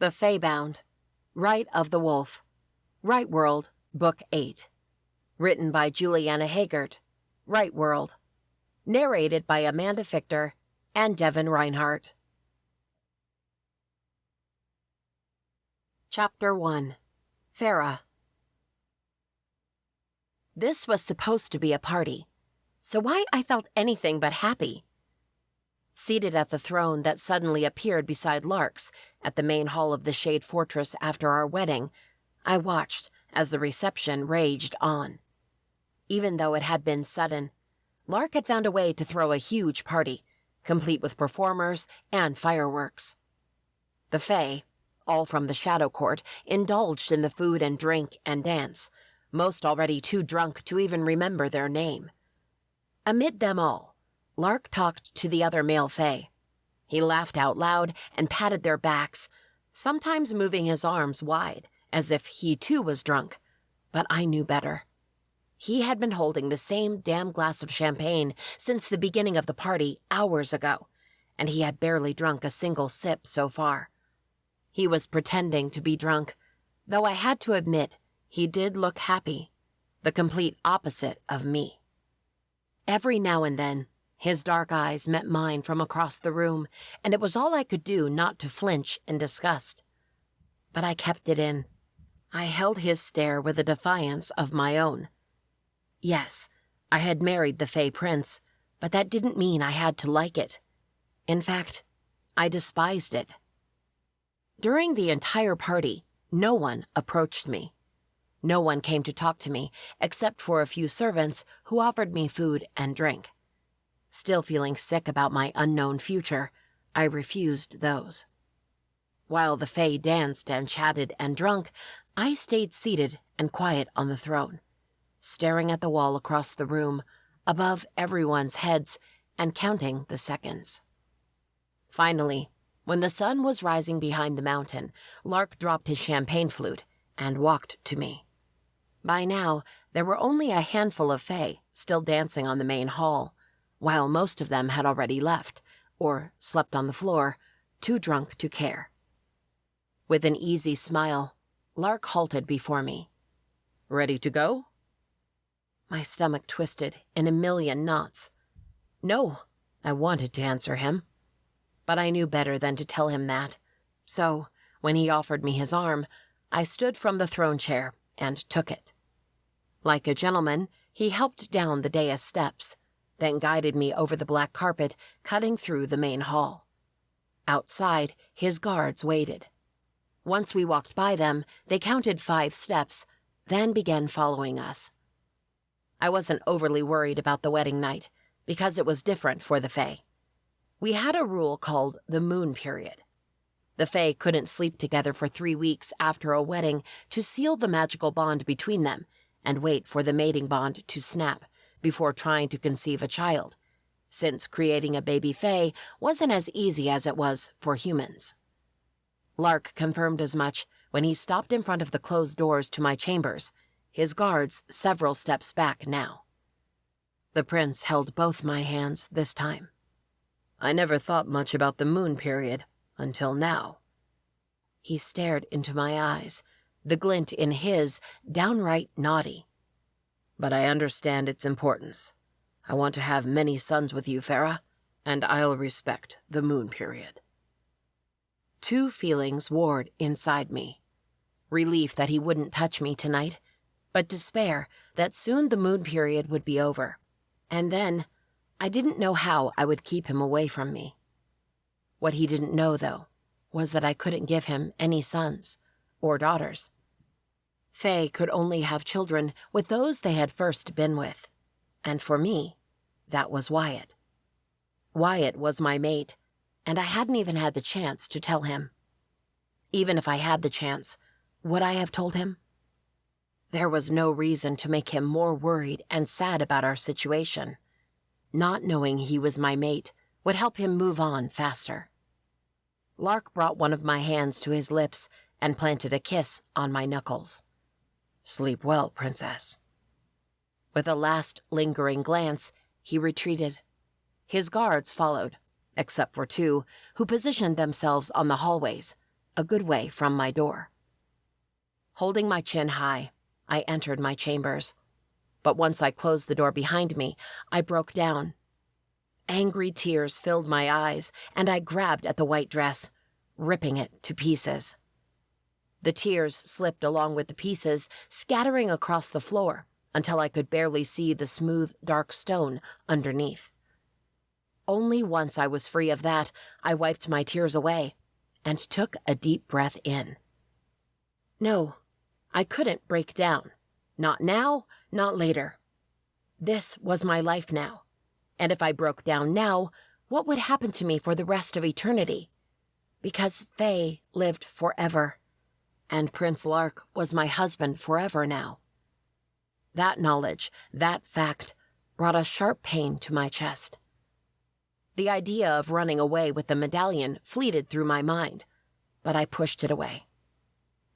The Fae-bound. Rite of the Wolf. Rite World, Book 8. Written by Juliana Haygert. Rite World. Narrated by Amanda Fichter and Devon Reinhardt. Chapter 1. Pharah. This was supposed to be a party, so why I felt anything but happy. Seated at the throne that suddenly appeared beside Lark's at the main hall of the Shade Fortress after our wedding, I watched as the reception raged on. Even though it had been sudden, Lark had found a way to throw a huge party, complete with performers and fireworks. The Fae, all from the Shadow Court, indulged in the food and drink and dance, most already too drunk to even remember their name. Amid them all, Lark talked to the other male Fae. He laughed out loud and patted their backs, sometimes moving his arms wide, as if he too was drunk, but I knew better. He had been holding the same damn glass of champagne since the beginning of the party hours ago, and he had barely drunk a single sip so far. He was pretending to be drunk, though I had to admit he did look happy, the complete opposite of me. Every now and then, his dark eyes met mine from across the room, and it was all I could do not to flinch in disgust. But I kept it in. I held his stare with a defiance of my own. Yes, I had married the Fae Prince, but that didn't mean I had to like it. In fact, I despised it. During the entire party, no one approached me. No one came to talk to me, except for a few servants who offered me food and drink. Still feeling sick about my unknown future, I refused those. While the Fae danced and chatted and drunk, I stayed seated and quiet on the throne, staring at the wall across the room, above everyone's heads, and counting the seconds. Finally, when the sun was rising behind the mountain, Lark dropped his champagne flute and walked to me. By now, there were only a handful of Fae still dancing on the main hall, while most of them had already left, or slept on the floor, too drunk to care. With an easy smile, Lark halted before me. "Ready to go?" My stomach twisted in a million knots. No, I wanted to answer him. But I knew better than to tell him that, so when he offered me his arm, I stood from the throne chair and took it. Like a gentleman, he helped down the dais steps, then guided me over the black carpet, cutting through the main hall. Outside, his guards waited. Once we walked by them, they counted 5 steps, then began following us. I wasn't overly worried about the wedding night, because it was different for the Fae. We had a rule called the moon period. The Fae couldn't sleep together for 3 weeks after a wedding to seal the magical bond between them and wait for the mating bond to snap before trying to conceive a child, since creating a baby Fae wasn't as easy as it was for humans. Lark confirmed as much when he stopped in front of the closed doors to my chambers, his guards several steps back now. The prince held both my hands this time. "I never thought much about the moon period until now." He stared into my eyes, the glint in his downright naughty. "But I understand its importance. I want to have many sons with you, Pharah, and I'll respect the moon period." 2 feelings warred inside me. Relief that he wouldn't touch me tonight, but despair that soon the moon period would be over. And then, I didn't know how I would keep him away from me. What he didn't know, though, was that I couldn't give him any sons or daughters. Fae could only have children with those they had first been with, and for me, that was Wyatt. Wyatt was my mate, and I hadn't even had the chance to tell him. Even if I had the chance, would I have told him? There was no reason to make him more worried and sad about our situation. Not knowing he was my mate would help him move on faster. Lark brought one of my hands to his lips and planted a kiss on my knuckles. "Sleep well, princess." With a last lingering glance, he retreated. His guards followed, except for 2, who positioned themselves on the hallways, a good way from my door. Holding my chin high, I entered my chambers. But once I closed the door behind me, I broke down. Angry tears filled my eyes, and I grabbed at the white dress, ripping it to pieces. The tears slipped along with the pieces, scattering across the floor until I could barely see the smooth, dark stone underneath. Only once I was free of that, I wiped my tears away and took a deep breath in. No, I couldn't break down. Not now, not later. This was my life now, and if I broke down now, what would happen to me for the rest of eternity? Because Fae lived forever, and Prince Lark was my husband forever now. That knowledge, that fact, brought a sharp pain to my chest. The idea of running away with the medallion fleeted through my mind, but I pushed it away.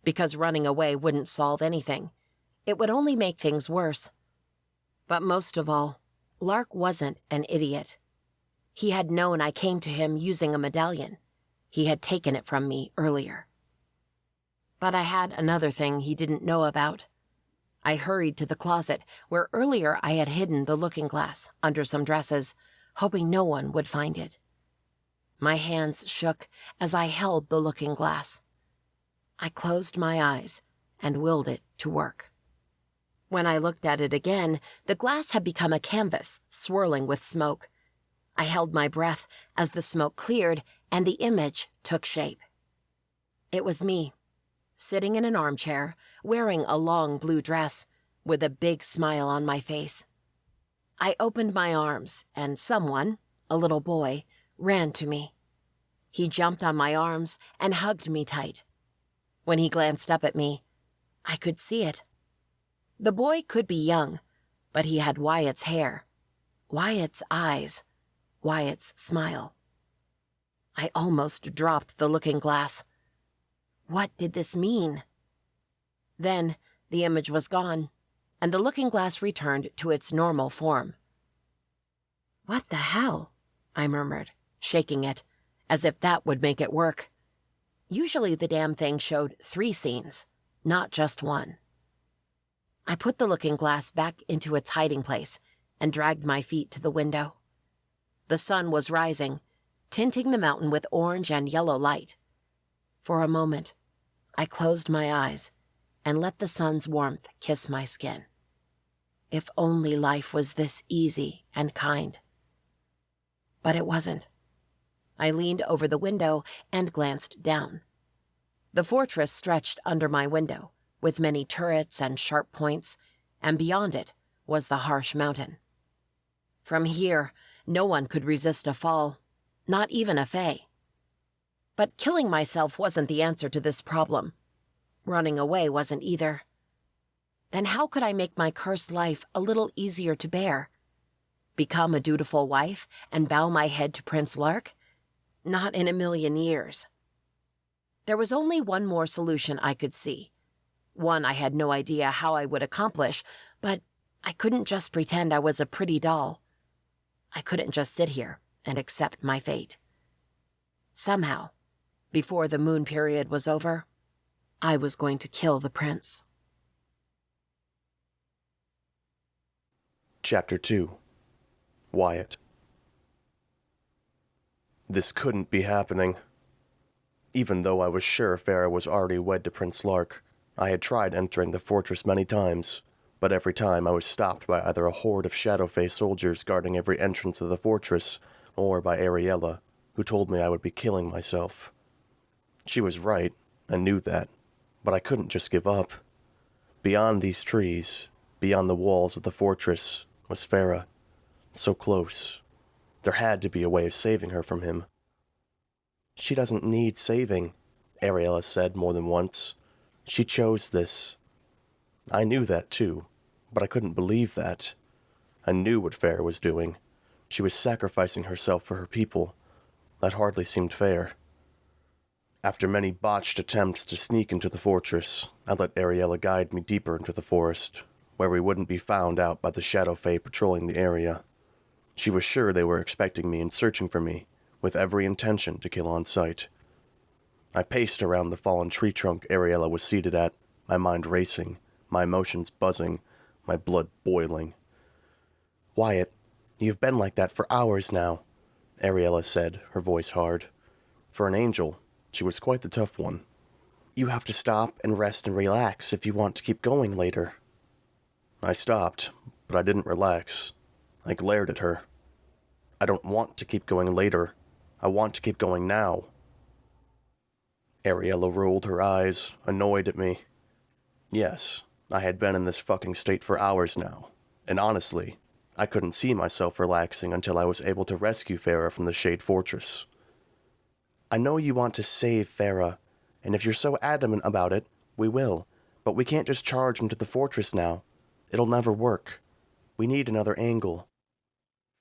Because running away wouldn't solve anything. It would only make things worse. But most of all, Lark wasn't an idiot. He had known I came to him using a medallion. He had taken it from me earlier. But I had another thing he didn't know about. I hurried to the closet where earlier I had hidden the looking glass under some dresses, hoping no one would find it. My hands shook as I held the looking glass. I closed my eyes and willed it to work. When I looked at it again, the glass had become a canvas, swirling with smoke. I held my breath as the smoke cleared and the image took shape. It was me, sitting in an armchair, wearing a long blue dress, with a big smile on my face. I opened my arms, and someone, a little boy, ran to me. He jumped on my arms and hugged me tight. When he glanced up at me, I could see it. The boy could be young, but he had Wyatt's hair, Wyatt's eyes, Wyatt's smile. I almost dropped the looking glass. What did this mean? Then the image was gone, and the looking glass returned to its normal form. "What the hell?" I murmured, shaking it, as if that would make it work. Usually the damn thing showed 3 scenes, not just one. I put the looking glass back into its hiding place and dragged my feet to the window. The sun was rising, tinting the mountain with orange and yellow light. For a moment, I closed my eyes and let the sun's warmth kiss my skin. If only life was this easy and kind. But it wasn't. I leaned over the window and glanced down. The fortress stretched under my window, with many turrets and sharp points, and beyond it was the harsh mountain. From here, no one could resist a fall, not even a Fae. But killing myself wasn't the answer to this problem. Running away wasn't either. Then how could I make my cursed life a little easier to bear? Become a dutiful wife and bow my head to Prince Lark? Not in a million years. There was only one more solution I could see. One I had no idea how I would accomplish, but I couldn't just pretend I was a pretty doll. I couldn't just sit here and accept my fate. Somehow, before the moon period was over, I was going to kill the prince. Chapter 2. Wyatt. This couldn't be happening. Even though I was sure Farrah was already wed to Prince Lark, I had tried entering the fortress many times, but every time I was stopped by either a horde of Shadow Fae soldiers guarding every entrance of the fortress, or by Ariella, who told me I would be killing myself. She was right, I knew that, but I couldn't just give up. Beyond these trees, beyond the walls of the fortress, was Farrah. So close. There had to be a way of saving her from him. "She doesn't need saving," Ariella said more than once. "She chose this." I knew that too, but I couldn't believe that. I knew what Farrah was doing. She was sacrificing herself for her people. That hardly seemed fair. After many botched attempts to sneak into the fortress, I let Ariella guide me deeper into the forest, where we wouldn't be found out by the Shadow Fae patrolling the area. She was sure they were expecting me and searching for me, with every intention to kill on sight. I paced around the fallen tree trunk Ariella was seated at, my mind racing, my emotions buzzing, my blood boiling. "Wyatt, you've been like that for hours now," Ariella said, her voice hard. For an angel, she was quite the tough one. "You have to stop and rest and relax if you want to keep going later." I stopped, but I didn't relax. I glared at her. "I don't want to keep going later. I want to keep going now." Ariella rolled her eyes, annoyed at me. Yes, I had been in this fucking state for hours now, and honestly, I couldn't see myself relaxing until I was able to rescue Farrah from the Shade Fortress. "I know you want to save Farrah, and if you're so adamant about it, we will, but we can't just charge into the fortress now. It'll never work. We need another angle."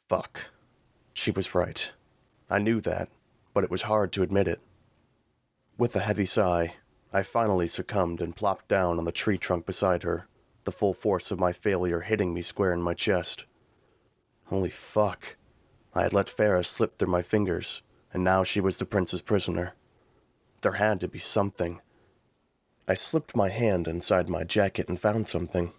Fuck. She was right. I knew that, but it was hard to admit it. With a heavy sigh, I finally succumbed and plopped down on the tree trunk beside her, the full force of my failure hitting me square in my chest. Holy fuck. I had let Farrah slip through my fingers, and now she was the prince's prisoner. There had to be something. I slipped my hand inside my jacket and found something.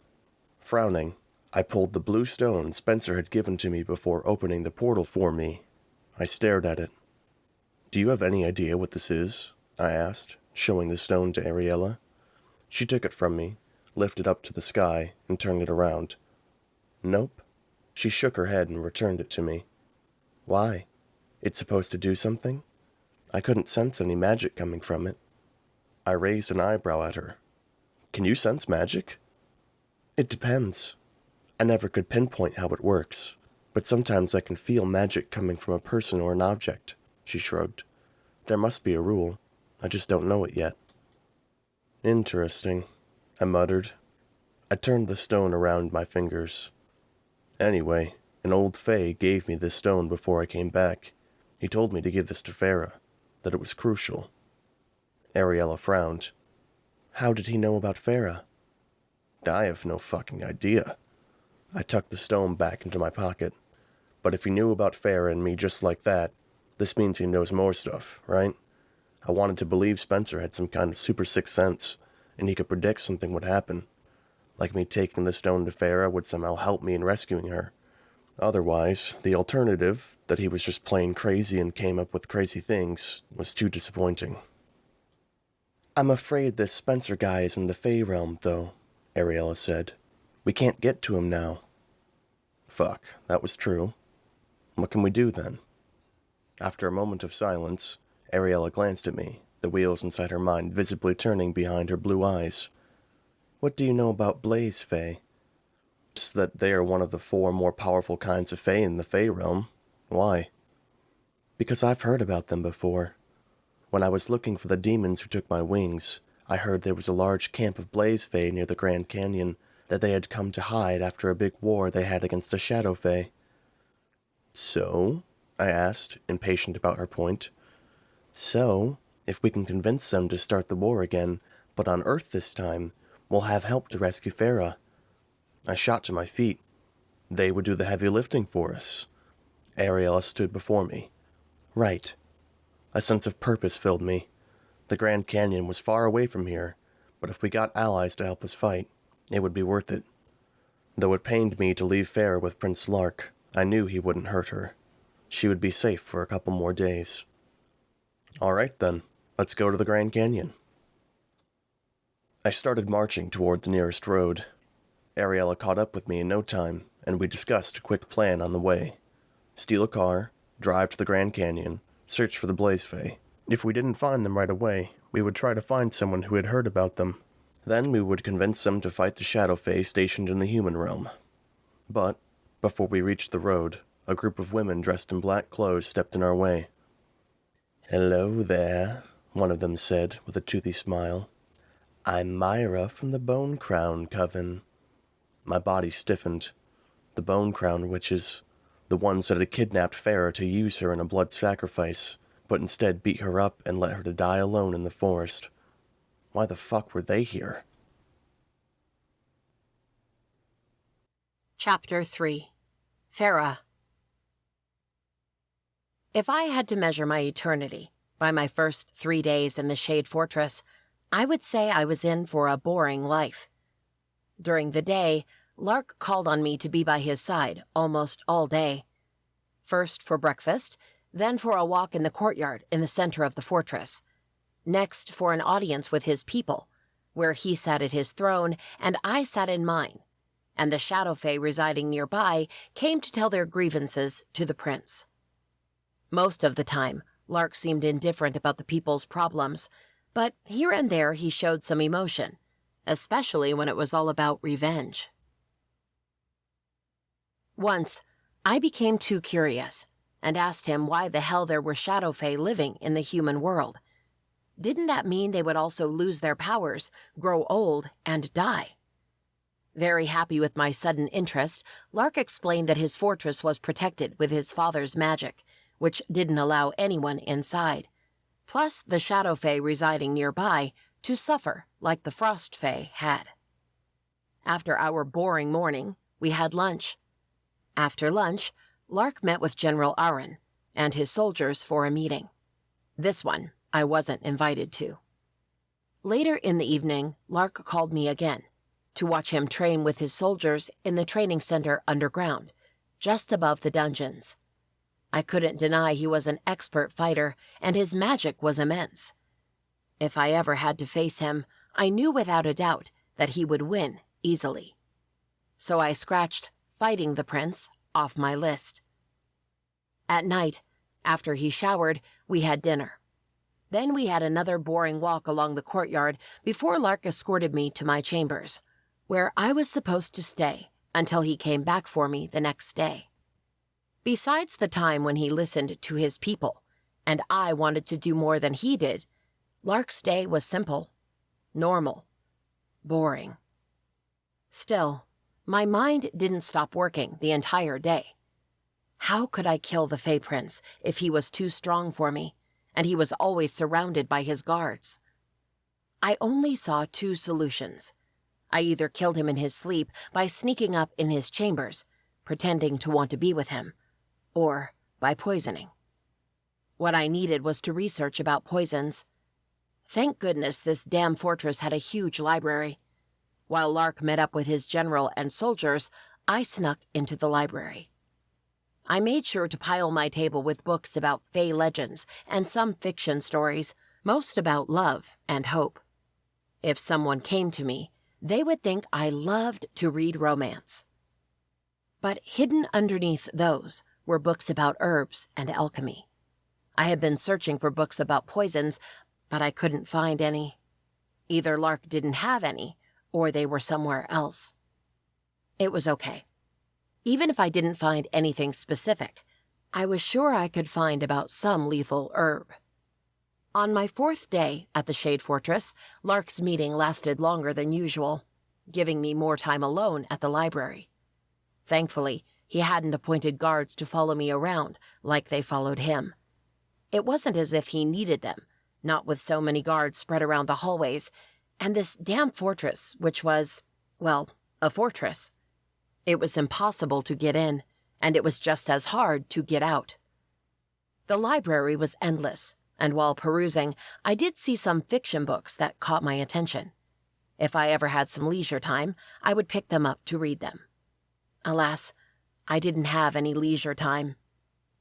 Frowning, I pulled the blue stone Spencer had given to me before opening the portal for me. I stared at it. "Do you have any idea what this is?" I asked, showing the stone to Ariella. She took it from me, lifted up to the sky, and turned it around. "Nope." She shook her head and returned it to me. "Why? It's supposed to do something?" I couldn't sense any magic coming from it. I raised an eyebrow at her. "Can you sense magic?" "It depends. I never could pinpoint how it works, but sometimes I can feel magic coming from a person or an object," she shrugged. "There must be a rule. I just don't know it yet." "Interesting," I muttered. I turned the stone around my fingers. "Anyway, an old Fae gave me this stone before I came back. He told me to give this to Farrah, that it was crucial." Ariella frowned. "How did he know about Farrah?" "I have no fucking idea." I tucked the stone back into my pocket. "But if he knew about Farrah and me just like that, this means he knows more stuff, right? I wanted to believe Spencer had some kind of super sixth sense, and he could predict something would happen. Like me taking the stone to Farrah would somehow help me in rescuing her. Otherwise, the alternative, that he was just plain crazy and came up with crazy things, was too disappointing." "I'm afraid this Spencer guy is in the Fae realm, though," Ariella said. "We can't get to him now." Fuck, that was true. What can we do then? After a moment of silence, Ariella glanced at me, the wheels inside her mind visibly turning behind her blue eyes. "What do you know about Blaze Fae?" "Just that they are one of the 4 more powerful kinds of Fae in the Fae realm. Why?" "Because I've heard about them before. When I was looking for the demons who took my wings, I heard there was a large camp of Blaze Fae near the Grand Canyon, that they had come to hide after a big war they had against the Shadow Fae." "So?" I asked, impatient about her point. "So, if we can convince them to start the war again, but on Earth this time, we'll have help to rescue Farrah." I shot to my feet. "They would do the heavy lifting for us." Ariella stood before me. "Right." A sense of purpose filled me. The Grand Canyon was far away from here, but if we got allies to help us fight, it would be worth it. Though it pained me to leave Farrah with Prince Lark, I knew he wouldn't hurt her. She would be safe for a couple more days. "All right then, let's go to the Grand Canyon." I started marching toward the nearest road. Ariella caught up with me in no time, and we discussed a quick plan on the way. Steal a car, drive to the Grand Canyon, search for the Blaze Fae. If we didn't find them right away, we would try to find someone who had heard about them. Then we would convince them to fight the Shadow Fae stationed in the human realm. But, before we reached the road, a group of women dressed in black clothes stepped in our way. "Hello there," one of them said with a toothy smile. "I'm Myra from the Bone Crown Coven." My body stiffened. The Bone Crown witches, the ones that had kidnapped Farrah to use her in a blood sacrifice, but instead beat her up and let her to die alone in the forest. Why the fuck were they here? Chapter 3. Pharah. If I had to measure my eternity By my first 3 days in the Shade Fortress, I would say I was in for a boring life. During the day, Lark called on me to be by his side almost all day. First for breakfast, then for a walk in the courtyard in the center of the fortress. Next for an audience with his people, where he sat at his throne and I sat in mine, and the Shadow Fae residing nearby came to tell their grievances to the prince. Most of the time, Lark seemed indifferent about the people's problems, but here and there he showed some emotion, especially when it was all about revenge. Once, I became too curious and asked him why the hell there were Shadow Fae living in the human world. Didn't that mean they would also lose their powers, grow old, and die? Very happy with my sudden interest, Lark explained that his fortress was protected with his father's magic, which didn't allow anyone inside, plus the Shadow Fae residing nearby to suffer like the Frost Fae had. After our boring morning, we had lunch. After lunch, Lark met with General Aaron and his soldiers for a meeting. This one I wasn't invited to. Later in the evening, Lark called me again to watch him train with his soldiers in the training center underground, just above the dungeons. I couldn't deny he was an expert fighter, and his magic was immense. If I ever had to face him, I knew without a doubt that he would win easily. So I scratched fighting the prince off my list. At night, after he showered, we had dinner. Then we had another boring walk along the courtyard before Lark escorted me to my chambers, where I was supposed to stay until he came back for me the next day. Besides the time when he listened to his people, and I wanted to do more than he did, Lark's day was simple, normal, boring. Still, my mind didn't stop working the entire day. How could I kill the Fae Prince if he was too strong for me, and he was always surrounded by his guards? I only saw 2 solutions. I either killed him in his sleep by sneaking up in his chambers, pretending to want to be with him, or by poisoning. What I needed was to research about poisons. Thank goodness this damn fortress had a huge library. While Lark met up with his general and soldiers, I snuck into the library. I made sure to pile my table with books about Fae legends and some fiction stories, most about love and hope. If someone came to me, they would think I loved to read romance. But hidden underneath those were books about herbs and alchemy. I had been searching for books about poisons, but I couldn't find any. Either Lark didn't have any, or they were somewhere else. It was okay. Even if I didn't find anything specific, I was sure I could find about some lethal herb. On my 4th day at the Shade Fortress, Lark's meeting lasted longer than usual, giving me more time alone at the library. Thankfully, he hadn't appointed guards to follow me around like they followed him. It wasn't as if he needed them, not with so many guards spread around the hallways, and this damn fortress, which was, well, a fortress. It was impossible to get in, and it was just as hard to get out. The library was endless, and while perusing, I did see some fiction books that caught my attention. If I ever had some leisure time, I would pick them up to read them. Alas, I didn't have any leisure time.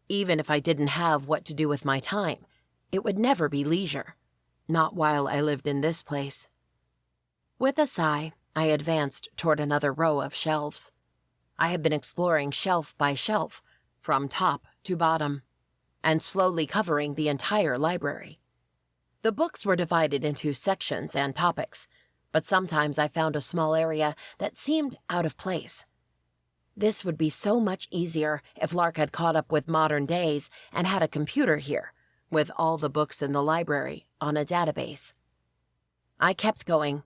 Even if I didn't have what to do with my time, it would never be leisure, not while I lived in this place. With a sigh, I advanced toward another row of shelves. I had been exploring shelf by shelf, from top to bottom, and slowly covering the entire library. The books were divided into sections and topics, but sometimes I found a small area that seemed out of place. This would be so much easier if Lark had caught up with modern days and had a computer here, with all the books in the library on a database. I kept going,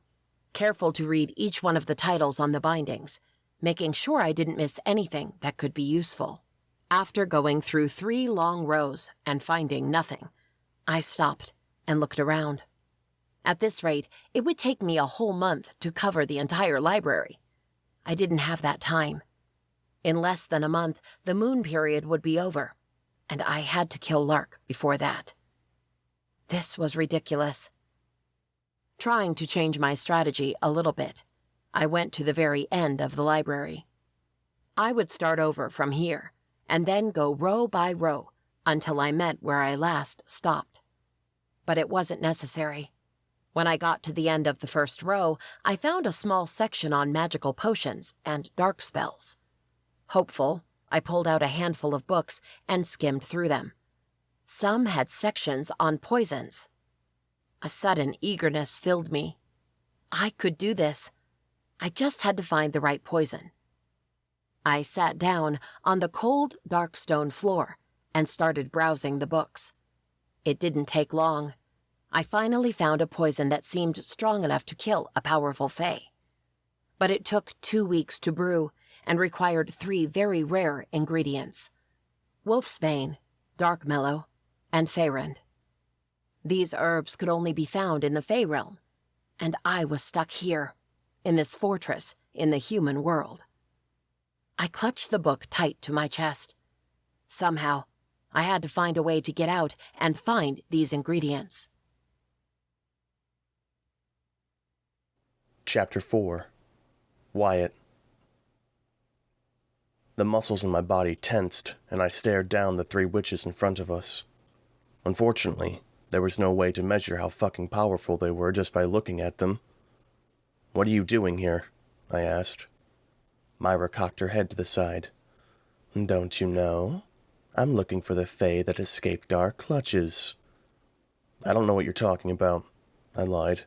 careful to read each one of the titles on the bindings, making sure I didn't miss anything that could be useful. After going through 3 long rows and finding nothing, I stopped and looked around. At this rate, it would take me a whole month to cover the entire library. I didn't have that time. In less than a month, the moon period would be over, and I had to kill Lark before that. This was ridiculous. Trying to change my strategy a little bit, I went to the very end of the library. I would start over from here, and then go row by row until I met where I last stopped. But it wasn't necessary. When I got to the end of the first row, I found a small section on magical potions and dark spells. Hopeful, I pulled out a handful of books and skimmed through them. Some had sections on poisons. A sudden eagerness filled me. I could do this. I just had to find the right poison. I sat down on the cold, dark stone floor and started browsing the books. It didn't take long. I finally found a poison that seemed strong enough to kill a powerful fae. But it took 2 weeks to brew and required 3 very rare ingredients: wolfsbane, dark mallow, and faerand. These herbs could only be found in the Fae realm, and I was stuck here, in this fortress in the human world. I clutched the book tight to my chest. Somehow, I had to find a way to get out and find these ingredients. Chapter 4. Wyatt. The muscles in my body tensed, and I stared down the 3 witches in front of us. Unfortunately, there was no way to measure how fucking powerful they were just by looking at them. "What are you doing here?" I asked. Myra cocked her head to the side. "Don't you know? I'm looking for the fae that escaped our clutches." "I don't know what you're talking about," I lied.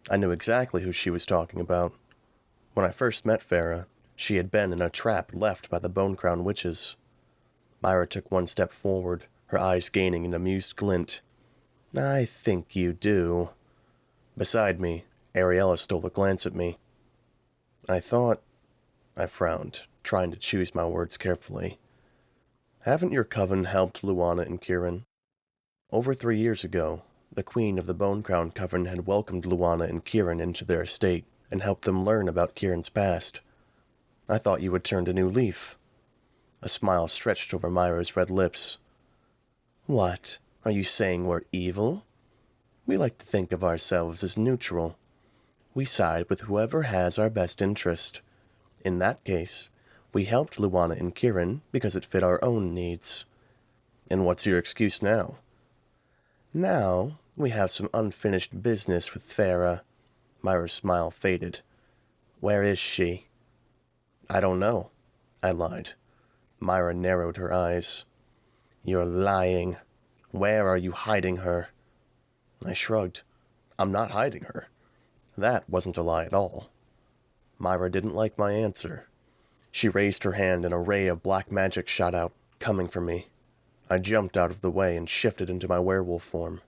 I knew exactly who she was talking about. When I first met Pharah, she had been in a trap left by the Bone Crown witches. Myra took 1 step forward, her eyes gaining an amused glint. "I think you do." Beside me, Ariella stole a glance at me. I frowned, trying to choose my words carefully. "Haven't your coven helped Luana and Kieran?" Over 3 years ago, the Queen of the Bone Crown Coven had welcomed Luana and Kieran into their estate and helped them learn about Kieran's past. I thought you had turned a new leaf. A smile stretched over Myra's red lips. "What? Are you saying we're evil? We like to think of ourselves as neutral. We side with whoever has our best interest. In that case, we helped Luana and Kieran because it fit our own needs. And what's your excuse now?" "Now, we have some unfinished business with Pharah." Myra's smile faded. "Where is she?" "I don't know," I lied. Myra narrowed her eyes. "You're lying. Where are you hiding her?" I shrugged. "I'm not hiding her." That wasn't a lie at all. Myra didn't like my answer. She raised her hand and a ray of black magic shot out, coming for me. I jumped out of the way and shifted into my werewolf form.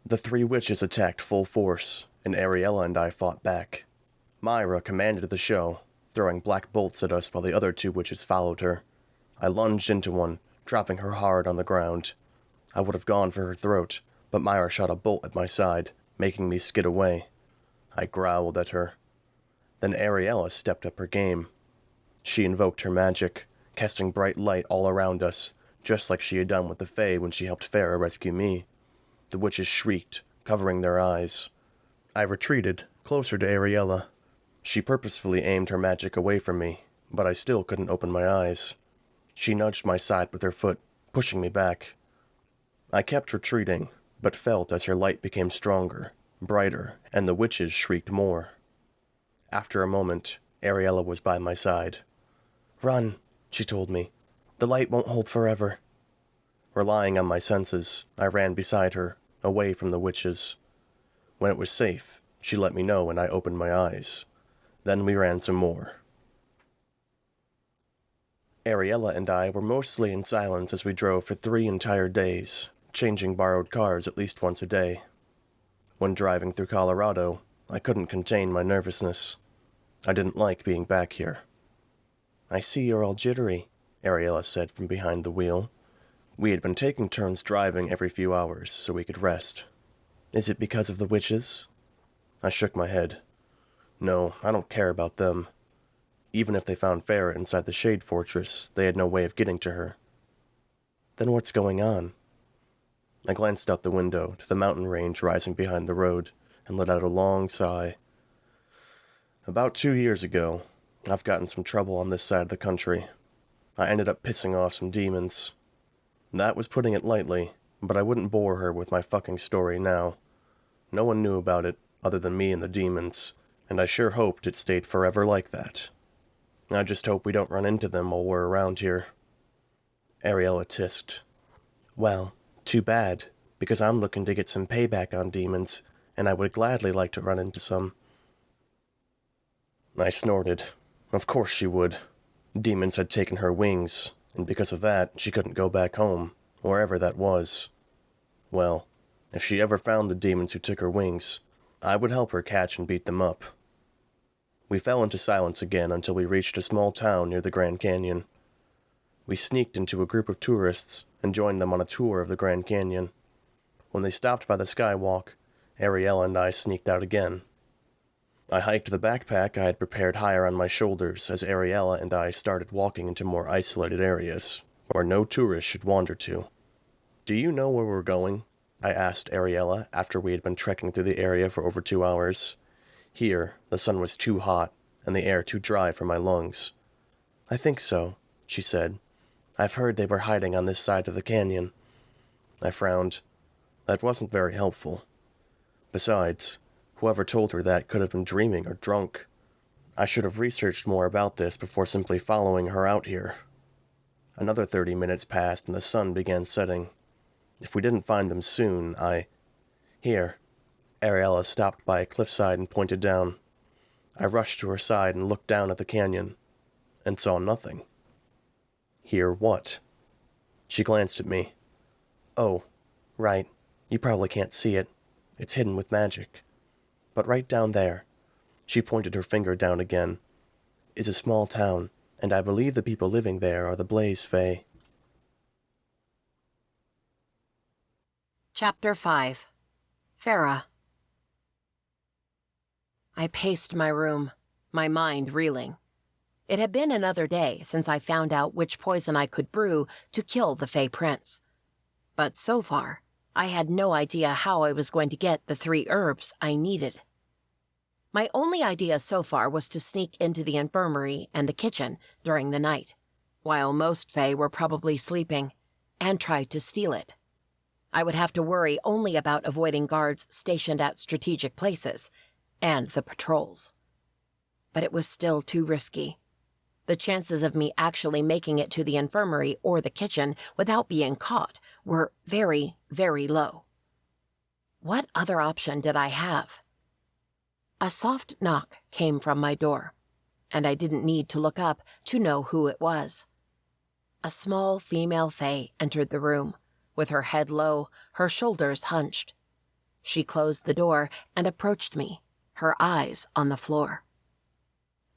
The 3 witches attacked full force, and Ariella and I fought back. Myra commanded the show, throwing black bolts at us while the other 2 witches followed her. I lunged into one, dropping her hard on the ground. I would have gone for her throat, but Myra shot a bolt at my side, making me skid away. I growled at her. Then Ariella stepped up her game. She invoked her magic, casting bright light all around us, just like she had done with the Fae when she helped Pharah rescue me. The witches shrieked, covering their eyes. I retreated, closer to Ariella. She purposefully aimed her magic away from me, but I still couldn't open my eyes. She nudged my side with her foot, pushing me back. I kept retreating, but felt as her light became stronger, brighter, and the witches shrieked more. After a moment, Ariella was by my side. "Run," she told me. "The light won't hold forever." Relying on my senses, I ran beside her, away from the witches. When it was safe, she let me know and I opened my eyes. Then we ran some more. Ariella and I were mostly in silence as we drove for 3 entire days, changing borrowed cars at least once a day. When driving through Colorado, I couldn't contain my nervousness. I didn't like being back here. "I see you're all jittery," Ariella said from behind the wheel. We had been taking turns driving every few hours so we could rest. "Is it because of the witches?" I shook my head. "No, I don't care about them. Even if they found Farrah inside the Shade Fortress, they had no way of getting to her." "Then what's going on?" I glanced out the window to the mountain range rising behind the road and let out a long sigh. About 2 years ago, I've gotten some trouble on this side of the country. I ended up pissing off some demons. That was putting it lightly, but I wouldn't bore her with my fucking story now. No one knew about it other than me and the demons, and I sure hoped it stayed forever like that. I just hope we don't run into them while we're around here. Ariella tisked. Well, too bad, because I'm looking to get some payback on demons, and I would gladly like to run into some. I snorted. Of course she would. Demons had taken her wings, and because of that, she couldn't go back home, wherever that was. Well, if she ever found the demons who took her wings, I would help her catch and beat them up. We fell into silence again until we reached a small town near the Grand Canyon. We sneaked into a group of tourists and joined them on a tour of the Grand Canyon. When they stopped by the skywalk, Ariella and I sneaked out again. I hiked the backpack I had prepared higher on my shoulders as Ariella and I started walking into more isolated areas, where no tourists should wander to. Do you know where we're going? I asked Ariella after we had been trekking through the area for over 2 hours. Here, the sun was too hot and the air too dry for my lungs. I think so, she said. I've heard they were hiding on this side of the canyon. I frowned. That wasn't very helpful. Besides, whoever told her that could have been dreaming or drunk. I should have researched more about this before simply following her out here. Another 30 minutes passed and the sun began setting. If we didn't find them soon, Here. Ariella stopped by a cliffside and pointed down. I rushed to her side and looked down at the canyon, and saw nothing. Hear what? She glanced at me. Oh, right. You probably can't see it. It's hidden with magic. But right down there, she pointed her finger down again, is a small town, and I believe the people living there are the Blaze Fae. Chapter 5. Pharah. I paced my room, my mind reeling. It had been another day since I found out which poison I could brew to kill the Fae Prince. But so far, I had no idea how I was going to get the 3 herbs I needed. My only idea so far was to sneak into the infirmary and the kitchen during the night, while most Fae were probably sleeping, and try to steal it. I would have to worry only about avoiding guards stationed at strategic places, and the patrols. But it was still too risky. The chances of me actually making it to the infirmary or the kitchen without being caught were very, very low. What other option did I have? A soft knock came from my door, and I didn't need to look up to know who it was. A small female Fae entered the room, with her head low, her shoulders hunched. She closed the door and approached me, her eyes on the floor.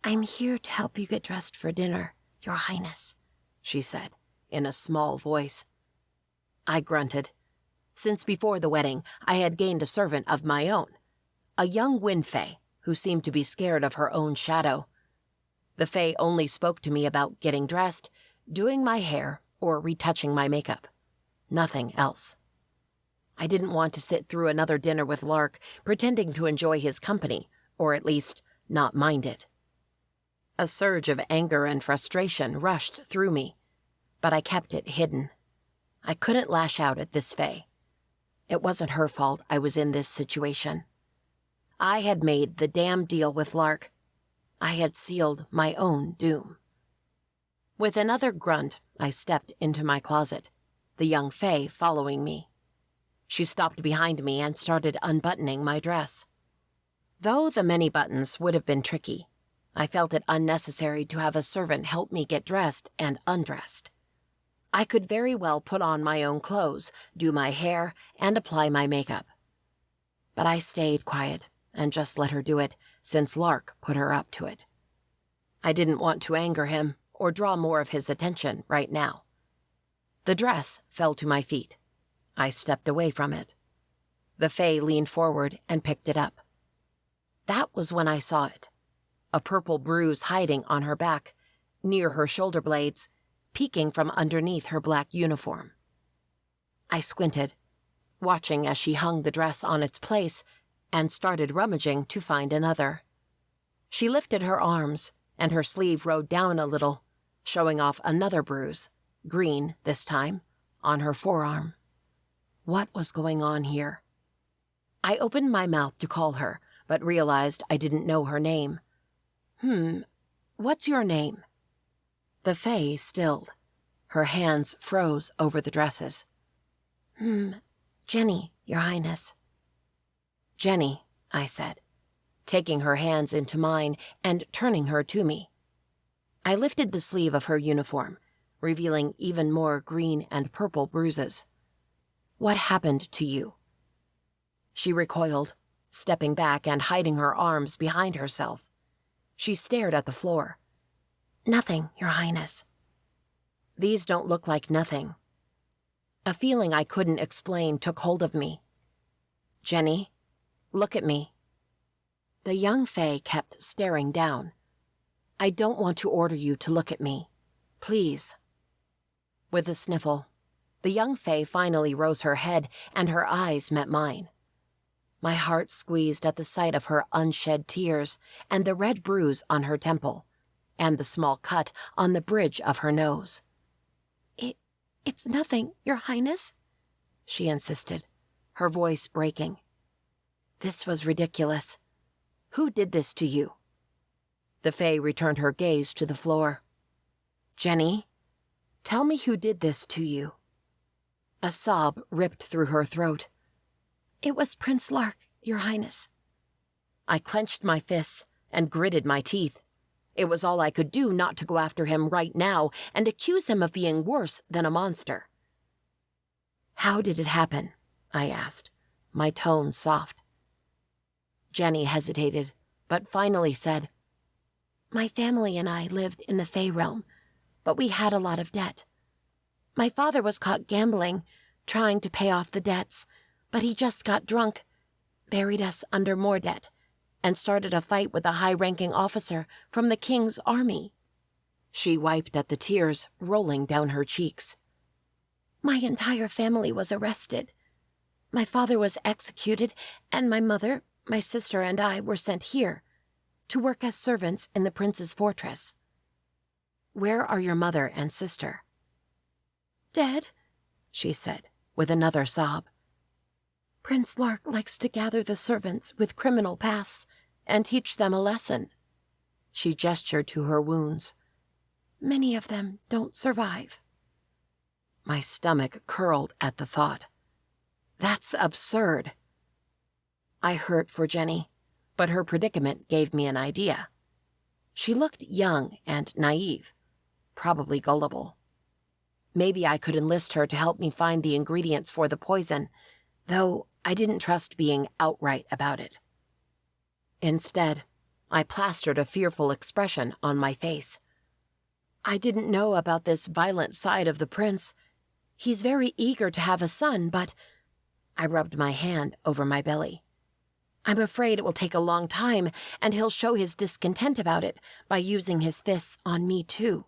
"I'm here to help you get dressed for dinner, Your Highness," she said, in a small voice. I grunted. Since before the wedding, I had gained a servant of my own, a young wind Fae who seemed to be scared of her own shadow. The Fae only spoke to me about getting dressed, doing my hair, or retouching my makeup. Nothing else. I didn't want to sit through another dinner with Lark, pretending to enjoy his company, or at least not mind it. A surge of anger and frustration rushed through me, but I kept it hidden. I couldn't lash out at this Fae. It wasn't her fault I was in this situation. I had made the damn deal with Lark. I had sealed my own doom. With another grunt, I stepped into my closet, the young Fae following me. She stopped behind me and started unbuttoning my dress. Though the many buttons would have been tricky, I felt it unnecessary to have a servant help me get dressed and undressed. I could very well put on my own clothes, do my hair, and apply my makeup. But I stayed quiet and just let her do it, since Lark put her up to it. I didn't want to anger him or draw more of his attention right now. The dress fell to my feet. I stepped away from it. The Fae leaned forward and picked it up. That was when I saw it. A purple bruise hiding on her back, near her shoulder blades, peeking from underneath her black uniform. I squinted. watching as she hung the dress on its place and started rummaging to find another. She lifted her arms, and her sleeve rode down a little, showing off another bruise, green this time, on her forearm. What was going on here? I opened my mouth to call her, but realized I didn't know her name. What's your name? The Fae stilled. Her hands froze over the dresses. Jenny, Your Highness. Jenny, I said, taking her hands into mine and turning her to me. I lifted the sleeve of her uniform, revealing even more green and purple bruises. What happened to you? She recoiled, stepping back and hiding her arms behind herself. She stared at the floor. Nothing, Your Highness. These don't look like nothing. A feeling I couldn't explain took hold of me. Jenny, look at me. The young Fae kept staring down. I don't want to order you to look at me. Please. With a sniffle, the young Fae finally rose her head and her eyes met mine. My heart squeezed at the sight of her unshed tears and the red bruise on her temple, and the small cut on the bridge of her nose. It's nothing, Your Highness, she insisted, her voice breaking. This was ridiculous. Who did this to you? The Fae returned her gaze to the floor. Jenny, tell me who did this to you. A sob ripped through her throat. It was Prince Lark, Your Highness. I clenched my fists and gritted my teeth. It was all I could do not to go after him right now and accuse him of being worse than a monster. How did it happen? I asked, my tone soft. Jenny hesitated, but finally said, My family and I lived in the Fae realm, but we had a lot of debt. My father was caught gambling, trying to pay off the debts, but he just got drunk, buried us under more debt, and started a fight with a high-ranking officer from the king's army. She wiped at the tears rolling down her cheeks. My entire family was arrested. My father was executed, and my mother, my sister, and I were sent here to work as servants in the prince's fortress. Where are your mother and sister? Dead, she said, with another sob. Prince Lark likes to gather the servants with criminal pasts and teach them a lesson. She gestured to her wounds. Many of them don't survive. My stomach curled at the thought. That's absurd. I hurt for Jenny, but her predicament gave me an idea. She looked young and naive, probably gullible. Maybe I could enlist her to help me find the ingredients for the poison, though I didn't trust being outright about it. Instead, I plastered a fearful expression on my face. I didn't know about this violent side of the prince. He's very eager to have a son, but... I rubbed my hand over my belly. I'm afraid it will take a long time, and he'll show his discontent about it by using his fists on me too.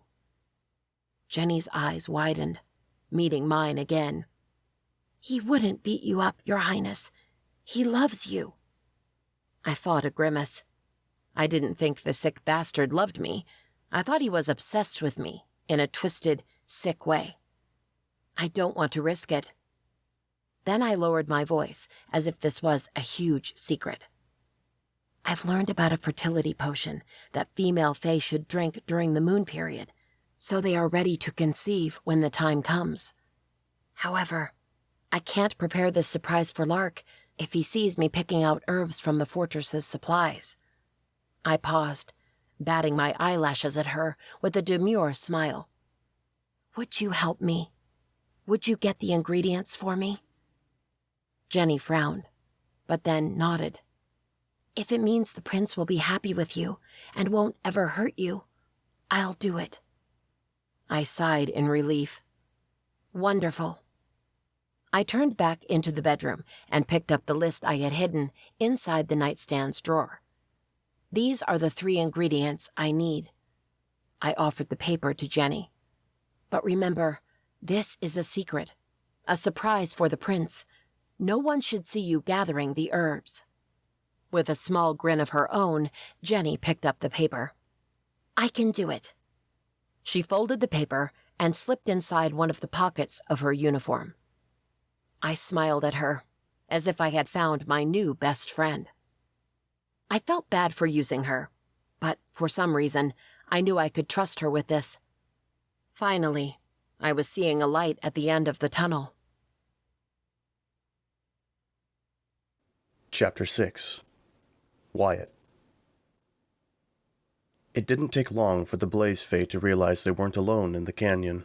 Jenny's eyes widened, meeting mine again. He wouldn't beat you up, Your Highness. He loves you. I fought a grimace. I didn't think the sick bastard loved me. I thought he was obsessed with me, in a twisted, sick way. I don't want to risk it. Then I lowered my voice, as if this was a huge secret. I've learned about a fertility potion that female fae should drink during the moon period, so they are ready to conceive when the time comes. However, I can't prepare this surprise for Lark if he sees me picking out herbs from the fortress's supplies. I paused, batting my eyelashes at her with a demure smile. Would you help me? Would you get the ingredients for me? Jenny frowned, but then nodded. If it means the prince will be happy with you and won't ever hurt you, I'll do it. I sighed in relief. Wonderful. I turned back into the bedroom and picked up the list I had hidden inside the nightstand's drawer. These are the 3 ingredients I need. I offered the paper to Jenny. But remember, this is a secret, a surprise for the prince. No one should see you gathering the herbs." With a small grin of her own, Jenny picked up the paper. "I can do it." She folded the paper and slipped inside one of the pockets of her uniform. I smiled at her, as if I had found my new best friend. I felt bad for using her, but for some reason, I knew I could trust her with this. Finally, I was seeing a light at the end of the tunnel. Chapter 6. Wyatt. It didn't take long for the Blaze Fae to realize they weren't alone in the canyon.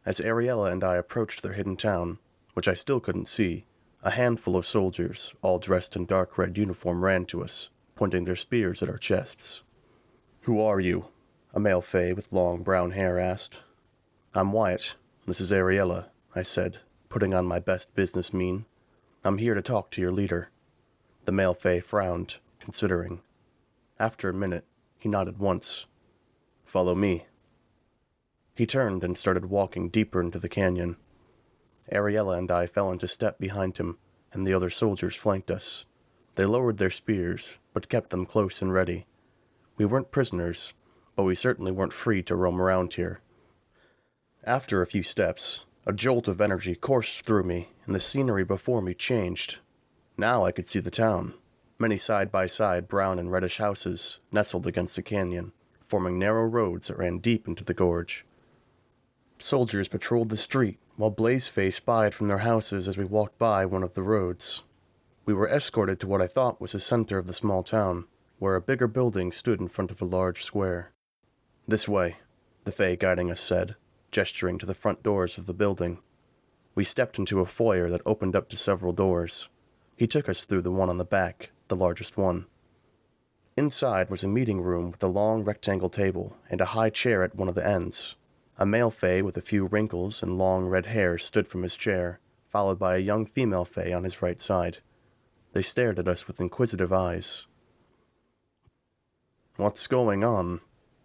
As Ariella and I approached their hidden town, which I still couldn't see, a handful of soldiers, all dressed in dark red uniform, ran to us, pointing their spears at our chests. "Who are you?" a male Fae with long brown hair asked. "I'm Wyatt. This is Ariella," I said, putting on my best business mien. "I'm here to talk to your leader." The male Fae frowned, considering. After a minute, he nodded once. "Follow me." He turned and started walking deeper into the canyon. Ariella and I fell into step behind him, and the other soldiers flanked us. They lowered their spears, but kept them close and ready. We weren't prisoners, but we certainly weren't free to roam around here. After a few steps, a jolt of energy coursed through me, and the scenery before me changed. Now I could see the town. Many side-by-side brown and reddish houses nestled against a canyon, forming narrow roads that ran deep into the gorge. Soldiers patrolled the street, while Blaze Fae spied from their houses as we walked by one of the roads. We were escorted to what I thought was the center of the small town, where a bigger building stood in front of a large square. "This way," the Fae guiding us said, gesturing to the front doors of the building. We stepped into a foyer that opened up to several doors. He took us through the one on the back, the largest one. Inside was a meeting room with a long rectangle table and a high chair at one of the ends. A male Fae with a few wrinkles and long red hair stood from his chair, followed by a young female Fae on his right side. They stared at us with inquisitive eyes. "What's going on?"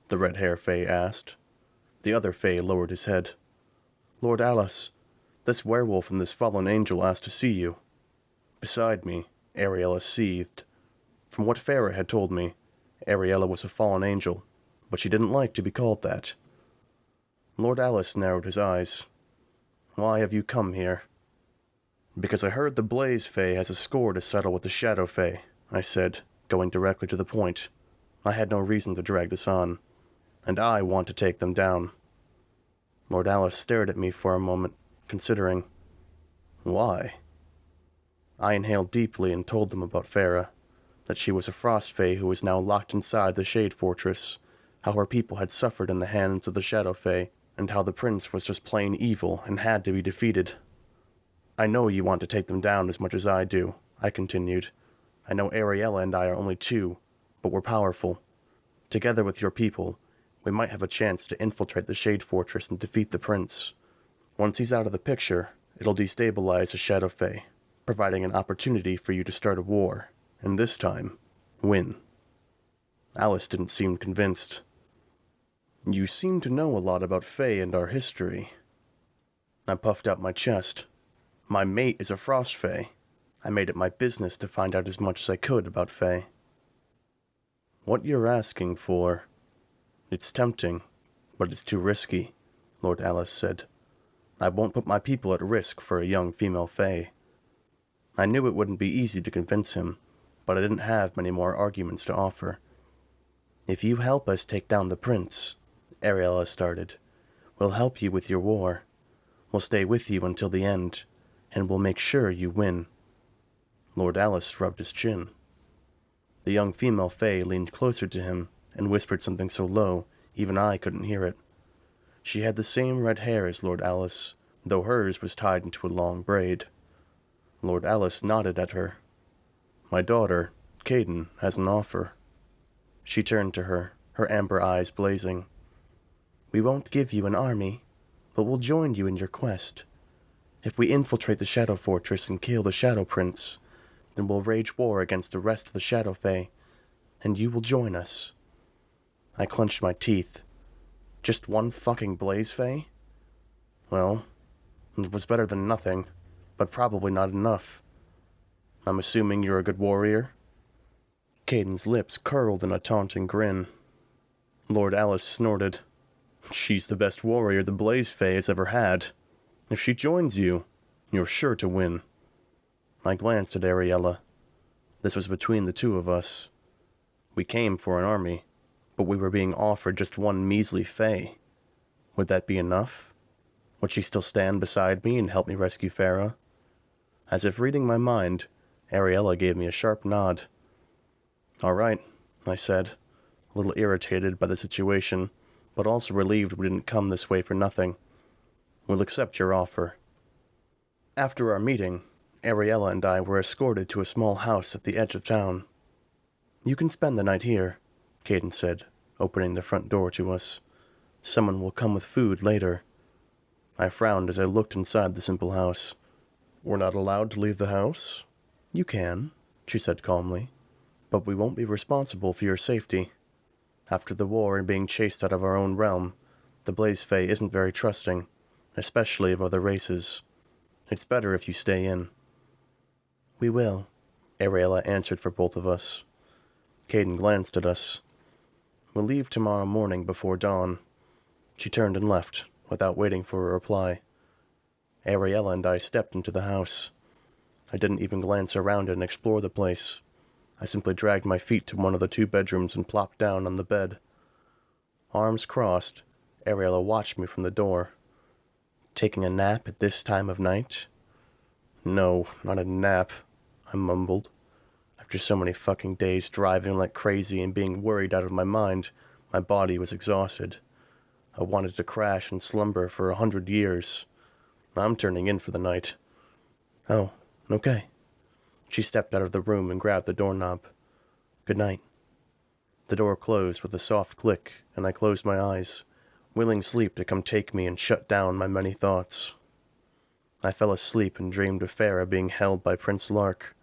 the red-hair Fae asked. The other Fae lowered his head. "Lord Alice, this werewolf and this fallen angel asked to see you." Beside me, Ariella seethed. From what Pharah had told me, Ariella was a fallen angel, but she didn't like to be called that. Lord Alice narrowed his eyes. "Why have you come here?" "Because I heard the Blaze Fae has a score to settle with the Shadow Fae," I said, going directly to the point. I had no reason to drag this on. "And I want to take them down." Lord Alice stared at me for a moment, considering. "Why?" I inhaled deeply and told them about Farrah, that she was a Frost Fae who was now locked inside the Shade Fortress, how her people had suffered in the hands of the Shadow Fae, and how the prince was just plain evil and had to be defeated. "I know you want to take them down as much as I do," I continued. "I know Ariella and I are only two, but we're powerful. Together with your people, we might have a chance to infiltrate the Shade Fortress and defeat the prince. Once he's out of the picture, it'll destabilize the Shadow Fae, providing an opportunity for you to start a war, and this time, win." Alice didn't seem convinced. "You seem to know a lot about Fae and our history." I puffed out my chest. "My mate is a Frost Fae. I made it my business to find out as much as I could about Fae." "What you're asking for, it's tempting, but it's too risky," Lord Alice said. "I won't put my people at risk for a young female Fae." I knew it wouldn't be easy to convince him, but I didn't have many more arguments to offer. "If you help us take down the prince," Ariella started, "we'll help you with your war. We'll stay with you until the end, and we'll make sure you win." Lord Alice rubbed his chin. The young female Fae leaned closer to him and whispered something so low even I couldn't hear it. She had the same red hair as Lord Alice, though hers was tied into a long braid. Lord Alice nodded at her. "My daughter, Caden, has an offer." She turned to her, her amber eyes blazing. "We won't give you an army, but we'll join you in your quest. If we infiltrate the Shadow Fortress and kill the Shadow Prince, then we'll wage war against the rest of the Shadow Fae, and you will join us." I clenched my teeth. Just one fucking Blaze Fae? Well, it was better than nothing, but probably not enough. I'm assuming you're a good warrior? Caden's lips curled in a taunting grin. Lord Alice snorted. She's the best warrior the Blaze Fae has ever had. If she joins you, you're sure to win. I glanced at Ariella. This was between the two of us. We came for an army, but we were being offered just one measly Fae. Would that be enough? Would she still stand beside me and help me rescue Pharah? As if reading my mind, Ariella gave me a sharp nod. All right, I said, a little irritated by the situation, but also relieved we didn't come this way for nothing. We'll accept your offer. After our meeting, Ariella and I were escorted to a small house at the edge of town. You can spend the night here, Caden said, opening the front door to us. Someone will come with food later. I frowned as I looked inside the simple house. We're not allowed to leave the house? You can, she said calmly, but we won't be responsible for your safety. After the war and being chased out of our own realm, the Blaze Fae isn't very trusting, especially of other races. It's better if you stay in. We will, Ariella answered for both of us. Caden glanced at us. We'll leave tomorrow morning before dawn. She turned and left, without waiting for a reply. Ariella and I stepped into the house. I didn't even glance around and explore the place. I simply dragged my feet to one of the 2 bedrooms and plopped down on the bed. Arms crossed, Ariella watched me from the door. Taking a nap at this time of night? No, not a nap, I mumbled. After so many fucking days driving like crazy and being worried out of my mind, my body was exhausted. I wanted to crash and slumber for 100 years. I'm turning in for the night. Oh, okay. She stepped out of the room and grabbed the doorknob. Good night. The door closed with a soft click, and I closed my eyes, willing sleep to come take me and shut down my many thoughts. I fell asleep and dreamed of Pharah being held by Prince Lark,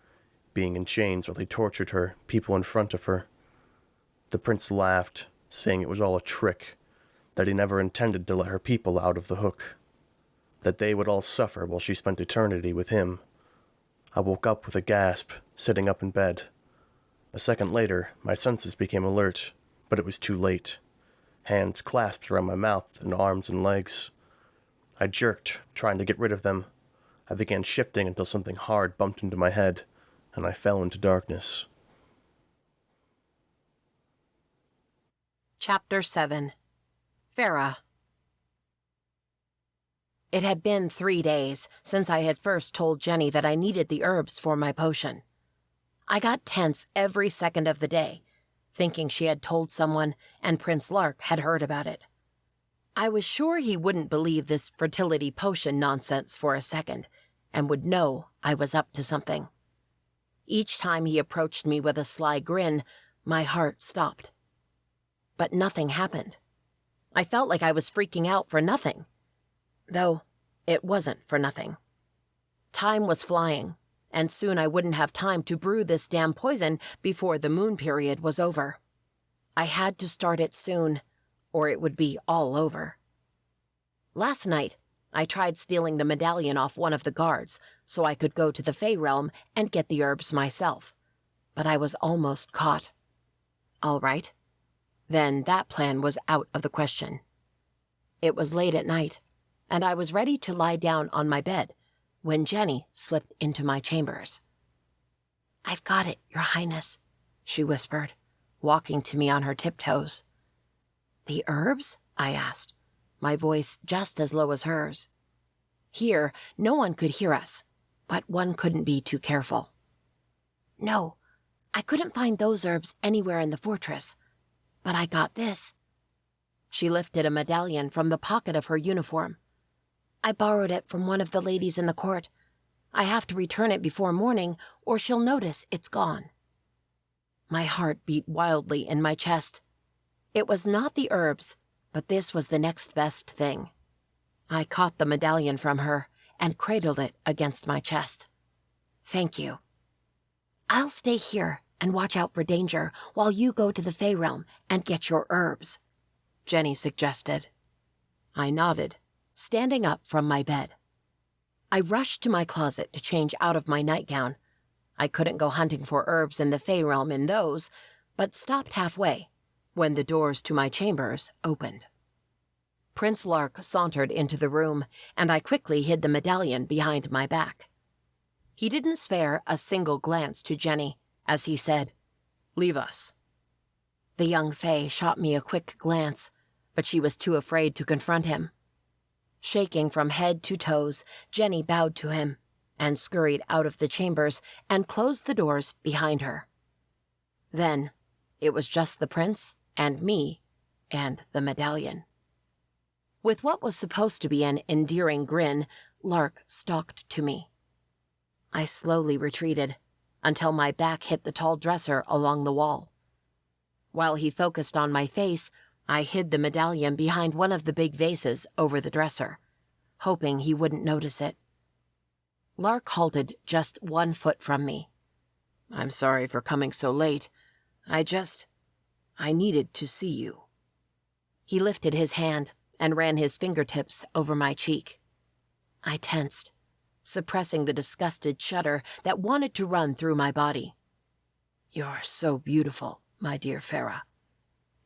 being in chains while they tortured her, people in front of her. The prince laughed, saying it was all a trick, that he never intended to let her people out of the hook, that they would all suffer while she spent eternity with him. I woke up with a gasp, sitting up in bed. A second later, my senses became alert, but it was too late. Hands clasped around my mouth and arms and legs. I jerked, trying to get rid of them. I began shifting until something hard bumped into my head, and I fell into darkness. Chapter 7. Pharah. It had been 3 days since I had first told Jenny that I needed the herbs for my potion. I got tense every second of the day, thinking she had told someone and Prince Lark had heard about it. I was sure he wouldn't believe this fertility potion nonsense for a second, and would know I was up to something. Each time he approached me with a sly grin, my heart stopped. But nothing happened. I felt like I was freaking out for nothing. Though it wasn't for nothing. Time was flying, and soon I wouldn't have time to brew this damn poison before the moon period was over. I had to start it soon, or it would be all over. Last night, I tried stealing the medallion off one of the guards so I could go to the Fae realm and get the herbs myself, but I was almost caught. All right. Then that plan was out of the question. It was late at night, and I was ready to lie down on my bed when Jenny slipped into my chambers. "I've got it, Your Highness," she whispered, walking to me on her tiptoes. "The herbs?" I asked, my voice just as low as hers. Here, no one could hear us, but one couldn't be too careful. "No, I couldn't find those herbs anywhere in the fortress, but I got this." She lifted a medallion from the pocket of her uniform. "I borrowed it from one of the ladies in the court. I have to return it before morning, or she'll notice it's gone." My heart beat wildly in my chest. It was not the herbs, but this was the next best thing. I caught the medallion from her and cradled it against my chest. "Thank you." "I'll stay here and watch out for danger while you go to the Fae realm and get your herbs," Jenny suggested. I nodded, standing up from my bed. I rushed to my closet to change out of my nightgown. I couldn't go hunting for herbs in the Fae realm in those, but stopped halfway when the doors to my chambers opened. Prince Lark sauntered into the room, and I quickly hid the medallion behind my back. He didn't spare a single glance to Jenny as he said, "Leave us." The young Fae shot me a quick glance, but she was too afraid to confront him. Shaking from head to toes, Jenny bowed to him and scurried out of the chambers and closed the doors behind her. Then it was just the prince and me and the medallion. With what was supposed to be an endearing grin, Lark stalked to me. I slowly retreated until my back hit the tall dresser along the wall. While he focused on my face, I hid the medallion behind one of the big vases over the dresser, hoping he wouldn't notice it. Lark halted just 1 foot from me. "I'm sorry for coming so late. I needed to see you." He lifted his hand and ran his fingertips over my cheek. I tensed, suppressing the disgusted shudder that wanted to run through my body. "You're so beautiful, my dear Pharah.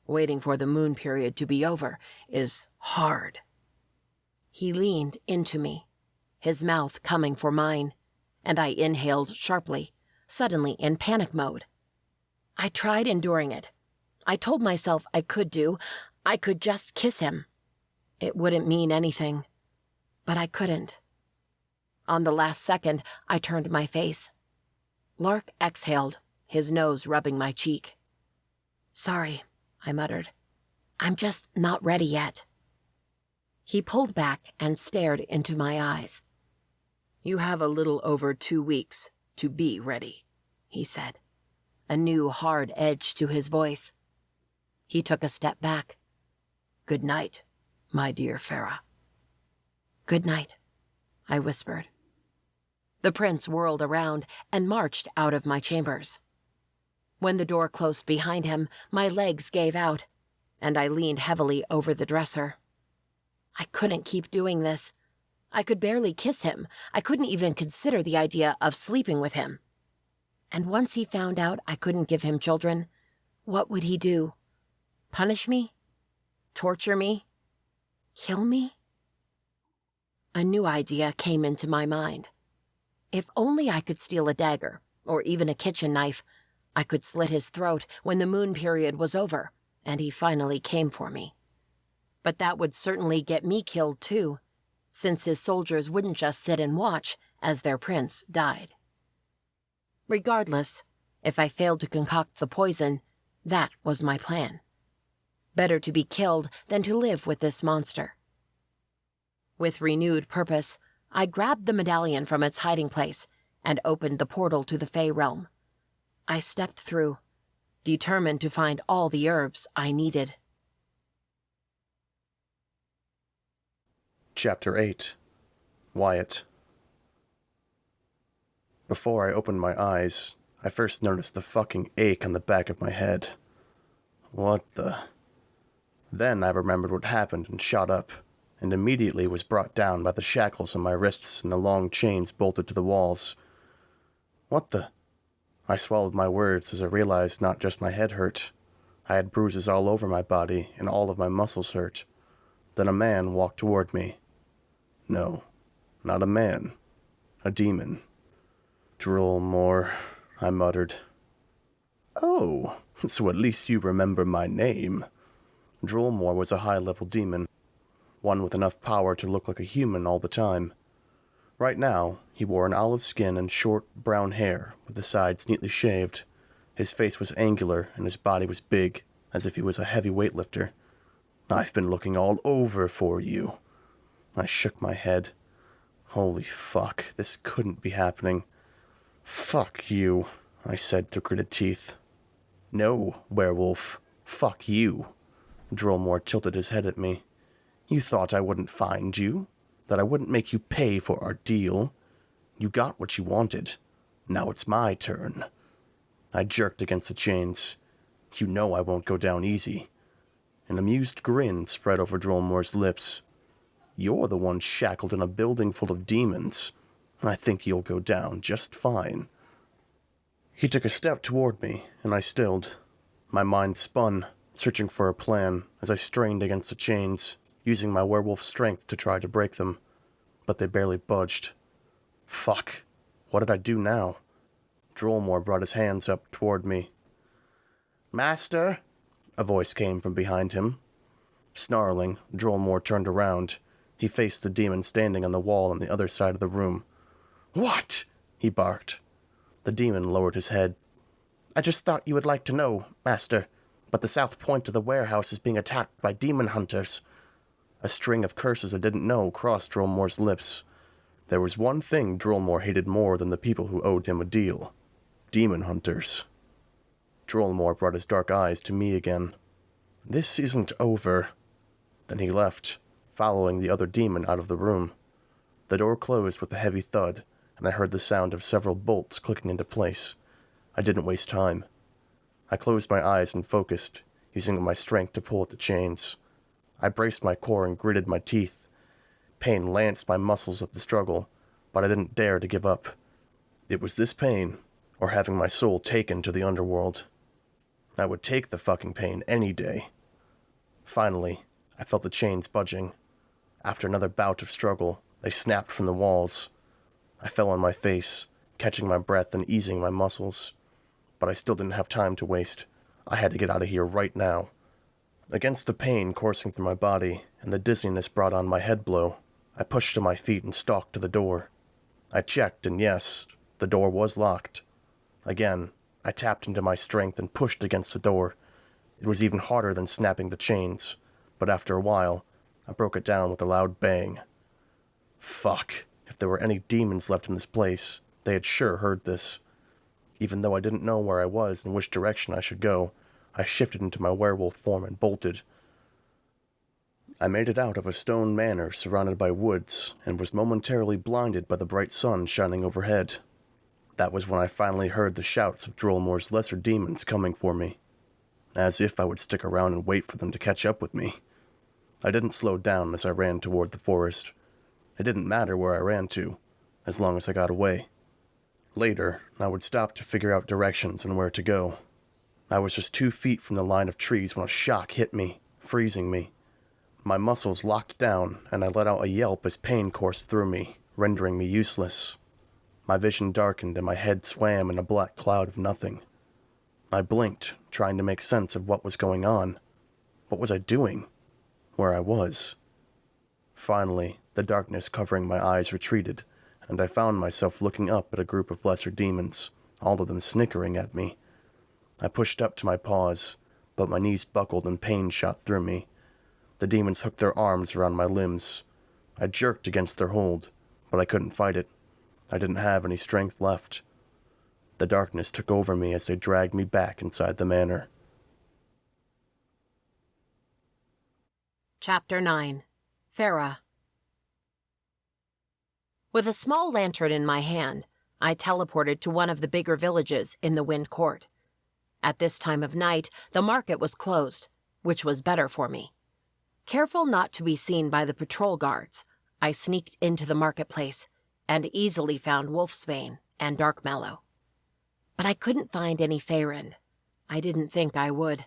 Waiting for the moon period to be over is hard." He leaned into me, his mouth coming for mine, and I inhaled sharply, suddenly in panic mode. I tried enduring it. I told myself I could just kiss him. It wouldn't mean anything, but I couldn't. On the last second, I turned my face. Lark exhaled, his nose rubbing my cheek. "Sorry," I muttered. "I'm just not ready yet." He pulled back and stared into my eyes. "You have a little over 2 weeks to be ready," he said, a new hard edge to his voice. He took a step back. "Good night, my dear Pharah." "Good night," I whispered. The prince whirled around and marched out of my chambers. When the door closed behind him, my legs gave out, and I leaned heavily over the dresser. I couldn't keep doing this. I could barely kiss him. I couldn't even consider the idea of sleeping with him. And once he found out I couldn't give him children, what would he do? Punish me? Torture me? Kill me? A new idea came into my mind. If only I could steal a dagger, or even a kitchen knife, I could slit his throat when the moon period was over, and he finally came for me. But that would certainly get me killed too, since his soldiers wouldn't just sit and watch as their prince died. Regardless, if I failed to concoct the poison, that was my plan. Better to be killed than to live with this monster. With renewed purpose, I grabbed the medallion from its hiding place and opened the portal to the Fae realm. I stepped through, determined to find all the herbs I needed. Chapter 8. Wyatt. Before I opened my eyes, I first noticed the fucking ache on the back of my head. What the... Then I remembered what happened and shot up, and immediately was brought down by the shackles on my wrists and the long chains bolted to the walls. What the... I swallowed my words as I realized not just my head hurt. I had bruises all over my body, and all of my muscles hurt. Then a man walked toward me. No, not a man. A demon. "Droll more," I muttered. "Oh, so at least you remember my name." Drollmore was a high-level demon, one with enough power to look like a human all the time. Right now, he wore an olive skin and short, brown hair, with the sides neatly shaved. His face was angular, and his body was big, as if he was a heavy weightlifter. "I've been looking all over for you." I shook my head. Holy fuck, this couldn't be happening. "Fuck you," I said through gritted teeth. "No, werewolf. Fuck you." Drollmore tilted his head at me. "You thought I wouldn't find you? That I wouldn't make you pay for our deal? You got what you wanted. Now it's my turn." I jerked against the chains. "You know I won't go down easy." An amused grin spread over Drollmore's lips. "You're the one shackled in a building full of demons. I think you'll go down just fine." He took a step toward me, and I stilled. My mind spun, searching for a plan as I strained against the chains, using my werewolf strength to try to break them. But they barely budged. Fuck. What did I do now? Drollmore brought his hands up toward me. "Master?" A voice came from behind him. Snarling, Drollmore turned around. He faced the demon standing on the wall on the other side of the room. "What?" he barked. The demon lowered his head. "I just thought you would like to know, Master, but the south point of the warehouse is being attacked by demon hunters." A string of curses I didn't know crossed Drollmore's lips. There was one thing Drollmore hated more than the people who owed him a deal. Demon hunters. Drollmore brought his dark eyes to me again. "This isn't over." Then he left, following the other demon out of the room. The door closed with a heavy thud, and I heard the sound of several bolts clicking into place. I didn't waste time. I closed my eyes and focused, using my strength to pull at the chains. I braced my core and gritted my teeth. Pain lanced my muscles at the struggle, but I didn't dare to give up. It was this pain, or having my soul taken to the underworld. I would take the fucking pain any day. Finally, I felt the chains budging. After another bout of struggle, they snapped from the walls. I fell on my face, catching my breath and easing my muscles. But I still didn't have time to waste. I had to get out of here right now. Against the pain coursing through my body and the dizziness brought on my head blow, I pushed to my feet and stalked to the door. I checked, and yes, the door was locked. Again, I tapped into my strength and pushed against the door. It was even harder than snapping the chains, but after a while, I broke it down with a loud bang. Fuck, if there were any demons left in this place, they had sure heard this. Even though I didn't know where I was and which direction I should go, I shifted into my werewolf form and bolted. I made it out of a stone manor surrounded by woods, and was momentarily blinded by the bright sun shining overhead. That was when I finally heard the shouts of Drollmore's lesser demons coming for me. As if I would stick around and wait for them to catch up with me. I didn't slow down as I ran toward the forest. It didn't matter where I ran to, as long as I got away. Later, I would stop to figure out directions and where to go. I was just 2 feet from the line of trees when a shock hit me, freezing me. My muscles locked down, and I let out a yelp as pain coursed through me, rendering me useless. My vision darkened and my head swam in a black cloud of nothing. I blinked, trying to make sense of what was going on. What was I doing? Where I was? Finally, the darkness covering my eyes retreated, and I found myself looking up at a group of lesser demons, all of them snickering at me. I pushed up to my paws, but my knees buckled and pain shot through me. The demons hooked their arms around my limbs. I jerked against their hold, but I couldn't fight it. I didn't have any strength left. The darkness took over me as they dragged me back inside the manor. Chapter 9. Pharah. With a small lantern in my hand, I teleported to one of the bigger villages in the Wind Court. At this time of night, the market was closed, which was better for me. Careful not to be seen by the patrol guards, I sneaked into the marketplace and easily found Wolfsbane and Darkmallow. But I couldn't find any Faerend. I didn't think I would.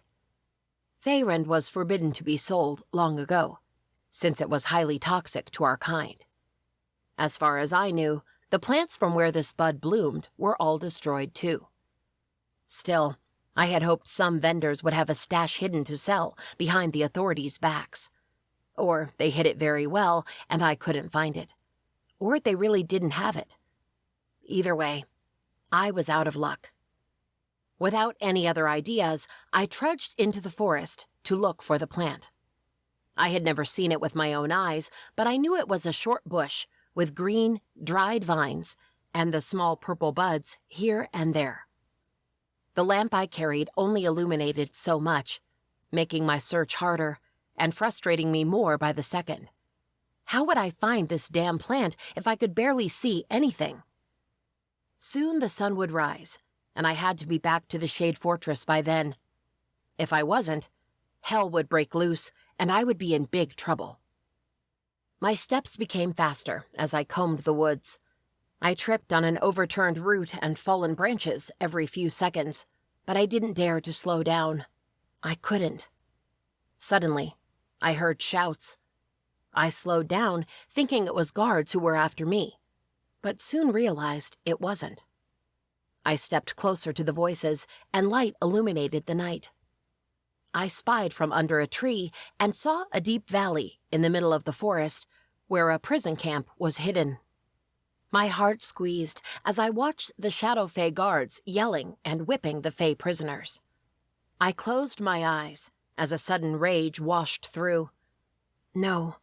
Faerend was forbidden to be sold long ago, since it was highly toxic to our kind. As far as I knew, the plants from where this bud bloomed were all destroyed too. Still, I had hoped some vendors would have a stash hidden to sell behind the authorities' backs. Or they hid it very well and I couldn't find it. Or they really didn't have it. Either way, I was out of luck. Without any other ideas, I trudged into the forest to look for the plant. I had never seen it with my own eyes, but I knew it was a short bush with green, dried vines and the small purple buds here and there. The lamp I carried only illuminated so much, making my search harder and frustrating me more by the second. How would I find this damn plant if I could barely see anything? Soon the sun would rise, and I had to be back to the Shade Fortress by then. If I wasn't, hell would break loose, and I would be in big trouble. My steps became faster as I combed the woods. I tripped on an overturned root and fallen branches every few seconds, but I didn't dare to slow down. I couldn't. Suddenly, I heard shouts. I slowed down, thinking it was guards who were after me, but soon realized it wasn't. I stepped closer to the voices, and light illuminated the night. I spied from under a tree and saw a deep valley in the middle of the forest where a prison camp was hidden. My heart squeezed as I watched the Shadow Fae guards yelling and whipping the Fae prisoners. I closed my eyes as a sudden rage washed through. No,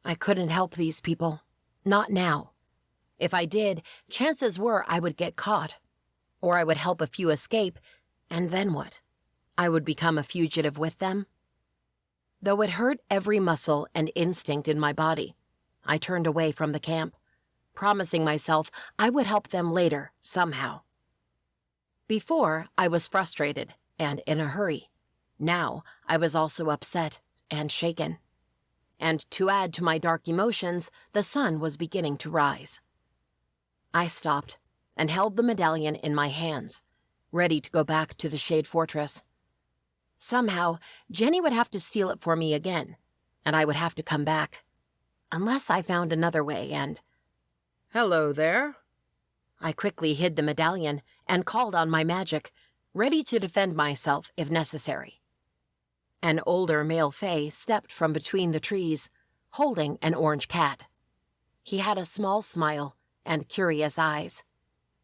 I couldn't help these people. Not now. If I did, chances were I would get caught. Or I would help a few escape, and then what? I would become a fugitive with them? Though it hurt every muscle and instinct in my body, I turned away from the camp, promising myself I would help them later, somehow. Before, I was frustrated and in a hurry. Now, I was also upset and shaken. And to add to my dark emotions, the sun was beginning to rise. I stopped and held the medallion in my hands, ready to go back to the Shade Fortress. Somehow, Jenny would have to steal it for me again, and I would have to come back. Unless I found another way and... "Hello there." I quickly hid the medallion and called on my magic, ready to defend myself if necessary. An older male Fae stepped from between the trees, holding an orange cat. He had a small smile and curious eyes.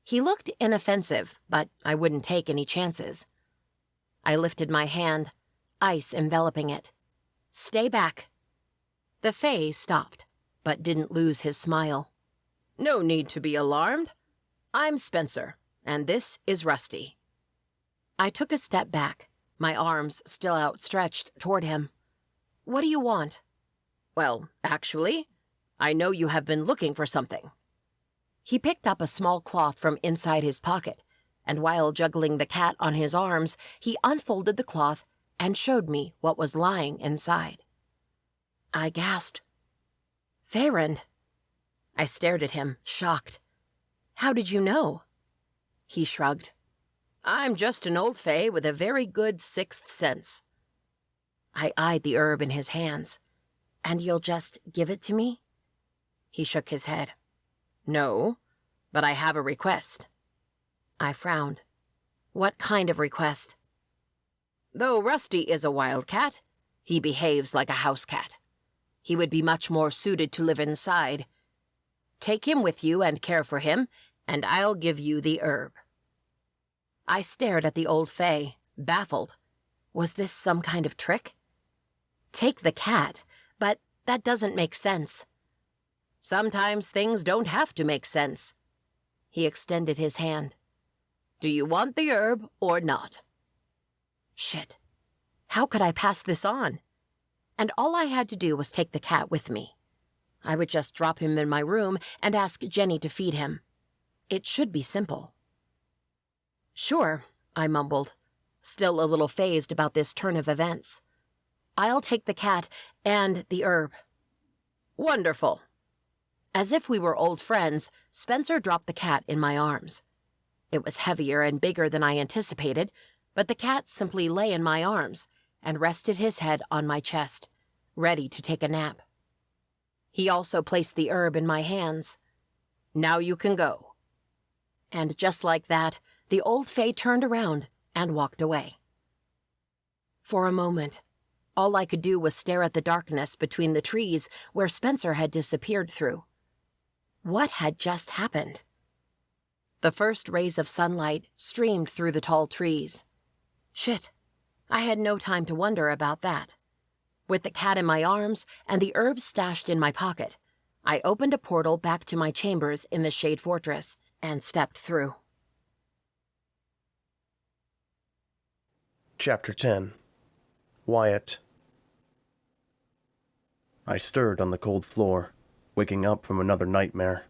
He looked inoffensive, but I wouldn't take any chances. I lifted my hand, ice enveloping it. "Stay back." The Fae stopped, but didn't lose his smile. "No need to be alarmed. I'm Spencer, and this is Rusty." I took a step back, my arms still outstretched toward him. "What do you want?" "Well, actually, I know you have been looking for something." He picked up a small cloth from inside his pocket, and while juggling the cat on his arms, he unfolded the cloth and showed me what was lying inside. I gasped. "Farrah." I stared at him, shocked. "How did you know?" He shrugged. "I'm just an old Fae with a very good sixth sense." I eyed the herb in his hands. "And you'll just give it to me?" He shook his head. "No, but I have a request." I frowned. "What kind of request?" "Though Rusty is a wildcat, he behaves like a house cat. He would be much more suited to live inside. Take him with you and care for him, and I'll give you the herb." I stared at the old Fae, baffled. Was this some kind of trick? Take the cat, but that doesn't make sense. "Sometimes things don't have to make sense." He extended his hand. "Do you want the herb or not?" Shit. How could I pass this on? And all I had to do was take the cat with me. I would just drop him in my room and ask Jenny to feed him. It should be simple. "Sure," I mumbled, still a little phased about this turn of events. "I'll take the cat and the herb." "Wonderful." As if we were old friends, Spencer dropped the cat in my arms. It was heavier and bigger than I anticipated, but the cat simply lay in my arms and rested his head on my chest, ready to take a nap. He also placed the herb in my hands. "Now you can go." And just like that, the old Fae turned around and walked away. For a moment, all I could do was stare at the darkness between the trees where Spencer had disappeared through. What had just happened? The first rays of sunlight streamed through the tall trees. Shit, I had no time to wonder about that. With the cat in my arms and the herb stashed in my pocket, I opened a portal back to my chambers in the Shade Fortress and stepped through. Chapter 10. Wyatt. I stirred on the cold floor, waking up from another nightmare.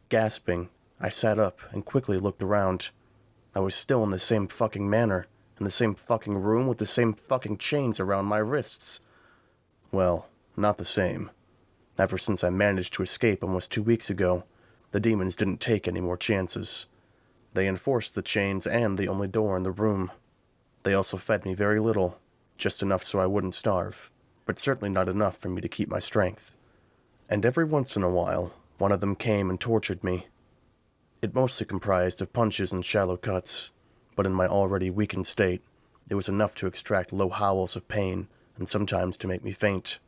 Gasping, I sat up and quickly looked around. I was still in the same fucking manor, in the same fucking room with the same fucking chains around my wrists. Well, not the same. Ever since I managed to escape almost 2 weeks ago, The demons didn't take any more chances. They enforced the chains and the only door in the room. They also fed me very little, just enough so I wouldn't starve, but certainly not enough for me to keep my strength. And every once in a while, one of them came and tortured me. It mostly comprised of punches and shallow cuts, but in my already weakened state, it was enough to extract low howls of pain and sometimes to make me faint.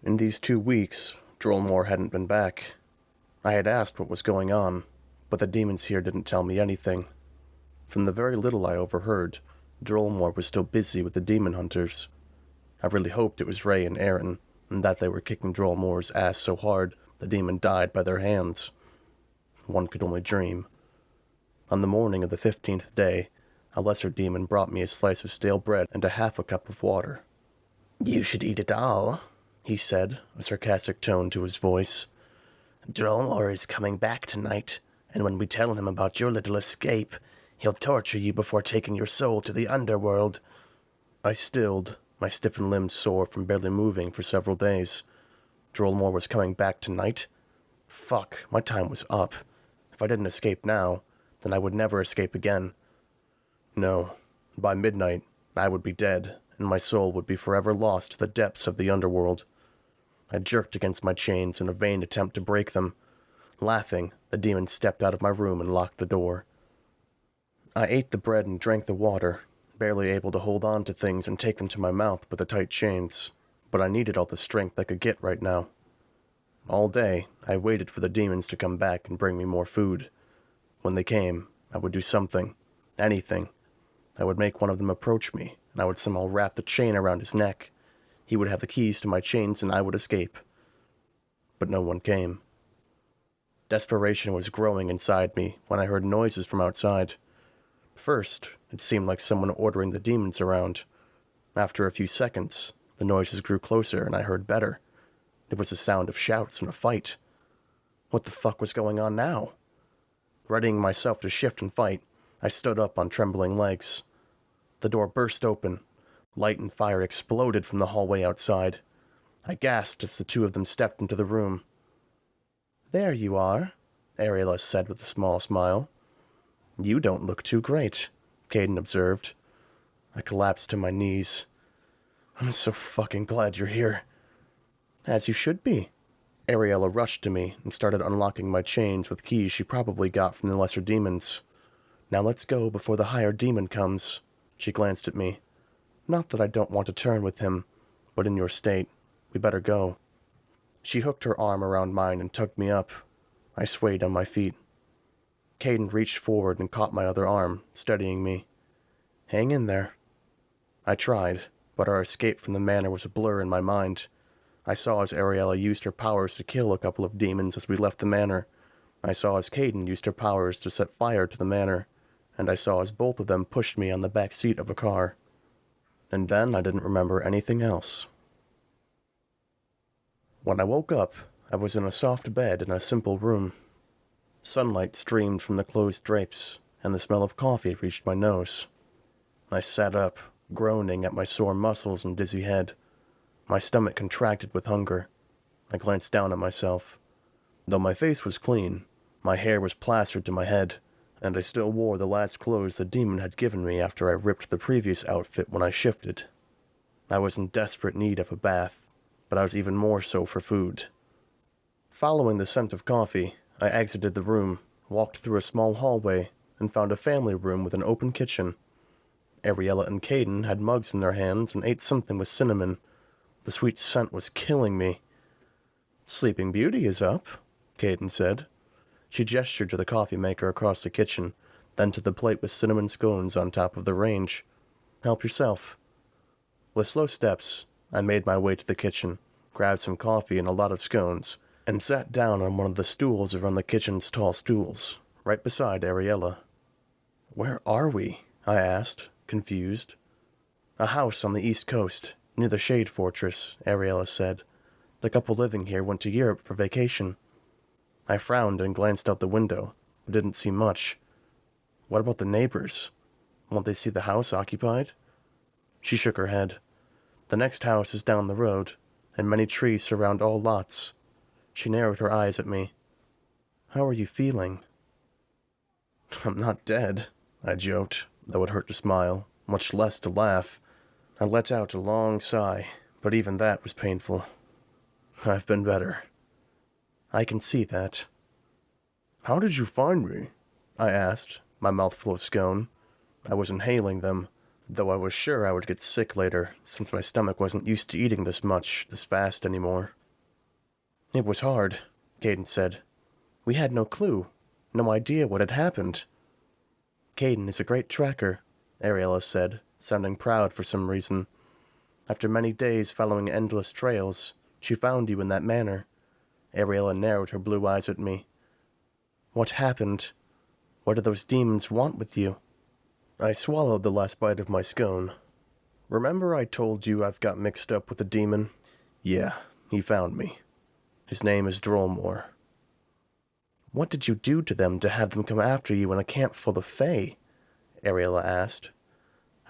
In these 2 weeks, Drollmore hadn't been back. I had asked what was going on, but the demons here didn't tell me anything. From the very little I overheard, Drollmore was still busy with the demon hunters. I really hoped it was Ray and Aaron, and that they were kicking Drollmore's ass so hard the demon died by their hands. One could only dream. On the morning of the 15th day, a lesser demon brought me a slice of stale bread and a half a cup of water. "You should eat it all," he said, a sarcastic tone to his voice. "Drollmore is coming back tonight, and when we tell him about your little escape, he'll torture you before taking your soul to the underworld." I stilled, my stiffened limbs sore from barely moving for several days. Drollmore was coming back tonight? Fuck, my time was up. If I didn't escape now, then I would never escape again. No, by midnight, I would be dead, and my soul would be forever lost to the depths of the underworld. I jerked against my chains in a vain attempt to break them. Laughing, the demon stepped out of my room and locked the door. I ate the bread and drank the water, barely able to hold on to things and take them to my mouth with the tight chains, but I needed all the strength I could get right now. All day, I waited for the demons to come back and bring me more food. When they came, I would do something, anything. I would make one of them approach me, and I would somehow wrap the chain around his neck. He would have the keys to my chains and I would escape. But no one came. Desperation was growing inside me when I heard noises from outside. First, it seemed like someone ordering the demons around. After a few seconds, the noises grew closer and I heard better. It was the sound of shouts and a fight. What the fuck was going on now? Readying myself to shift and fight, I stood up on trembling legs. The door burst open. Light and fire exploded from the hallway outside. I gasped as the two of them stepped into the room. "There you are," Ariella said with a small smile. "You don't look too great," Caden observed. I collapsed to my knees. "I'm so fucking glad you're here." "As you should be." Ariella rushed to me and started unlocking my chains with keys she probably got from the lesser demons. "Now let's go before the higher demon comes." She glanced at me. "Not that I don't want to turn with him, but in your state, we better go." She hooked her arm around mine and tugged me up. I swayed on my feet. Caden reached forward and caught my other arm, steadying me. "Hang in there." I tried, but our escape from the manor was a blur in my mind. I saw as Ariella used her powers to kill a couple of demons as we left the manor. I saw as Caden used her powers to set fire to the manor, and I saw as both of them pushed me on the back seat of a car. And then I didn't remember anything else. When I woke up, I was in a soft bed in a simple room. Sunlight streamed from the closed drapes, and the smell of coffee reached my nose. I sat up, groaning at my sore muscles and dizzy head. My stomach contracted with hunger. I glanced down at myself. Though my face was clean, my hair was plastered to my head, and I still wore the last clothes the demon had given me after I ripped the previous outfit when I shifted. I was in desperate need of a bath, but I was even more so for food. Following the scent of coffee, I exited the room, walked through a small hallway, and found a family room with an open kitchen. Ariella and Caden had mugs in their hands and ate something with cinnamon. The sweet scent was killing me. "Sleeping Beauty is up," Caden said. She gestured to the coffee maker across the kitchen, then to the plate with cinnamon scones on top of the range. "Help yourself." With slow steps, I made my way to the kitchen, grabbed some coffee and a lot of scones, and sat down on one of the stools around the kitchen's tall stools, right beside Ariella. "Where are we?" I asked, confused. "A house on the east coast, near the Shade Fortress," Ariella said. "The couple living here went to Europe for vacation." I frowned and glanced out the window, but didn't see much. "What about the neighbors? Won't they see the house occupied?" She shook her head. "The next house is down the road, and many trees surround all lots." She narrowed her eyes at me. How are you feeling? I'm not dead, I joked, though it hurt to smile, much less to laugh. I let out a long sigh, but even that was painful. I've been better. I can see that. How did you find me? I asked, my mouth full of scone. I was inhaling them, though I was sure I would get sick later, since my stomach wasn't used to eating this much, this fast anymore. It was hard, Caden said. We had no clue, no idea what had happened. Caden is a great tracker, Ariella said, sounding proud for some reason. After many days following endless trails, she found you in that manner. Ariella narrowed her blue eyes at me. What happened? What do those demons want with you? I swallowed the last bite of my scone. Remember I told you I've got mixed up with a demon? Yeah, he found me. His name is Drollmore. What did you do to them to have them come after you in a camp full of Fae? Ariella asked.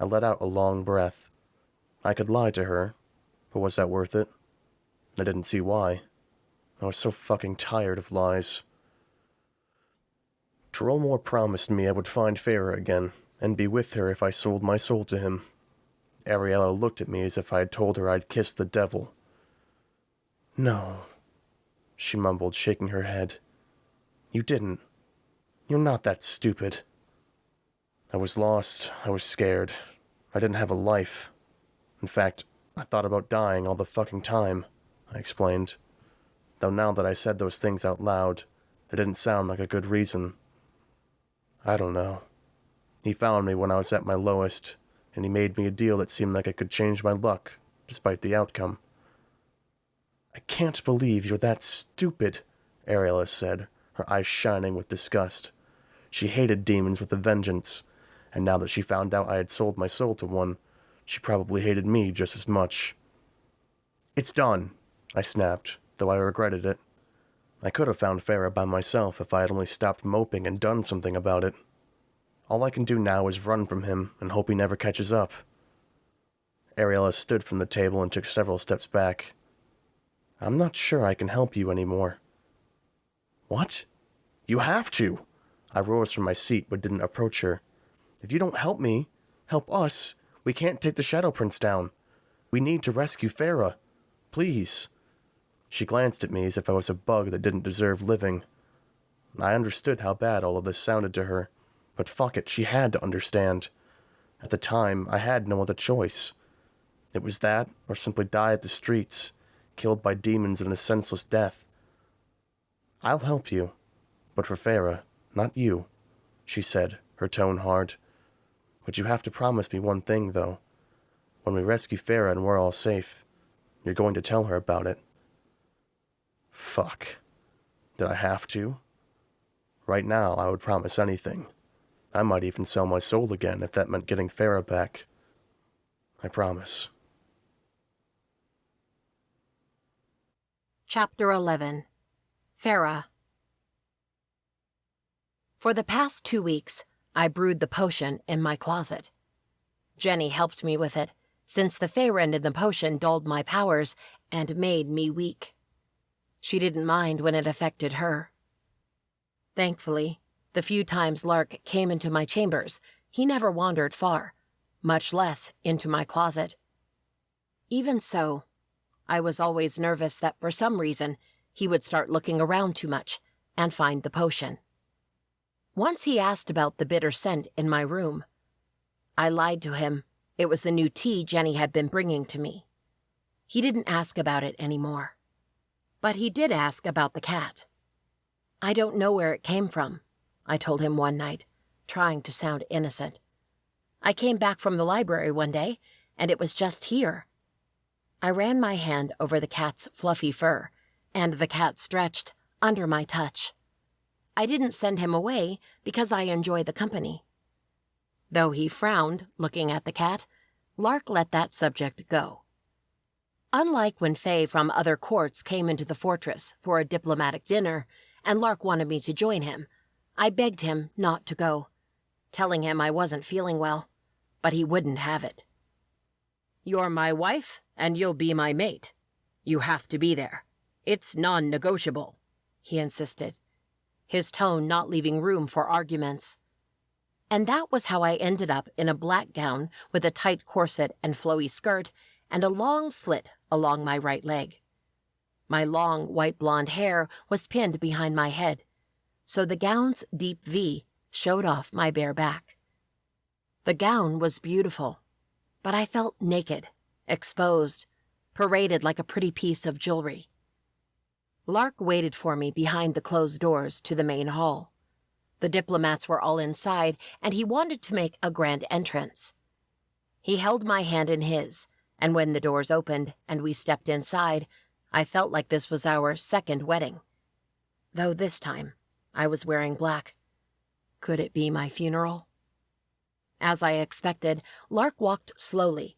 I let out a long breath. I could lie to her, but was that worth it? I didn't see why. I was so fucking tired of lies. Drollmore promised me I would find Farrah again, and be with her if I sold my soul to him. Ariella looked at me as if I had told her I'd kissed the devil. No, she mumbled, shaking her head. You didn't. You're not that stupid. I was lost. I was scared. I didn't have a life. In fact, I thought about dying all the fucking time, I explained. Though now that I said those things out loud, it didn't sound like a good reason. I don't know. He found me when I was at my lowest, and he made me a deal that seemed like it could change my luck, despite the outcome. I can't believe you're that stupid, Ariella said, her eyes shining with disgust. She hated demons with a vengeance, and now that she found out I had sold my soul to one, she probably hated me just as much. It's done, I snapped, though I regretted it. I could have found Farrah by myself if I had only stopped moping and done something about it. All I can do now is run from him and hope he never catches up. Ariella stood from the table and took several steps back. I'm not sure I can help you anymore. What? You have to! I rose from my seat but didn't approach her. If you don't help me, help us, we can't take the Shadow Prince down. We need to rescue Farrah. Please. She glanced at me as if I was a bug that didn't deserve living. I understood how bad all of this sounded to her, but fuck it, she had to understand. At the time, I had no other choice. It was that, or simply die at the streets, killed by demons in a senseless death. I'll help you, but for Farrah, not you, she said, her tone hard. But you have to promise me one thing, though. When we rescue Farrah and we're all safe, you're going to tell her about it. Fuck. Did I have to? Right now, I would promise anything. I might even sell my soul again if that meant getting Farrah back. I promise. Chapter 11. Pharah. For the past 2 weeks, I brewed the potion in my closet. Jenny helped me with it, since the Faerend in the potion dulled my powers and made me weak. She didn't mind when it affected her. Thankfully, the few times Lark came into my chambers, he never wandered far, much less into my closet. Even so, I was always nervous that for some reason he would start looking around too much and find the potion. Once he asked about the bitter scent in my room. I lied to him. It was the new tea Jenny had been bringing to me. He didn't ask about it anymore. But he did ask about the cat. I don't know where it came from, I told him one night, trying to sound innocent. I came back from the library one day, and it was just here. I ran my hand over the cat's fluffy fur, and the cat stretched under my touch. I didn't send him away because I enjoy the company. Though he frowned, looking at the cat, Lark let that subject go. Unlike when Fae from other courts came into the fortress for a diplomatic dinner, and Lark wanted me to join him, I begged him not to go, telling him I wasn't feeling well, but he wouldn't have it. You're my wife, and you'll be my mate. You have to be there. It's non-negotiable, he insisted. his tone not leaving room for arguments. And that was how I ended up in a black gown with a tight corset and flowy skirt and a long slit along my right leg. My long white blonde hair was pinned behind my head, so the gown's deep V showed off my bare back. The gown was beautiful, but I felt naked, exposed, paraded like a pretty piece of jewelry. Lark waited for me behind the closed doors to the main hall. The diplomats were all inside, and he wanted to make a grand entrance. He held my hand in his, and when the doors opened and we stepped inside, I felt like this was our second wedding. Though this time, I was wearing black. Could it be my funeral? As I expected, Lark walked slowly,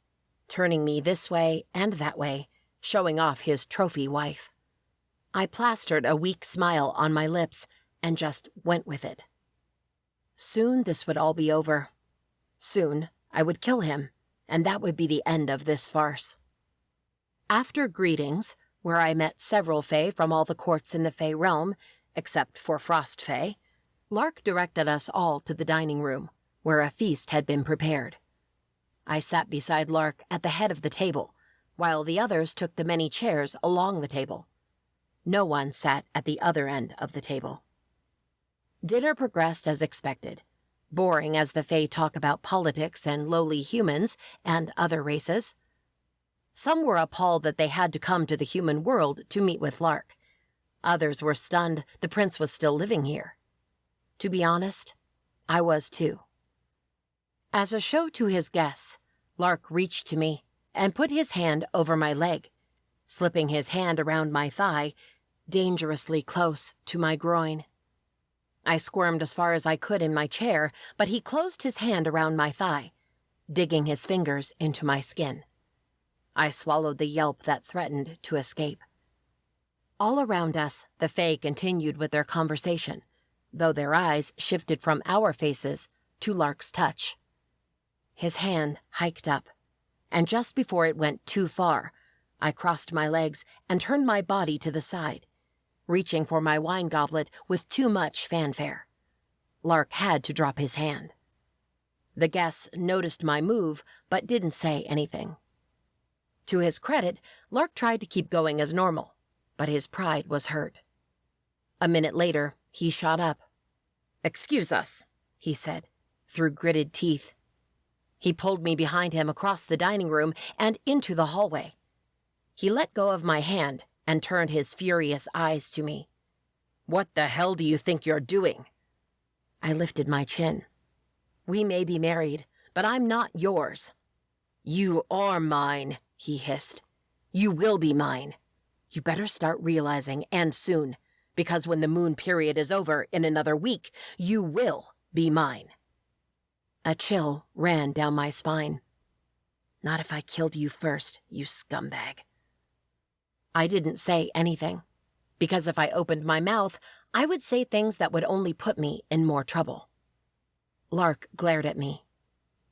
turning me this way and that way, showing off his trophy wife. I plastered a weak smile on my lips and just went with it. Soon this would all be over. Soon I would kill him, and that would be the end of this farce. After greetings, where I met several Fae from all the courts in the Fae realm, except for Frost Fae, Lark directed us all to the dining room, where a feast had been prepared. I sat beside Lark at the head of the table, while the others took the many chairs along the table. No one sat at the other end of the table. Dinner progressed as expected, boring as the Fae talk about politics and lowly humans and other races. Some were appalled that they had to come to the human world to meet with Lark. Others were stunned the prince was still living here. To be honest, I was too. As a show to his guests, Lark reached to me and put his hand over my leg, slipping his hand around my thigh, dangerously close to my groin. I squirmed as far as I could in my chair, but he closed his hand around my thigh, digging his fingers into my skin. I swallowed the yelp that threatened to escape. All around us, the Fae continued with their conversation, though their eyes shifted from our faces to Lark's touch. His hand hiked up, and just before it went too far, I crossed my legs and turned my body to the side, reaching for my wine goblet with too much fanfare. Lark had to drop his hand. The guests noticed my move, but didn't say anything. To his credit, Lark tried to keep going as normal, but his pride was hurt. A minute later, he shot up. "Excuse us," he said, through gritted teeth. He pulled me behind him across the dining room and into the hallway. He let go of my hand and turned his furious eyes to me. "What the hell do you think you're doing?" I lifted my chin. "We may be married, but I'm not yours." "You are mine," he hissed. "You will be mine. You better start realizing, and soon, because when the moon period is over in another week, you will be mine." A chill ran down my spine. "Not if I killed you first, you scumbag." I didn't say anything, because if I opened my mouth, I would say things that would only put me in more trouble. Lark glared at me.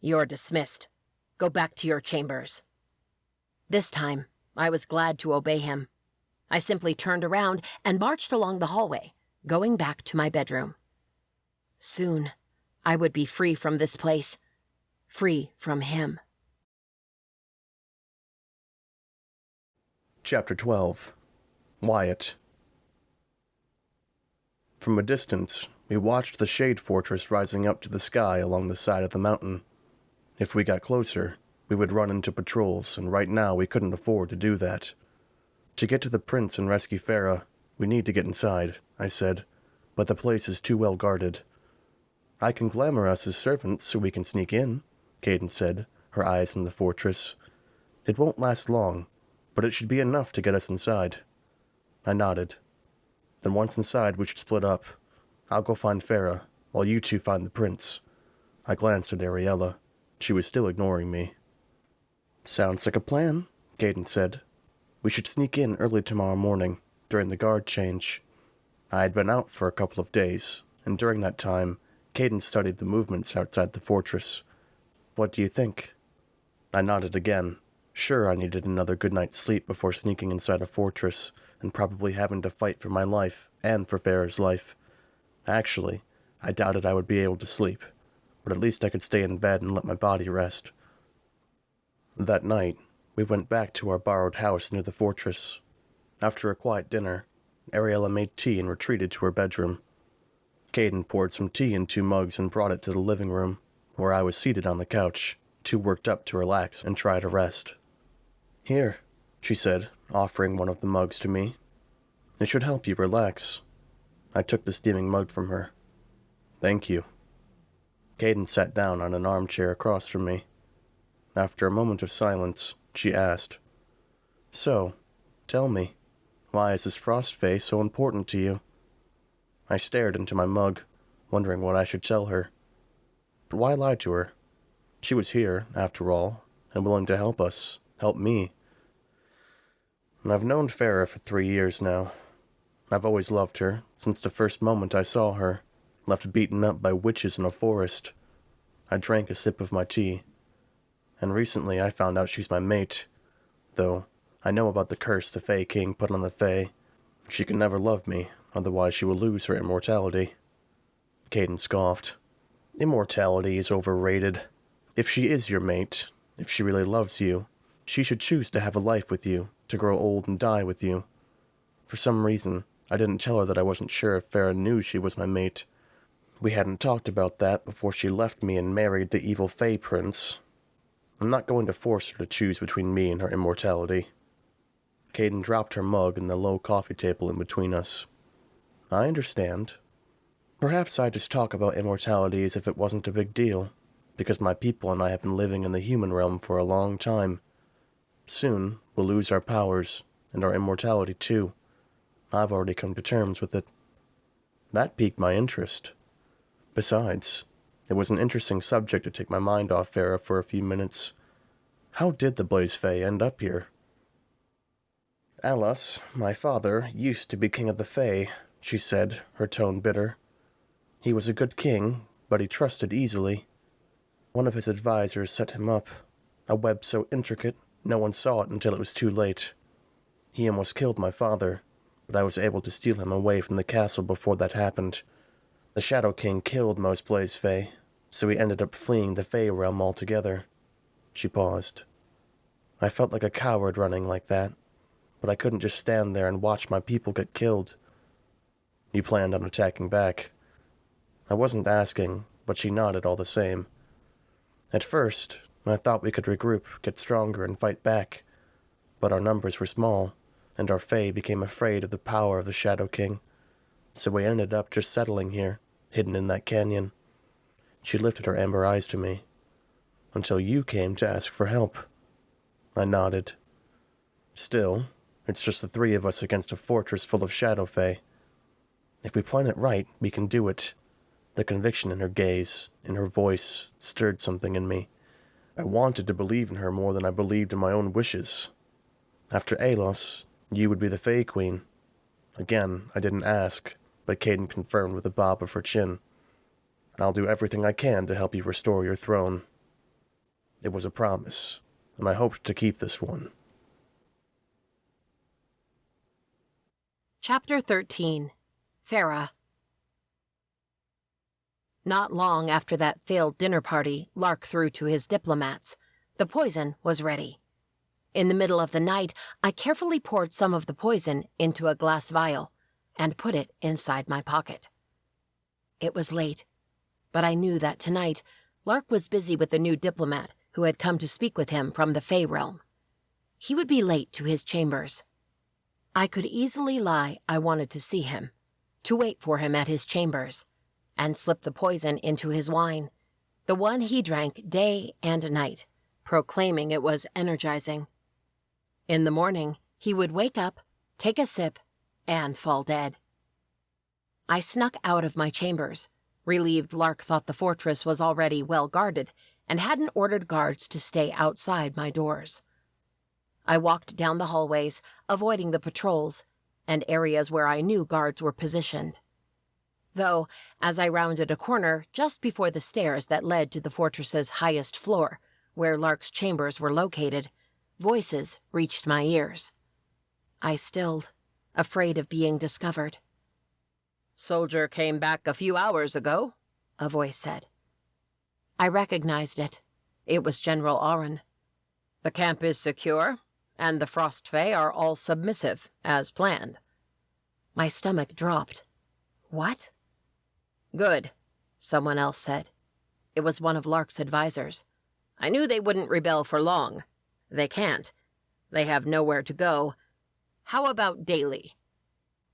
"You're dismissed. Go back to your chambers." This time, I was glad to obey him. I simply turned around and marched along the hallway, going back to my bedroom. Soon, I would be free from this place, free from him. Chapter 12. Wyatt. From a distance, we watched the shade fortress rising up to the sky along the side of the mountain. If we got closer, we would run into patrols, and right now we couldn't afford to do that. "To get to the prince and rescue Pharah, we need to get inside," I said, "but the place is too well guarded." "I can glamour us as servants so we can sneak in," Cadence said, her eyes on the fortress. "It won't last long, but it should be enough to get us inside." I nodded. "Then once inside, we should split up. I'll go find Pharah, while you two find the prince." I glanced at Ariella. She was still ignoring me. "Sounds like a plan," Cadence said. "We should sneak in early tomorrow morning, during the guard change." I had been out for a couple of days, and during that time, Cadence studied the movements outside the fortress. "What do you think?" I nodded again. Sure, I needed another good night's sleep before sneaking inside a fortress, and probably having to fight for my life, and for Farrah's life. Actually, I doubted I would be able to sleep, but at least I could stay in bed and let my body rest. That night, we went back to our borrowed house near the fortress. After a quiet dinner, Ariella made tea and retreated to her bedroom. Caden poured some tea in 2 mugs and brought it to the living room, where I was seated on the couch, too worked up to relax and try to rest. "Here," she said, offering one of the mugs to me. "It should help you relax." I took the steaming mug from her. "Thank you." Caden sat down on an armchair across from me. After a moment of silence, she asked, "So, tell me, why is this Frost Fae so important to you?" I stared into my mug, wondering what I should tell her. But why lie to her? She was here, after all, and willing to help us, help me. And I've known Farrah for 3 years now. I've always loved her, since the first moment I saw her, left beaten up by witches in a forest. I drank a sip of my tea. And recently I found out she's my mate, though I know about the curse the Fae King put on the Fae. She can never love me, otherwise she will lose her immortality. Caden scoffed. Immortality is overrated. If she is your mate, if she really loves you, she should choose to have a life with you, to grow old and die with you. For some reason, I didn't tell her that I wasn't sure if Farrah knew she was my mate. We hadn't talked about that before she left me and married the evil Fae Prince. I'm not going to force her to choose between me and her immortality. Caden dropped her mug in the low coffee table in between us. I understand. Perhaps I just talk about immortality as if it wasn't a big deal, because my people and I have been living in the human realm for a long time. Soon, we'll lose our powers, and our immortality too. I've already come to terms with it. That piqued my interest. Besides, it was an interesting subject to take my mind off Farrah for a few minutes. How did the Blaze Fae end up here? "Alas, my father, used to be king of the Fae," she said, her tone bitter. "He was a good king, but he trusted easily. One of his advisors set him up, a web so intricate no one saw it until it was too late. He almost killed my father, but I was able to steal him away from the castle before that happened. The Shadow King killed most Blaze Fae, so he ended up fleeing the Fae realm altogether." She paused. I felt like a coward running like that, but I couldn't just stand there and watch my people get killed. "You planned on attacking back?" I wasn't asking, but she nodded all the same. "At first, I thought we could regroup, get stronger, and fight back. But our numbers were small, and our Fae became afraid of the power of the Shadow King. So we ended up just settling here, hidden in that canyon." She lifted her amber eyes to me. "Until you came to ask for help." I nodded. "Still, it's just the 3 of us against a fortress full of Shadow Fae. If we plan it right, we can do it." The conviction in her gaze, in her voice, stirred something in me. I wanted to believe in her more than I believed in my own wishes. After Alos, you would be the Fae Queen. Again, I didn't ask, but Caden confirmed with a bob of her chin. "I'll do everything I can to help you restore your throne." It was a promise, and I hoped to keep this one. Chapter 13. Pharah. Not long after that failed dinner party Lark threw to his diplomats, the poison was ready. In the middle of the night, I carefully poured some of the poison into a glass vial and put it inside my pocket. It was late, but I knew that tonight Lark was busy with the new diplomat who had come to speak with him from the Fae realm. He would be late to his chambers. I could easily lie I wanted to see him, to wait for him at his chambers, and slip the poison into his wine, the one he drank day and night, proclaiming it was energizing. In the morning, he would wake up, take a sip, and fall dead. I snuck out of my chambers, relieved Lark thought the fortress was already well guarded and hadn't ordered guards to stay outside my doors. I walked down the hallways, avoiding the patrols and areas where I knew guards were positioned. Though, as I rounded a corner just before the stairs that led to the fortress's highest floor, where Lark's chambers were located, voices reached my ears. I stilled, afraid of being discovered. "Soldier came back a few hours ago," a voice said. I recognized it. It was General Aron. "The camp is secure, and the Frost Fae are all submissive, as planned." My stomach dropped. What? "Good," someone else said. It was one of Lark's advisors. "I knew they wouldn't rebel for long. They can't. They have nowhere to go. How about Daly?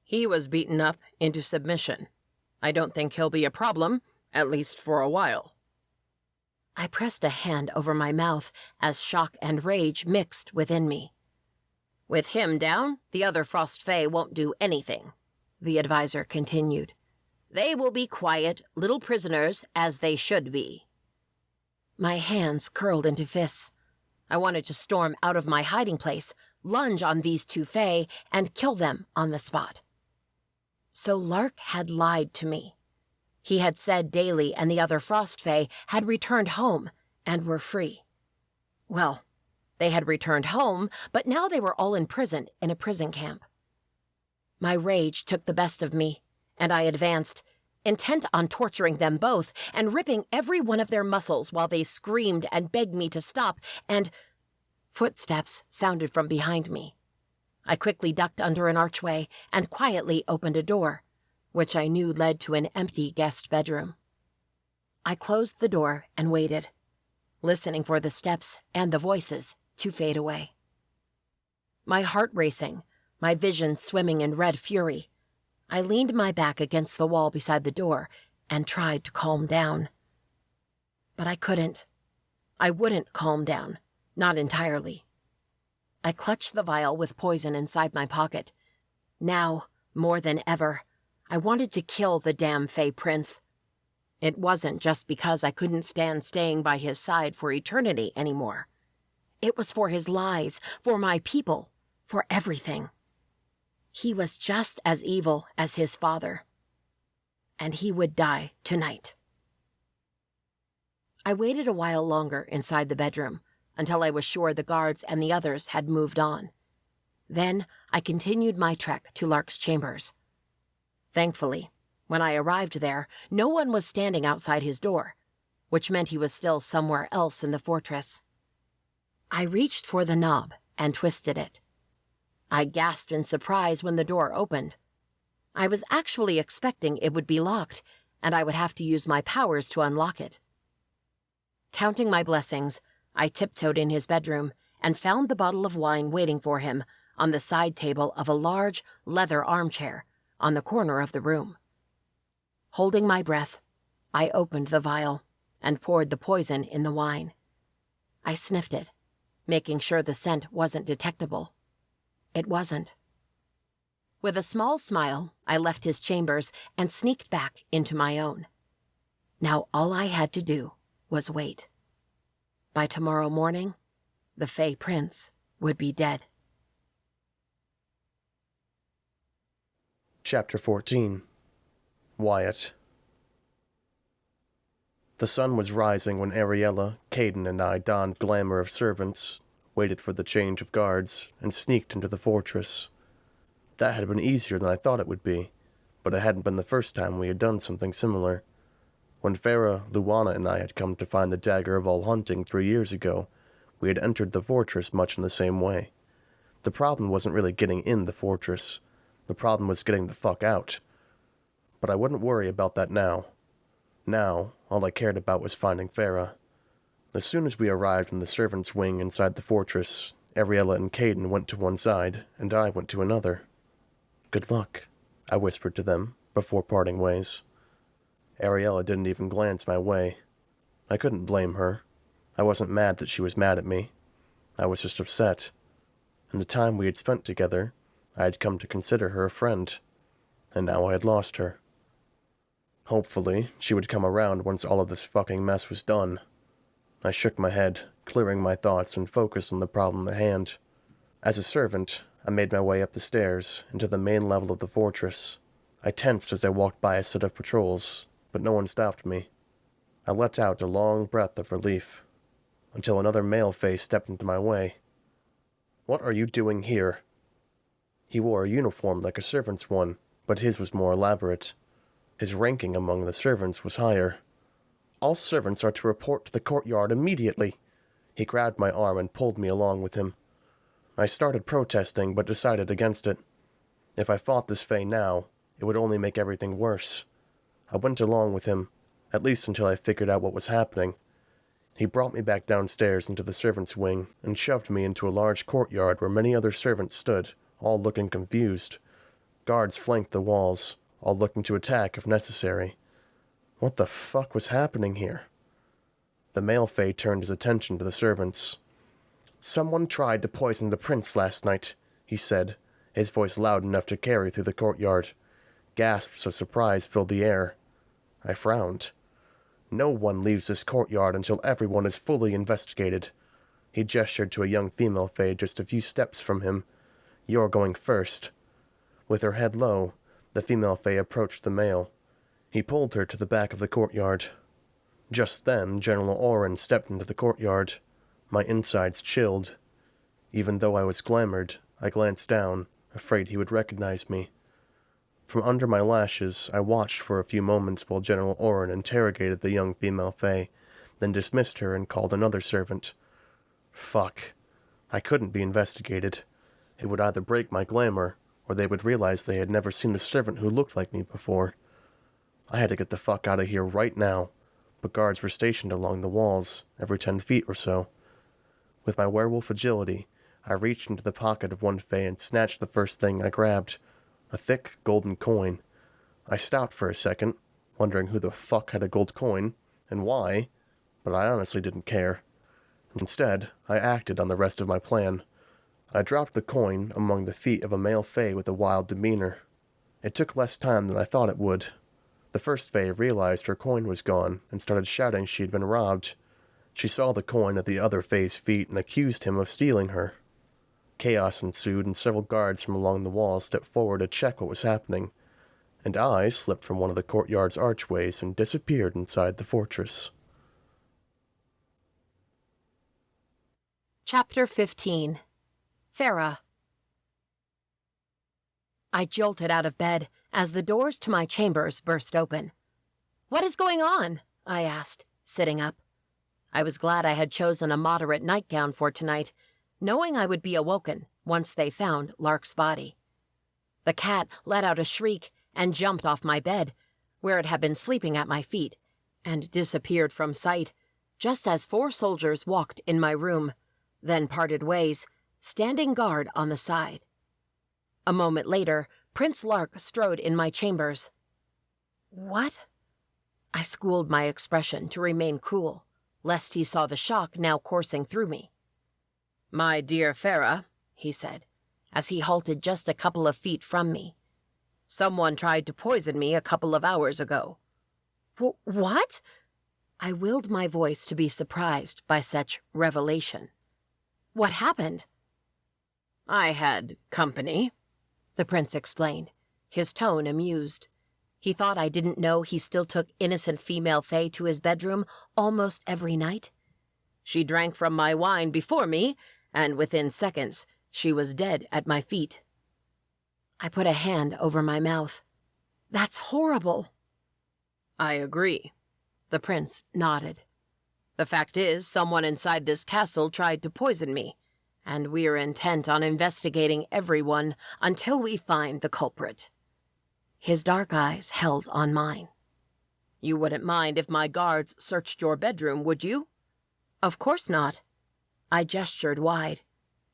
He was beaten up into submission. I don't think he'll be a problem, at least for a while." I pressed a hand over my mouth as shock and rage mixed within me. "With him down, the other Frost Fae won't do anything," the advisor continued. "They will be quiet, little prisoners, as they should be." My hands curled into fists. I wanted to storm out of my hiding place, lunge on these two Fae, and kill them on the spot. So Lark had lied to me. He had said Daly and the other Frost Fae had returned home and were free. Well, they had returned home, but now they were all imprisoned in a prison camp. My rage took the best of me, and I advanced, intent on torturing them both and ripping every one of their muscles while they screamed and begged me to stop, and footsteps sounded from behind me. I quickly ducked under an archway and quietly opened a door, which I knew led to an empty guest bedroom. I closed the door and waited, listening for the steps and the voices to fade away. My heart racing, my vision swimming in red fury, I leaned my back against the wall beside the door and tried to calm down. But I couldn't. I wouldn't calm down, not entirely. I clutched the vial with poison inside my pocket. Now, more than ever, I wanted to kill the damn Fae Prince. It wasn't just because I couldn't stand staying by his side for eternity anymore. It was for his lies, for my people, for everything. He was just as evil as his father. And he would die tonight. I waited a while longer inside the bedroom, until I was sure the guards and the others had moved on. Then I continued my trek to Lark's chambers. Thankfully, when I arrived there, no one was standing outside his door, which meant he was still somewhere else in the fortress. I reached for the knob and twisted it. I gasped in surprise when the door opened. I was actually expecting it would be locked, and I would have to use my powers to unlock it. Counting my blessings, I tiptoed in his bedroom and found the bottle of wine waiting for him on the side table of a large leather armchair on the corner of the room. Holding my breath, I opened the vial and poured the poison in the wine. I sniffed it, making sure the scent wasn't detectable. It wasn't. With a small smile, I left his chambers and sneaked back into my own. Now all I had to do was wait. By tomorrow morning, the Fae Prince would be dead. Chapter 14. Wyatt. The sun was rising when Ariella, Caden, and I donned glamour of servants, waited for the change of guards, and sneaked into the fortress. That had been easier than I thought it would be, but it hadn't been the first time we had done something similar. When Farrah, Juliana, and I had come to find the Dagger of All Hunting 3 years ago, we had entered the fortress much in the same way. The problem wasn't really getting in the fortress. The problem was getting the fuck out. But I wouldn't worry about that now. Now, all I cared about was finding Farrah. As soon as we arrived in the servants' wing inside the fortress, Ariella and Caden went to one side, and I went to another. "Good luck," I whispered to them, before parting ways. Ariella didn't even glance my way. I couldn't blame her. I wasn't mad that she was mad at me. I was just upset. In the time we had spent together, I had come to consider her a friend, and now I had lost her. Hopefully, she would come around once all of this fucking mess was done. I shook my head, clearing my thoughts and focused on the problem at hand. As a servant, I made my way up the stairs, into the main level of the fortress. I tensed as I walked by a set of patrols, but no one stopped me. I let out a long breath of relief, until another male face stepped into my way. "What are you doing here?" He wore a uniform like a servant's one, but his was more elaborate. His ranking among the servants was higher. "All servants are to report to the courtyard immediately." He grabbed my arm and pulled me along with him. I started protesting, but decided against it. If I fought this Fae now, it would only make everything worse. I went along with him, at least until I figured out what was happening. He brought me back downstairs into the servants' wing and shoved me into a large courtyard where many other servants stood, all looking confused. Guards flanked the walls, all looking to attack if necessary. What the fuck was happening here? The male Fae turned his attention to the servants. "Someone tried to poison the prince last night," he said, his voice loud enough to carry through the courtyard. Gasps of surprise filled the air. I frowned. "No one leaves this courtyard until everyone is fully investigated." He gestured to a young female Fae just a few steps from him. "You're going first." With her head low, the female Fae approached the male. He pulled her to the back of the courtyard. Just then, General Oren stepped into the courtyard. My insides chilled. Even though I was glamored, I glanced down, afraid he would recognize me. From under my lashes, I watched for a few moments while General Oren interrogated the young female Fae, then dismissed her and called another servant. Fuck. I couldn't be investigated. It would either break my glamour, or they would realize they had never seen a servant who looked like me before. I had to get the fuck out of here right now, but guards were stationed along the walls, every 10 feet or so. With my werewolf agility, I reached into the pocket of one Fae and snatched the first thing I grabbed, a thick golden coin. I stopped for a second, wondering who the fuck had a gold coin, and why, but I honestly didn't care. Instead, I acted on the rest of my plan. I dropped the coin among the feet of a male Fae with a wild demeanor. It took less time than I thought it would. The first Fae realized her coin was gone and started shouting she had been robbed. She saw the coin at the other Fae's feet and accused him of stealing her. Chaos ensued and several guards from along the wall stepped forward to check what was happening, and I slipped from one of the courtyard's archways and disappeared inside the fortress. Chapter 15. Pharah. I jolted out of bed as the doors to my chambers burst open. "What is going on?" I asked, sitting up. I was glad I had chosen a moderate nightgown for tonight, knowing I would be awoken once they found Lark's body. The cat let out a shriek and jumped off my bed, where it had been sleeping at my feet, and disappeared from sight, just as 4 soldiers walked in my room, then parted ways, standing guard on the side. A moment later, Prince Lark strode in my chambers. "What?" I schooled my expression to remain cool, lest he saw the shock now coursing through me. "My dear Pharah," he said, as he halted just a couple of feet from me. "Someone tried to poison me a couple of hours ago." What? I willed my voice to be surprised by such revelation. "What happened?" "I had company," the prince explained, his tone amused. He thought I didn't know he still took innocent female Fae to his bedroom almost every night. "She drank from my wine before me, and within seconds, she was dead at my feet." I put a hand over my mouth. "That's horrible." "I agree," the prince nodded. "The fact is, someone inside this castle tried to poison me, and we're intent on investigating everyone until we find the culprit." His dark eyes held on mine. "You wouldn't mind if my guards searched your bedroom, would you?" "Of course not." I gestured wide.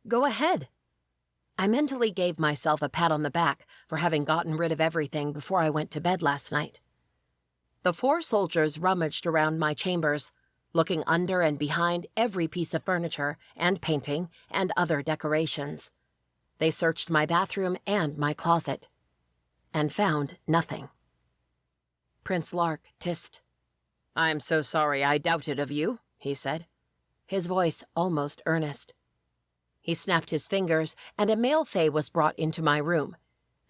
"Go ahead." I mentally gave myself a pat on the back for having gotten rid of everything before I went to bed last night. The 4 soldiers rummaged around my chambers, looking under and behind every piece of furniture and painting and other decorations. They searched my bathroom and my closet, and found nothing. Prince Lark hissed. "I'm so sorry I doubted of you," he said, his voice almost earnest. He snapped his fingers, and a male Fae was brought into my room,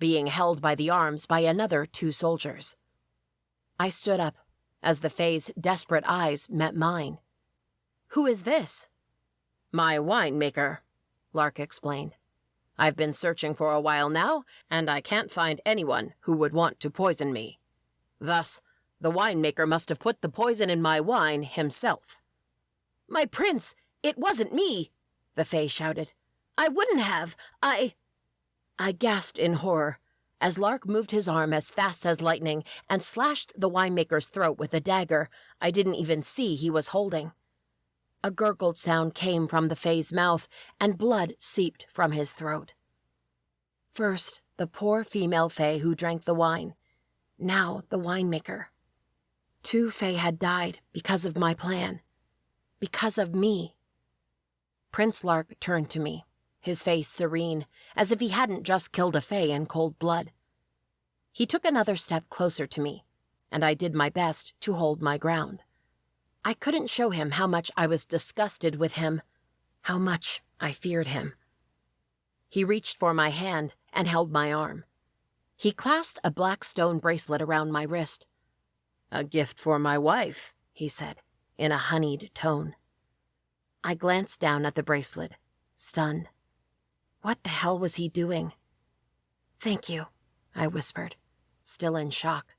being held by the arms by another 2 soldiers. I stood up, as the Fae's desperate eyes met mine. "Who is this?" "My winemaker," Lark explained. "I've been searching for a while now, and I can't find anyone who would want to poison me. Thus, the winemaker must have put the poison in my wine himself. "My prince, it wasn't me," the Fae shouted. "I wouldn't have. I gasped in horror as Lark moved his arm as fast as lightning and slashed the winemaker's throat with a dagger I didn't even see he was holding. A gurgled sound came from the Fae's mouth, and blood seeped from his throat. First, the poor female Fae who drank the wine. Now, the winemaker. 2 Fae had died because of my plan. Because of me. Prince Lark turned to me, his face serene, as if he hadn't just killed a Fae in cold blood. He took another step closer to me, and I did my best to hold my ground. I couldn't show him how much I was disgusted with him, how much I feared him. He reached for my hand and held my arm. He clasped a black stone bracelet around my wrist. "A gift for my wife," he said, in a honeyed tone. I glanced down at the bracelet, stunned. What the hell was he doing? "Thank you," I whispered, still in shock.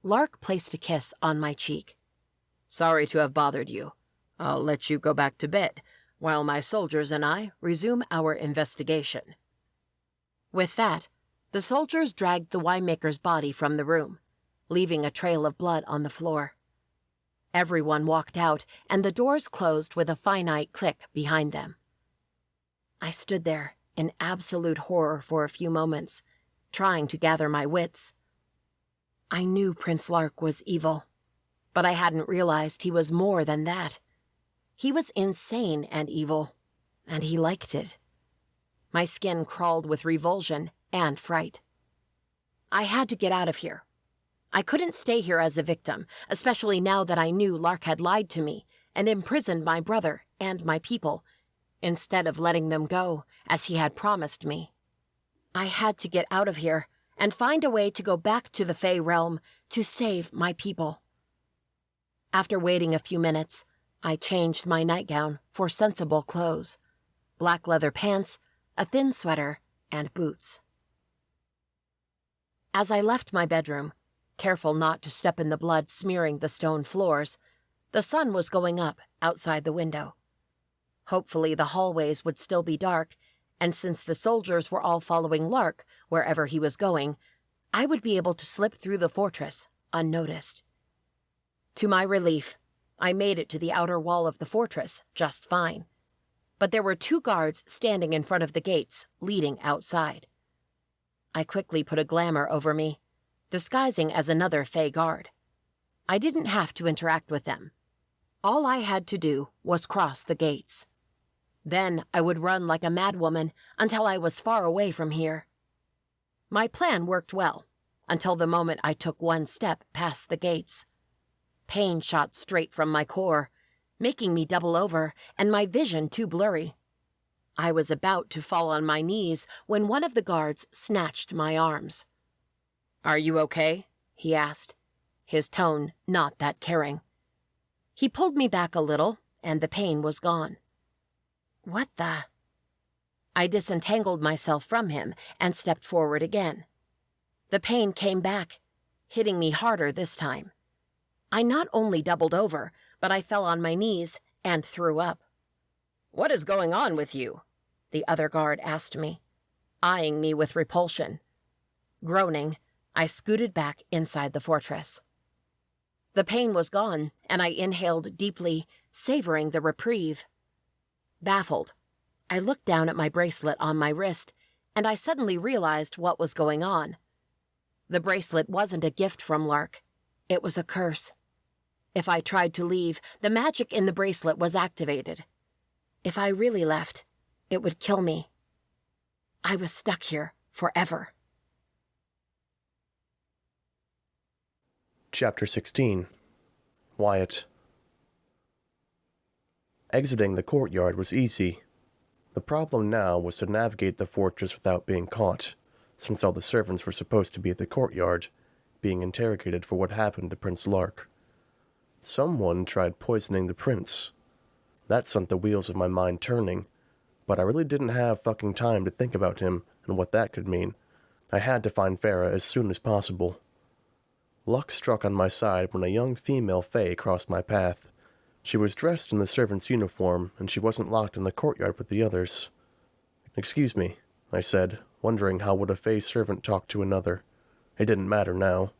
Lark placed a kiss on my cheek. "Sorry to have bothered you. I'll let you go back to bed, while my soldiers and I resume our investigation." With that, the soldiers dragged the winemaker's body from the room, leaving a trail of blood on the floor. Everyone walked out, and the doors closed with a finite click behind them. I stood there in absolute horror for a few moments, trying to gather my wits. I knew Prince Lark was evil, but I hadn't realized he was more than that. He was insane and evil, and he liked it. My skin crawled with revulsion and fright. I had to get out of here. I couldn't stay here as a victim, especially now that I knew Lark had lied to me and imprisoned my brother and my people, instead of letting them go, as he had promised me. I had to get out of here and find a way to go back to the Fae realm to save my people. After waiting a few minutes, I changed my nightgown for sensible clothes, black leather pants, a thin sweater, and boots. As I left my bedroom, careful not to step in the blood smearing the stone floors, the sun was going up outside the window. Hopefully the hallways would still be dark, and since the soldiers were all following Lark wherever he was going, I would be able to slip through the fortress unnoticed. To my relief, I made it to the outer wall of the fortress just fine. But there were 2 guards standing in front of the gates, leading outside. I quickly put a glamour over me, disguising as another Fae guard. I didn't have to interact with them. All I had to do was cross the gates. Then I would run like a madwoman until I was far away from here. My plan worked well, until the moment I took one step past the gates. Pain shot straight from my core, making me double over and my vision too blurry. I was about to fall on my knees when one of the guards snatched my arms. "Are you okay?" he asked, his tone not that caring. He pulled me back a little, and the pain was gone. What the? I disentangled myself from him and stepped forward again. The pain came back, hitting me harder this time. I not only doubled over, but I fell on my knees and threw up. "What is going on with you?" the other guard asked me, eyeing me with repulsion. Groaning, I scooted back inside the fortress. The pain was gone, and I inhaled deeply, savoring the reprieve. Baffled, I looked down at my bracelet on my wrist, and I suddenly realized what was going on. The bracelet wasn't a gift from Lark. It was a curse. If I tried to leave, the magic in the bracelet was activated. If I really left, it would kill me. I was stuck here forever. Chapter 16. Wyatt. Exiting the courtyard was easy. The problem now was to navigate the fortress without being caught, since all the servants were supposed to be at the courtyard, being interrogated for what happened to Prince Lark. Someone tried poisoning the prince. That sent the wheels of my mind turning, but I really didn't have fucking time to think about him and what that could mean. I had to find Farrah as soon as possible. Luck struck on my side when a young female fae crossed my path. She was dressed in the servant's uniform, and she wasn't locked in the courtyard with the others. "Excuse me," I said, wondering how would a fae servant talk to another. It didn't matter now.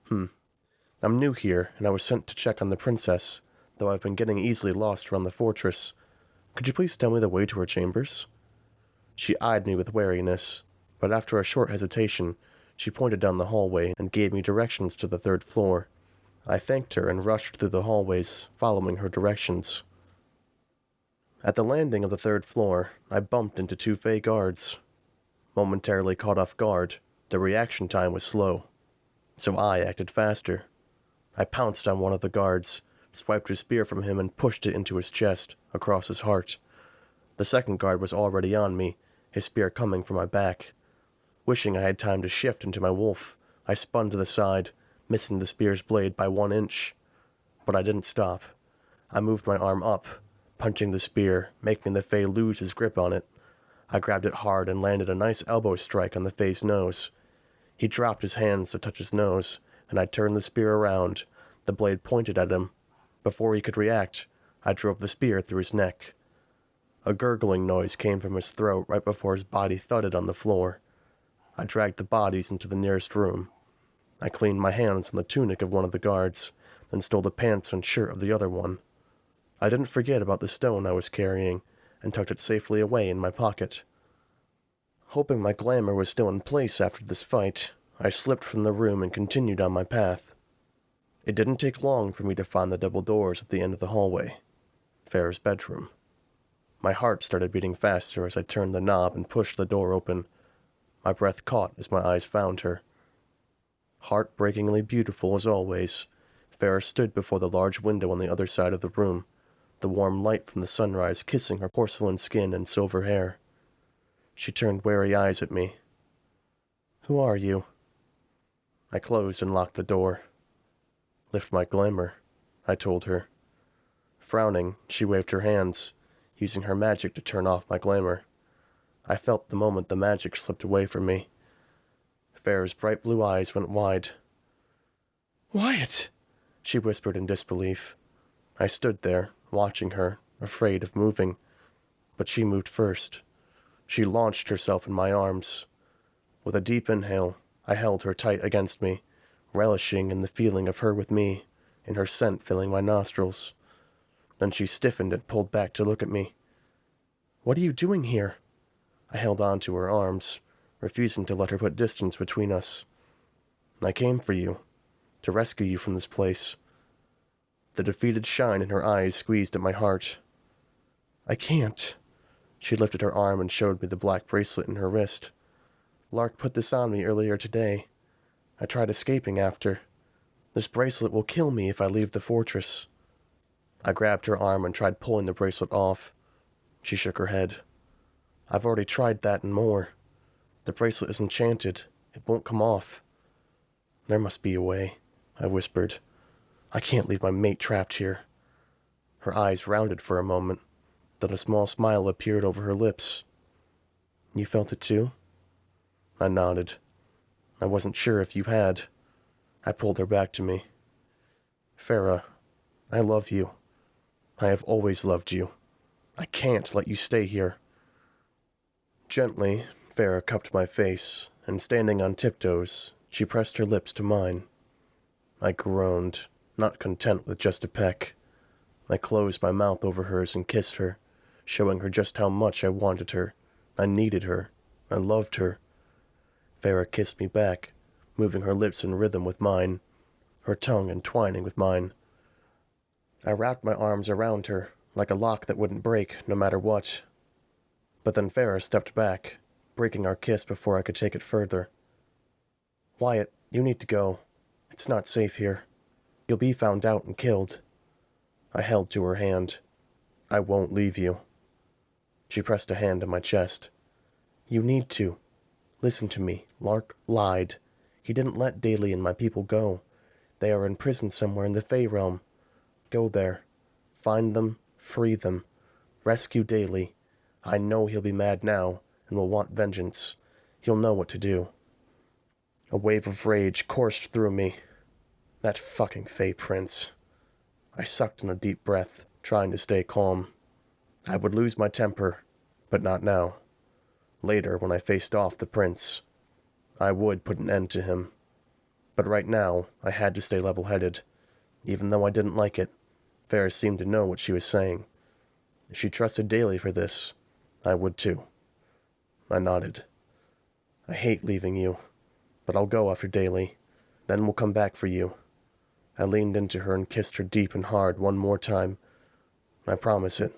I'm new here, and I was sent to check on the princess, though I've been getting easily lost around the fortress. Could you please tell me the way to her chambers?" She eyed me with wariness, but after a short hesitation, she pointed down the hallway and gave me directions to the 3rd floor. I thanked her and rushed through the hallways, following her directions. At the landing of the 3rd floor, I bumped into 2 fae guards. Momentarily caught off guard, the reaction time was slow, so I acted faster. I pounced on one of the guards, swiped his spear from him and pushed it into his chest, across his heart. The 2nd guard was already on me, his spear coming from my back. Wishing I had time to shift into my wolf, I spun to the side, missing the spear's blade by 1 inch. But I didn't stop. I moved my arm up, punching the spear, making the fae lose his grip on it. I grabbed it hard and landed a nice elbow strike on the fae's nose. He dropped his hands to touch his nose, and I turned the spear around, the blade pointed at him. Before he could react, I drove the spear through his neck. A gurgling noise came from his throat right before his body thudded on the floor. I dragged the bodies into the nearest room. I cleaned my hands on the tunic of one of the guards, then stole the pants and shirt of the other one. I didn't forget about the stone I was carrying, and tucked it safely away in my pocket. Hoping my glamour was still in place after this fight, I slipped from the room and continued on my path. It didn't take long for me to find the double doors at the end of the hallway. Farrah's bedroom. My heart started beating faster as I turned the knob and pushed the door open. My breath caught as my eyes found her. Heartbreakingly beautiful as always, Farrah stood before the large window on the other side of the room, the warm light from the sunrise kissing her porcelain skin and silver hair. She turned wary eyes at me. "Who are you?" I closed and locked the door. "Lift my glamour," I told her. Frowning, she waved her hands, using her magic to turn off my glamour. I felt the moment the magic slipped away from me. Farrah's bright blue eyes went wide. "Wyatt!" she whispered in disbelief. I stood there, watching her, afraid of moving. But she moved first. She launched herself in my arms. With a deep inhale, I held her tight against me, relishing in the feeling of her with me, in her scent filling my nostrils. Then she stiffened and pulled back to look at me. "What are you doing here?" I held on to her arms, refusing to let her put distance between us. "I came for you, to rescue you from this place." The defeated shine in her eyes squeezed at my heart. "I can't." She lifted her arm and showed me the black bracelet in her wrist. "Lark put this on me earlier today. I tried escaping after. This bracelet will kill me if I leave the fortress." I grabbed her arm and tried pulling the bracelet off. She shook her head. "I've already tried that and more. The bracelet is enchanted. It won't come off." "There must be a way," I whispered. "I can't leave my mate trapped here." Her eyes rounded for a moment, then a small smile appeared over her lips. "You felt it too?" I nodded. "I wasn't sure if you had." I pulled her back to me. "Farrah, I love you. I have always loved you. I can't let you stay here." Gently, Farrah cupped my face, and standing on tiptoes, she pressed her lips to mine. I groaned, not content with just a peck. I closed my mouth over hers and kissed her, showing her just how much I wanted her. I needed her. I loved her. Farrah kissed me back, moving her lips in rhythm with mine, her tongue entwining with mine. I wrapped my arms around her, like a lock that wouldn't break, no matter what. But then Farrah stepped back, breaking our kiss before I could take it further. "Wyatt, you need to go. It's not safe here. You'll be found out and killed." I held to her hand. "I won't leave you." She pressed a hand on my chest. "You need to. Listen to me. Lark lied. He didn't let Daly and my people go. They are in prison somewhere in the Fae realm. Go there. Find them. Free them. Rescue Daly. I know he'll be mad now and will want vengeance. He'll know what to do." A wave of rage coursed through me. That fucking Fae prince. I sucked in a deep breath, trying to stay calm. I would lose my temper, but not now. Later, when I faced off the prince, I would put an end to him. But right now, I had to stay level-headed. Even though I didn't like it, Farrah seemed to know what she was saying. If she trusted Daly for this, I would too. I nodded. I hate leaving you, but I'll go after Daly. Then we'll come back for you. I leaned into her and kissed her deep and hard one more time. I promise it,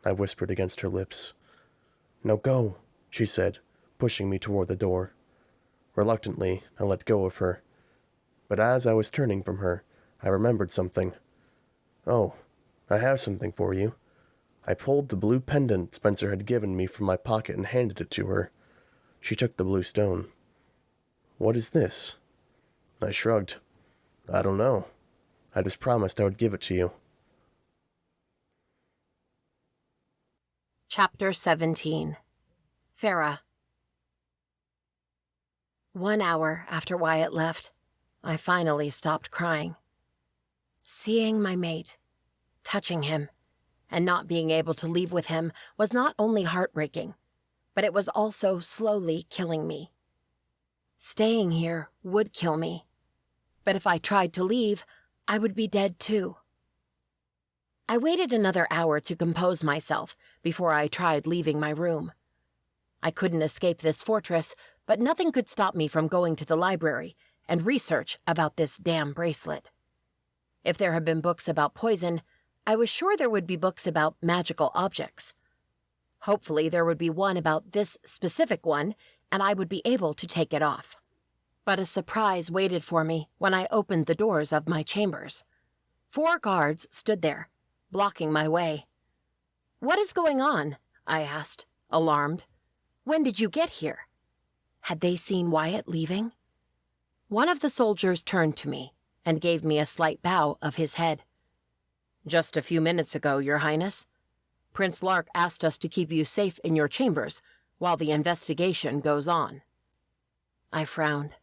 I whispered against her lips. No, go, she said, pushing me toward the door. Reluctantly, I let go of her. But as I was turning from her, I remembered something. Oh, I have something for you. I pulled the blue pendant Spencer had given me from my pocket and handed it to her. She took the blue stone. What is this? I shrugged. I don't know. I just promised I would give it to you. Chapter 17. Pharah. 1 hour after Wyatt left, I finally stopped crying. Seeing my mate, touching him, and not being able to leave with him was not only heartbreaking, but it was also slowly killing me. Staying here would kill me, but if I tried to leave, I would be dead too. I waited another hour to compose myself before I tried leaving my room. I couldn't escape this fortress, but nothing could stop me from going to the library and research about this damn bracelet. If there had been books about poison, I was sure there would be books about magical objects. Hopefully there would be one about this specific one, and I would be able to take it off. But a surprise waited for me when I opened the doors of my chambers. 4 guards stood there, blocking my way. "What is going on?" I asked, alarmed. "When did you get here?" Had they seen Wyatt leaving? One of the soldiers turned to me and gave me a slight bow of his head. "Just a few minutes ago, Your Highness. Prince Lark asked us to keep you safe in your chambers while the investigation goes on." I frowned.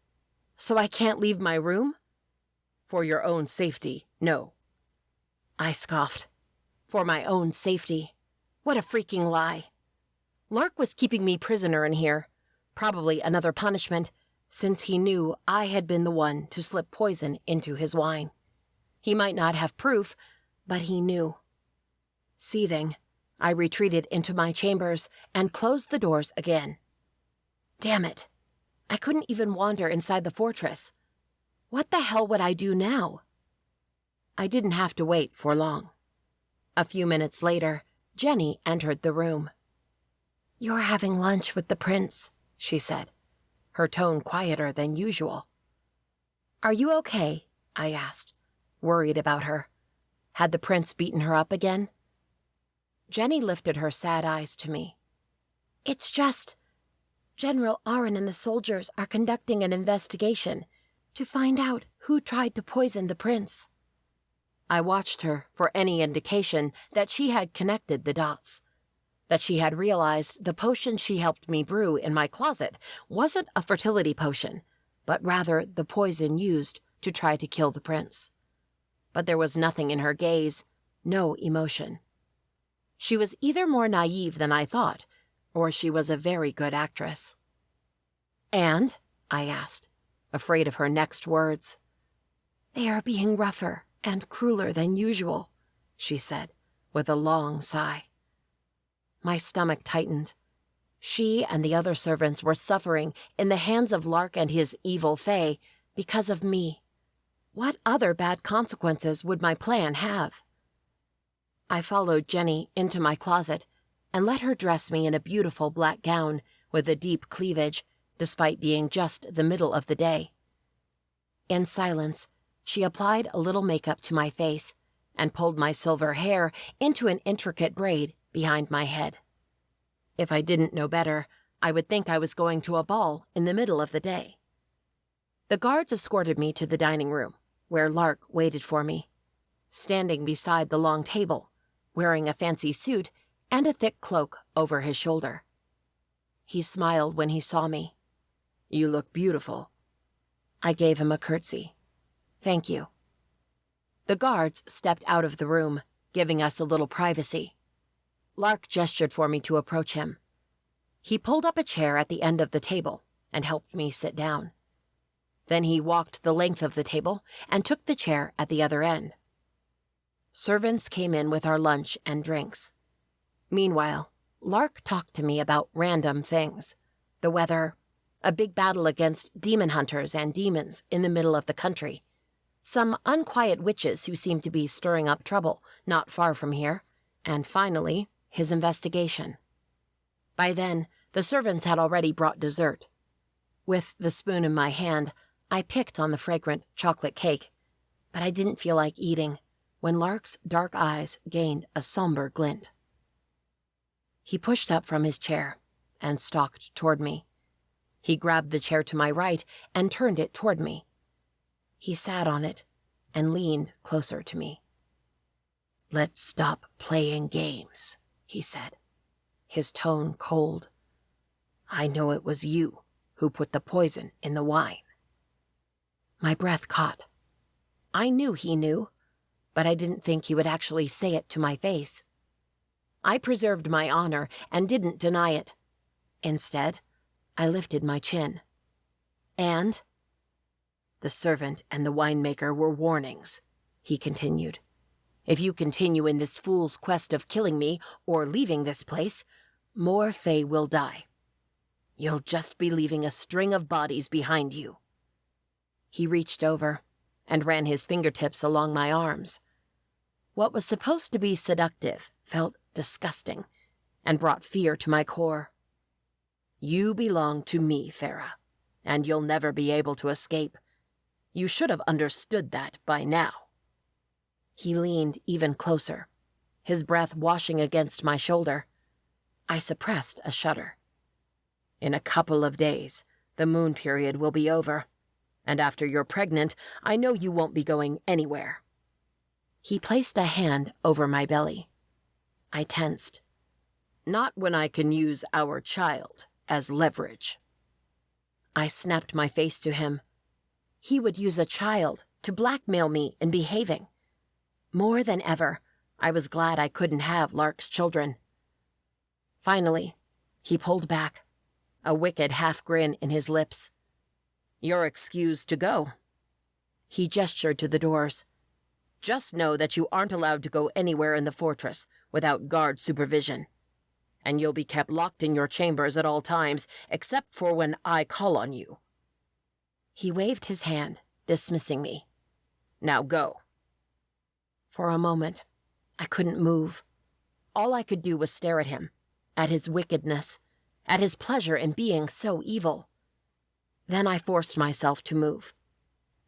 "So I can't leave my room?" "For your own safety, no." I scoffed. For my own safety. What a freaking lie. Lark was keeping me prisoner in here, probably another punishment, since he knew I had been the one to slip poison into his wine. He might not have proof, but he knew. Seething, I retreated into my chambers and closed the doors again. Damn it. I couldn't even wander inside the fortress. What the hell would I do now? I didn't have to wait for long. A few minutes later, Jenny entered the room. "You're having lunch with the prince," she said, her tone quieter than usual. "Are you okay?" I asked, worried about her. Had the prince beaten her up again? Jenny lifted her sad eyes to me. "It's just... General Aaron and the soldiers are conducting an investigation to find out who tried to poison the prince." I watched her for any indication that she had connected the dots, that she had realized the potion she helped me brew in my closet wasn't a fertility potion, but rather the poison used to try to kill the prince. But there was nothing in her gaze, no emotion. She was either more naive than I thought, or she was a very good actress. "And?" I asked, afraid of her next words. "They are being rougher and crueler than usual," she said, with a long sigh. My stomach tightened. She and the other servants were suffering in the hands of Lark and his evil Fae because of me. What other bad consequences would my plan have? I followed Jenny into my closet and let her dress me in a beautiful black gown with a deep cleavage, despite being just the middle of the day. In silence, she applied a little makeup to my face and pulled my silver hair into an intricate braid behind my head. If I didn't know better, I would think I was going to a ball in the middle of the day. The guards escorted me to the dining room, where Lark waited for me, standing beside the long table, wearing a fancy suit and a thick cloak over his shoulder. He smiled when he saw me. "You look beautiful." I gave him a curtsy. Thank you." The guards stepped out of the room, giving us a little privacy. Lark gestured for me to approach him. He pulled up a chair at the end of the table and helped me sit down. Then he walked the length of the table and took the chair at the other end. Servants came in with our lunch and drinks. Meanwhile, Lark talked to me about random things: the weather, a big battle against demon hunters and demons in the middle of the country, some unquiet witches who seemed to be stirring up trouble not far from here, and finally, his investigation. By then, the servants had already brought dessert. With the spoon in my hand, I picked on the fragrant chocolate cake, but I didn't feel like eating when Lark's dark eyes gained a somber glint. He pushed up from his chair and stalked toward me. He grabbed the chair to my right and turned it toward me. He sat on it and leaned closer to me. "Let's stop playing games," he said, his tone cold. "I know it was you who put the poison in the wine." My breath caught. I knew he knew, but I didn't think he would actually say it to my face. I preserved my honor and didn't deny it. Instead, I lifted my chin. "And?" "The servant and the winemaker were warnings," he continued. "If you continue in this fool's quest of killing me or leaving this place, more Fae will die. You'll just be leaving a string of bodies behind you." He reached over and ran his fingertips along my arms. What was supposed to be seductive felt disgusting and brought fear to my core. "You belong to me, Pharah, and you'll never be able to escape. You should have understood that by now." He leaned even closer, his breath washing against my shoulder. I suppressed a shudder. "In a couple of days, the moon period will be over, and after you're pregnant, I know you won't be going anywhere." He placed a hand over my belly. I tensed. "Not when I can use our child as leverage." I snapped my face to him. He would use a child to blackmail me in behaving. More than ever, I was glad I couldn't have Lark's children. Finally, he pulled back, a wicked half-grin in his lips. "You're excused to go." He gestured to the doors. "Just know that you aren't allowed to go anywhere in the fortress without guard supervision. And you'll be kept locked in your chambers at all times, except for when I call on you." He waved his hand, dismissing me. "Now go." For a moment, I couldn't move. All I could do was stare at him, at his wickedness, at his pleasure in being so evil. Then I forced myself to move.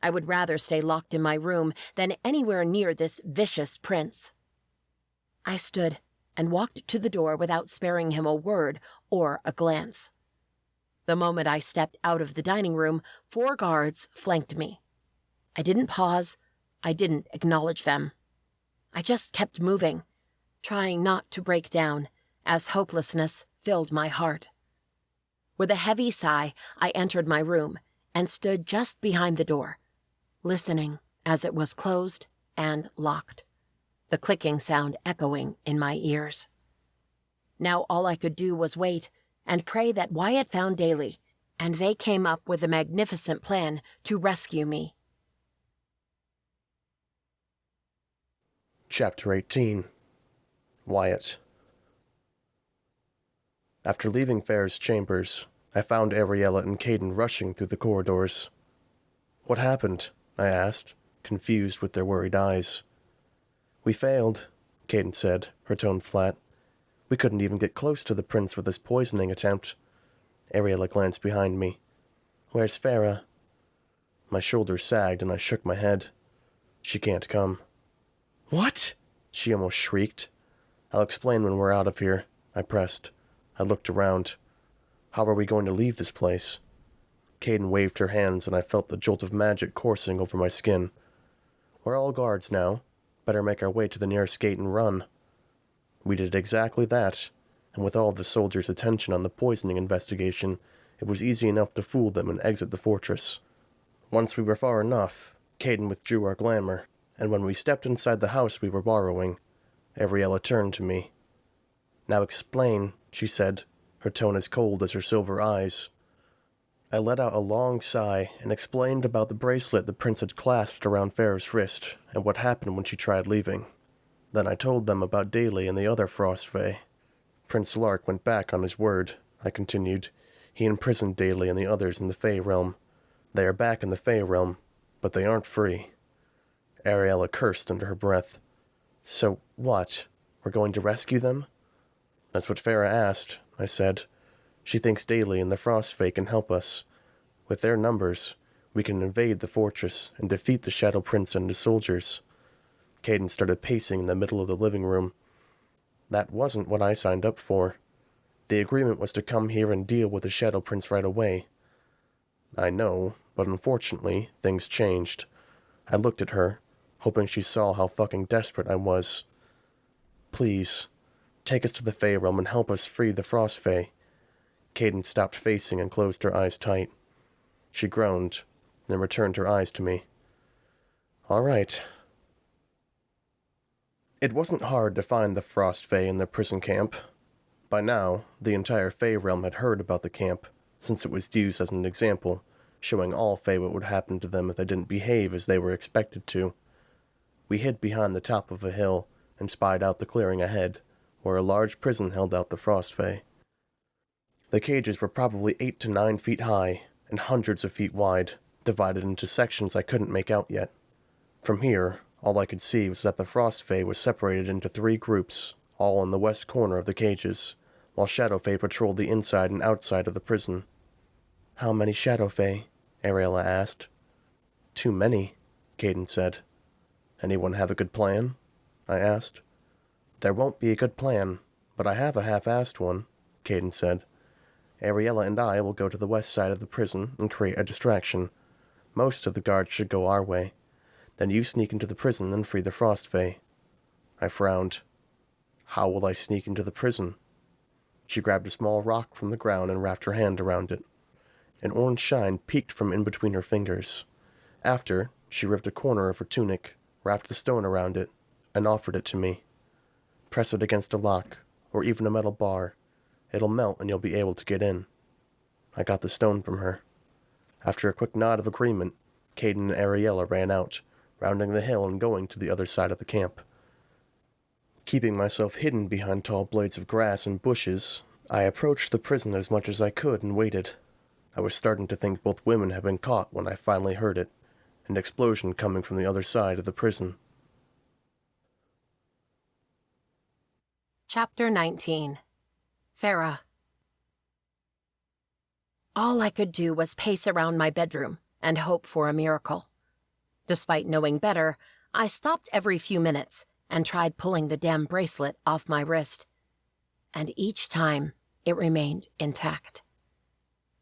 I would rather stay locked in my room than anywhere near this vicious prince. I stood and walked to the door without sparing him a word or a glance. The moment I stepped out of the dining room, 4 guards flanked me. I didn't pause. I didn't acknowledge them. I just kept moving, trying not to break down, as hopelessness filled my heart. With a heavy sigh, I entered my room and stood just behind the door, listening as it was closed and locked, the clicking sound echoing in my ears. Now all I could do was wait and pray that Wyatt found Daly, and they came up with a magnificent plan to rescue me. Chapter 18. Wyatt. After leaving Farrah's chambers, I found Ariella and Caden rushing through the corridors. "What happened?" I asked, confused with their worried eyes. "We failed," Caden said, her tone flat. "We couldn't even get close to the prince with this poisoning attempt." Ariella glanced behind me. "Where's Farrah?" My shoulders sagged and I shook my head. "She can't come." "What?" she almost shrieked. "I'll explain when we're out of here," I pressed. I looked around. How are we going to leave this place? Caden waved her hands and I felt the jolt of magic coursing over my skin. "We're all guards now. Better make our way to the nearest gate and run." We did exactly that, and with all the soldiers' attention on the poisoning investigation, it was easy enough to fool them and exit the fortress. Once we were far enough, Caden withdrew our glamour, and when we stepped inside the house we were borrowing, Ariella turned to me. "Now explain," she said, her tone as cold as her silver eyes. I let out a long sigh and explained about the bracelet the prince had clasped around Farrah's wrist and what happened when she tried leaving. Then I told them about Daly and the other Frost Fae. "Prince Lark went back on his word," I continued. "He imprisoned Daly and the others in the Fae realm. They are back in the Fae realm, but they aren't free." Ariella cursed under her breath. "So what? We're going to rescue them?" "That's what Farrah asked," I said. "She thinks Daly and the Frost Fae can help us. With their numbers, we can invade the fortress and defeat the Shadow Prince and his soldiers." Caden started pacing in the middle of the living room. "That wasn't what I signed up for. The agreement was to come here and deal with the Shadow Prince right away." "I know, but unfortunately, things changed." I looked at her, hoping she saw how fucking desperate I was. "Please, take us to the Fae realm and help us free the Frost Fae." Caden stopped facing and closed her eyes tight. She groaned, then returned her eyes to me. "All right." It wasn't hard to find the Frost Fae in their prison camp. By now, the entire Fae realm had heard about the camp, since it was used as an example, showing all Fae what would happen to them if they didn't behave as they were expected to. We hid behind the top of a hill and spied out the clearing ahead, where a large prison held out the Frost Fae. The cages were probably 8 to 9 feet high and hundreds of feet wide, divided into sections I couldn't make out yet. From here, all I could see was that the Frost Fae was separated into 3 groups, all in the west corner of the cages, while Shadow Fae patrolled the inside and outside of the prison. "How many Shadow Fae?" Ariella asked. "Too many," Caden said. "Anyone have a good plan?" I asked. "There won't be a good plan, but I have a half-assed one," Caden said. "Ariella and I will go to the west side of the prison and create a distraction. Most of the guards should go our way. Then you sneak into the prison and free the Frost Fae." I frowned. "How will I sneak into the prison?" She grabbed a small rock from the ground and wrapped her hand around it. An orange shine peeked from in between her fingers. After, she ripped a corner of her tunic, wrapped the stone around it, and offered it to me. "Press it against a lock, or even a metal bar. It'll melt and you'll be able to get in." I got the stone from her. After a quick nod of agreement, Caden and Ariella ran out, rounding the hill and going to the other side of the camp. Keeping myself hidden behind tall blades of grass and bushes, I approached the prison as much as I could and waited. I was starting to think both women had been caught when I finally heard it, an explosion coming from the other side of the prison. Chapter 19. Pharah. All I could do was pace around my bedroom and hope for a miracle. Despite knowing better, I stopped every few minutes and tried pulling the damn bracelet off my wrist. And each time, it remained intact.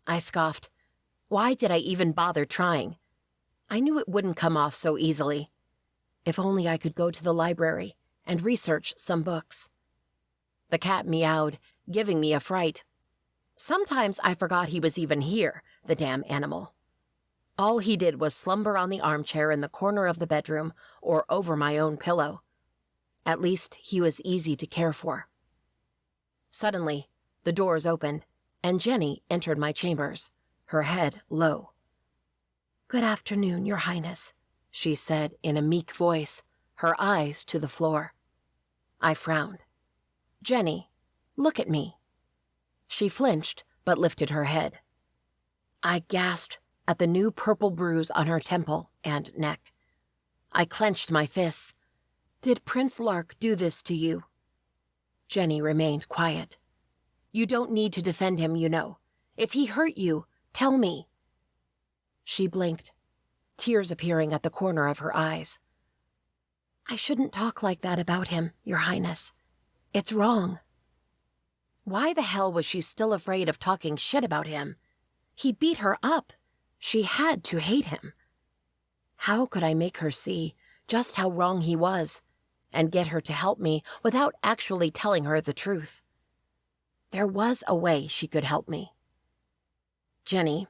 I scoffed. Why did I even bother trying? I knew it wouldn't come off so easily. If only I could go to the library and research some books. The cat meowed, giving me a fright. Sometimes I forgot he was even here, the damn animal. All he did was slumber on the armchair in the corner of the bedroom or over my own pillow. At least he was easy to care for. Suddenly, the doors opened, and Jenny entered my chambers, her head low. "Good afternoon, Your Highness," she said in a meek voice, her eyes to the floor. I frowned. "Jenny, look at me." She flinched, but lifted her head. I gasped at the new purple bruise on her temple and neck. I clenched my fists. "Did Prince Lark do this to you?" Jenny remained quiet. "You don't need to defend him, you know. If he hurt you, tell me." She blinked, tears appearing at the corner of her eyes. "I shouldn't talk like that about him, Your Highness. It's wrong." Why the hell was she still afraid of talking shit about him? He beat her up. She had to hate him. How could I make her see just how wrong he was and get her to help me without actually telling her the truth? There was a way she could help me. "Jenny,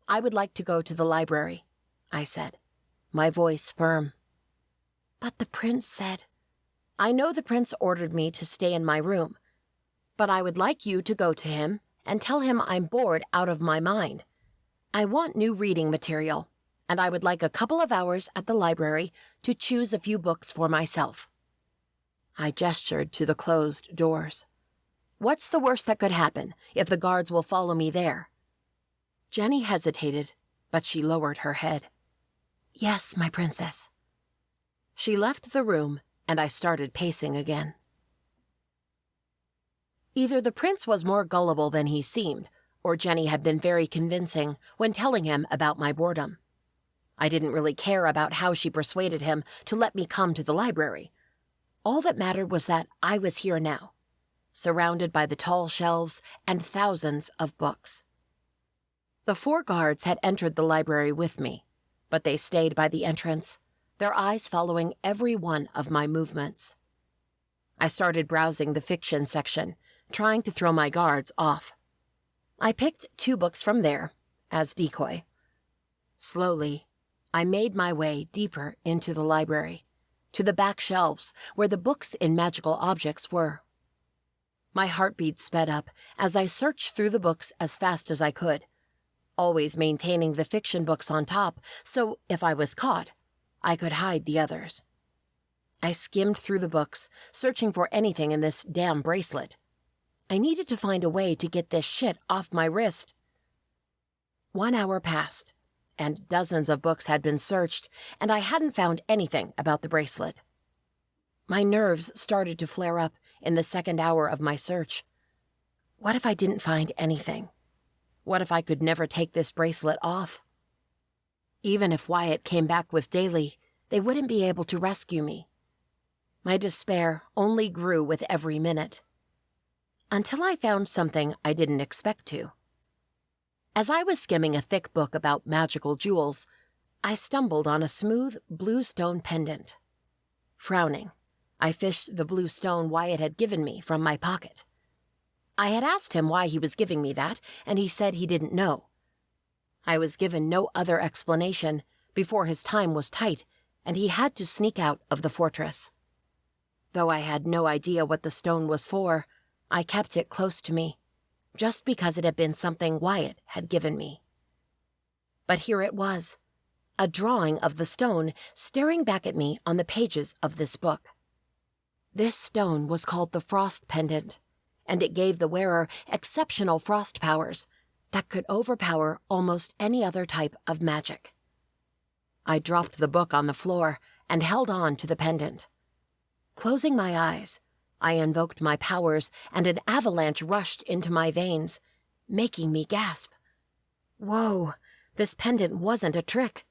I would like to go to the library," I said. my voice firm. "But the prince said—" "I know the prince ordered me to stay in my room, but I would like you to go to him and tell him I'm bored out of my mind. I want new reading material, and I would like a couple of hours at the library to choose a few books for myself." I gestured to the closed doors. "What's the worst that could happen if the guards will follow me there?" Jenny hesitated, but she lowered her head. "Yes, my princess." She left the room, and I started pacing again. Either the prince was more gullible than he seemed, or Jenny had been very convincing when telling him about my boredom. I didn't really care about how she persuaded him to let me come to the library. All that mattered was that I was here now, surrounded by the tall shelves and thousands of books. The 4 guards had entered the library with me, but they stayed by the entrance, their eyes following every one of my movements. I started browsing the fiction section, trying to throw my guards off. I picked 2 books from there, as decoy. Slowly, I made my way deeper into the library, to the back shelves where the books in magical objects were. My heartbeat sped up as I searched through the books as fast as I could, always maintaining the fiction books on top, so if I was caught, I could hide the others. I skimmed through the books, searching for anything in this damn bracelet. I needed to find a way to get this shit off my wrist. 1 hour passed, and dozens of books had been searched, and I hadn't found anything about the bracelet. My nerves started to flare up in the 2nd hour of my search. What if I didn't find anything? What if I could never take this bracelet off? Even if Wyatt came back with Daly, they wouldn't be able to rescue me. My despair only grew with every minute, until I found something I didn't expect to. As I was skimming a thick book about magical jewels, I stumbled on a smooth blue stone pendant. Frowning, I fished the blue stone Wyatt had given me from my pocket. I had asked him why he was giving me that, and he said he didn't know. I was given no other explanation before his time was tight, and he had to sneak out of the fortress. Though I had no idea what the stone was for, I kept it close to me, just because it had been something Wyatt had given me. But here it was, a drawing of the stone staring back at me on the pages of this book. This stone was called the Frost Pendant, and it gave the wearer exceptional frost powers that could overpower almost any other type of magic. I dropped the book on the floor and held on to the pendant. Closing my eyes, I invoked my powers, and an avalanche rushed into my veins, making me gasp. Whoa, this pendant wasn't a trick.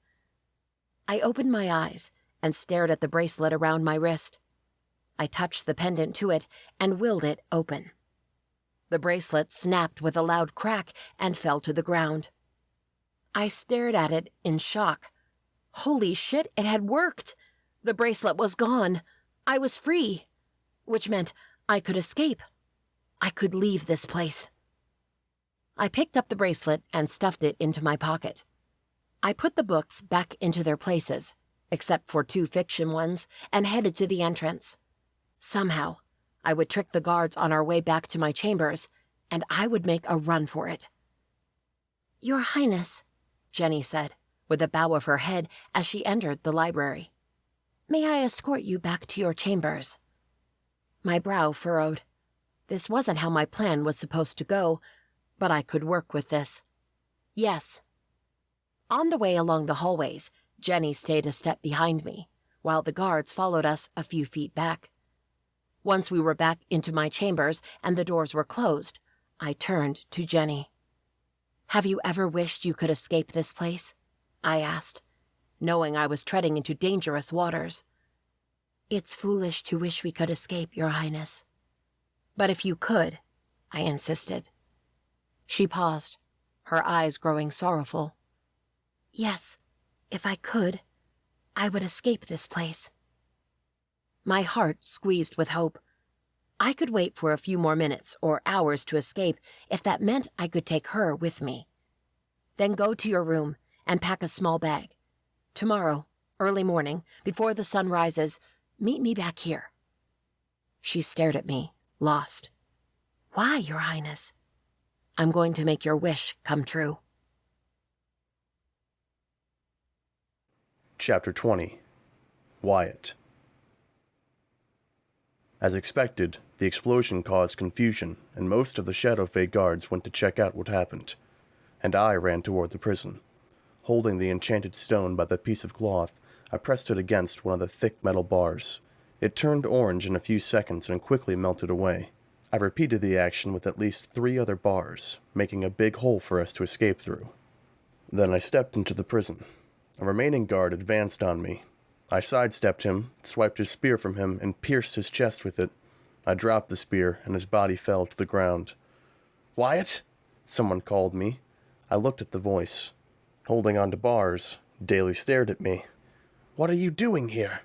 I opened my eyes and stared at the bracelet around my wrist. I touched the pendant to it and willed it open. The bracelet snapped with a loud crack and fell to the ground. I stared at it in shock. Holy shit, it had worked! The bracelet was gone. I was free, which meant I could escape. I could leave this place. I picked up the bracelet and stuffed it into my pocket. I put the books back into their places, except for 2 fiction ones, and headed to the entrance. Somehow, I would trick the guards on our way back to my chambers, and I would make a run for it. "Your Highness," Jenny said, with a bow of her head as she entered the library. "May I escort you back to your chambers?" My brow furrowed. This wasn't how my plan was supposed to go, but I could work with this. Yes. On the way along the hallways, Jenny stayed a step behind me, while the guards followed us a few feet back. Once we were back into my chambers and the doors were closed, I turned to Jenny. "Have you ever wished you could escape this place?" I asked, knowing I was treading into dangerous waters. "It's foolish to wish we could escape, Your Highness." "But if you could," I insisted. She paused, her eyes growing sorrowful. "Yes, if I could, I would escape this place." My heart squeezed with hope. I could wait for a few more minutes or hours to escape if that meant I could take her with me. "Then go to your room and pack a small bag. Tomorrow, Early morning, before the sun rises, meet me back here." She stared at me, lost. "Why, Your Highness?" "I'm going to make your wish come true." Chapter 20. Wyatt. As expected, the explosion caused confusion, and most of the Shadow Fae guards went to check out what happened, and I ran toward the prison. Holding the enchanted stone by the piece of cloth, I pressed it against one of the thick metal bars. It turned orange in a few seconds and quickly melted away. I repeated the action with at least 3 other bars, making a big hole for us to escape through. Then I stepped into the prison. A remaining guard advanced on me. I sidestepped him, swiped his spear from him, and pierced his chest with it. I dropped the spear, and his body fell to the ground. "Wyatt?" Someone called me. I looked at the voice. Holding onto bars, Daly stared at me. "What are you doing here?"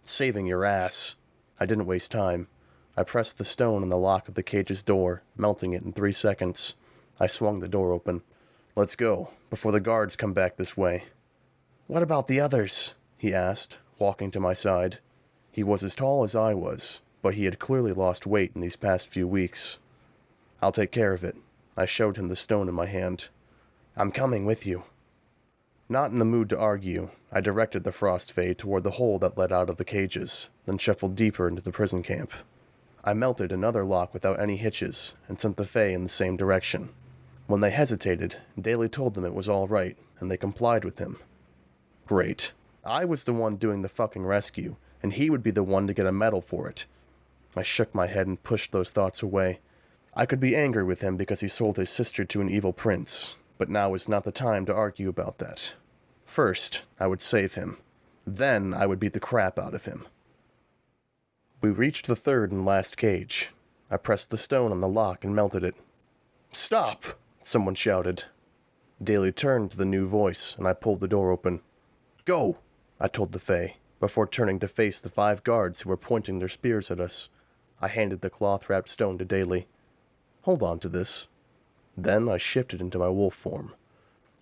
"Saving your ass." I didn't waste time. I pressed the stone in the lock of the cage's door, melting it in 3 seconds. I swung the door open. "Let's go, before the guards come back this way." "What about the others?" he asked, walking to my side. He was as tall as I was, but he had clearly lost weight in these past few weeks. "I'll take care of it." I showed him the stone in my hand. "I'm coming with you." Not in the mood to argue, I directed the Frost Fae toward the hole that led out of the cages, then shuffled deeper into the prison camp. I melted another lock without any hitches, and sent the Fae in the same direction. When they hesitated, Daly told them it was all right, and they complied with him. Great. I was the one doing the fucking rescue, and he would be the one to get a medal for it. I shook my head and pushed those thoughts away. I could be angry with him because he sold his sister to an evil prince, but now was not the time to argue about that. First, I would save him. Then I would beat the crap out of him. We reached the 3rd and last cage. I pressed the stone on the lock and melted it. "Stop!" someone shouted. Daly turned to the new voice, and I pulled the door open. "Go!" I told the Fae, before turning to face the 5 guards who were pointing their spears at us. I handed the cloth-wrapped stone to Daly. "Hold on to this." Then I shifted into my wolf form.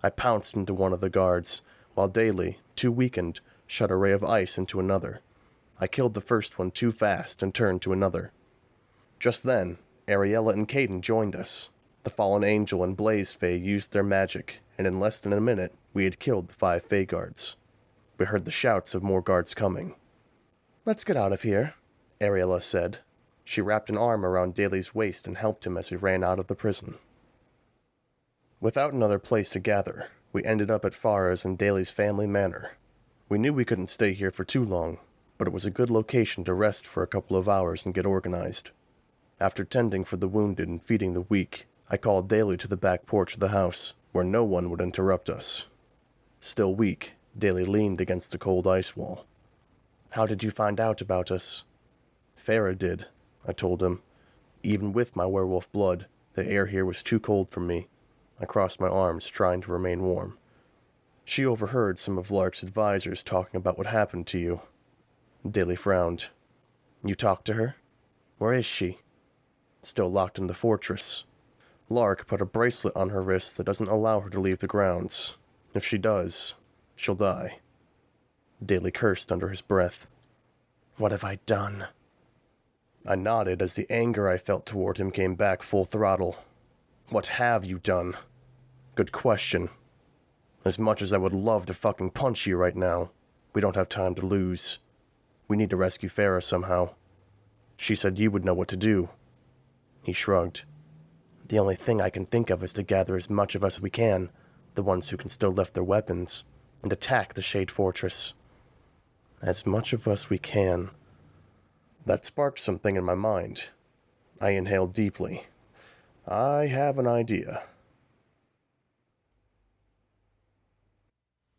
I pounced into one of the guards, while Daly, too weakened, shot a ray of ice into another. I killed the first one too fast and turned to another. Just then, Ariella and Caden joined us. The fallen angel and Blaze Fae used their magic, and in less than a minute, we had killed the 5 Fae guards. We heard the shouts of more guards coming. "Let's get out of here," Ariella said. She wrapped an arm around Daly's waist and helped him as we ran out of the prison. Without another place to gather, we ended up at Farrah's and Daly's family manor. We knew we couldn't stay here for too long, but it was a good location to rest for a couple of hours and get organized. After tending for the wounded and feeding the weak, I called Daly to the back porch of the house, where no one would interrupt us. Still weak, Daly leaned against the cold ice wall. "How did you find out about us?" "Pharah did," I told him. "Even with my werewolf blood, the air here was too cold for me." I crossed my arms, trying to remain warm. "She overheard some of Lark's advisors talking about what happened to you." Daly frowned. "You talked to her? Where is she?" "Still locked in the fortress. Lark put a bracelet on her wrist that doesn't allow her to leave the grounds. If she does, she'll die." Daly cursed under his breath. "What have I done?" I nodded as the anger I felt toward him came back full throttle. "What have you done?" "Good question. As much as I would love to fucking punch you right now, we don't have time to lose. We need to rescue Farrah somehow. She said you would know what to do." He shrugged. "The only thing I can think of is to gather as much of us as we can, the ones who can still lift their weapons, and attack the Shade Fortress." As much of us we can. That sparked something in my mind. I inhaled deeply. I have an idea.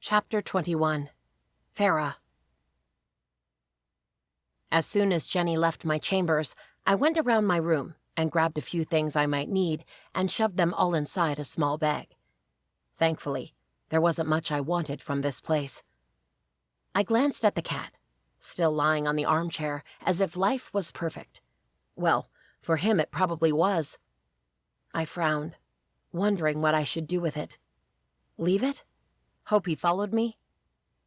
Chapter 21. Pharah. As soon as Jenny left my chambers, I went around my room and grabbed a few things I might need and shoved them all inside a small bag. Thankfully, there wasn't much I wanted from this place. I glanced at the cat, still lying on the armchair as if life was perfect. Well, for him it probably was. I frowned, wondering what I should do with it. Leave it? Hope he followed me?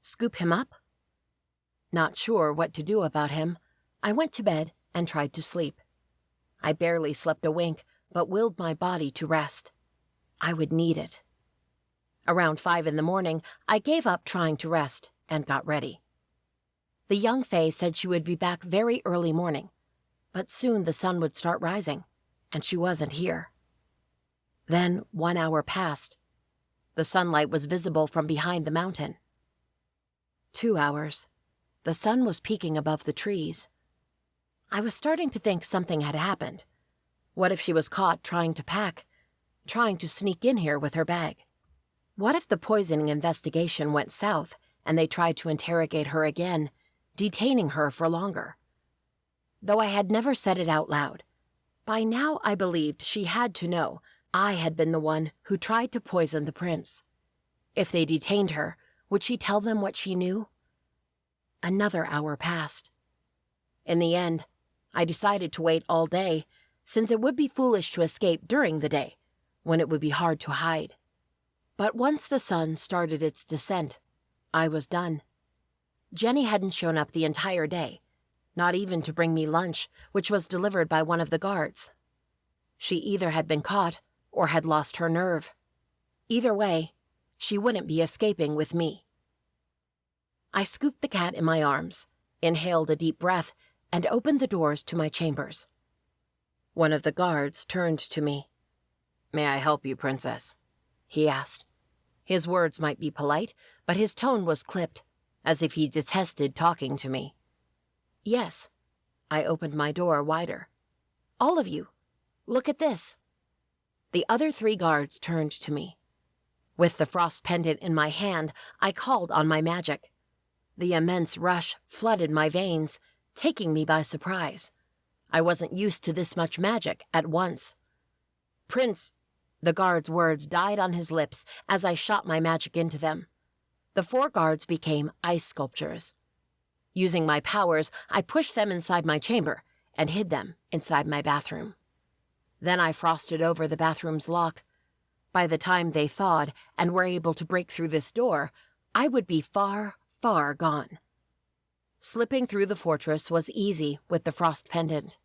Scoop him up? Not sure what to do about him, I went to bed and tried to sleep. I barely slept a wink, but willed my body to rest. I would need it. Around 5 in the morning, I gave up trying to rest and got ready. The young fae said she would be back very early morning, but soon the sun would start rising, and she wasn't here. Then 1 hour passed. The sunlight was visible from behind the mountain. 2 hours. The sun was peeking above the trees. I was starting to think something had happened. What if she was caught trying to pack, trying to sneak in here with her bag? What if the poisoning investigation went south and they tried to interrogate her again, detaining her for longer? Though I had never said it out loud, by now I believed she had to know I had been the one who tried to poison the prince. If they detained her, would she tell them what she knew? Another hour passed. In the end, I decided to wait all day, since it would be foolish to escape during the day, when it would be hard to hide. But once the sun started its descent, I was done. Jenny hadn't shown up the entire day, not even to bring me lunch, which was delivered by one of the guards. She either had been caught or had lost her nerve. Either way, she wouldn't be escaping with me. I scooped the cat in my arms, inhaled a deep breath, and opened the doors to my chambers. One of the guards turned to me. "May I help you, Princess?" he asked. His words might be polite, but his tone was clipped, as if he detested talking to me. "Yes." I opened my door wider. "All of you, look at this." The other 3 guards turned to me. With the frost pendant in my hand, I called on my magic. The immense rush flooded my veins, taking me by surprise. I wasn't used to this much magic at once. "Prince," the guard's words died on his lips as I shot my magic into them. The 4 guards became ice sculptures. Using my powers, I pushed them inside my chamber and hid them inside my bathroom. Then I frosted over the bathroom's lock. By the time they thawed and were able to break through this door, I would be far, far gone. Slipping through the fortress was easy with the frost pendant.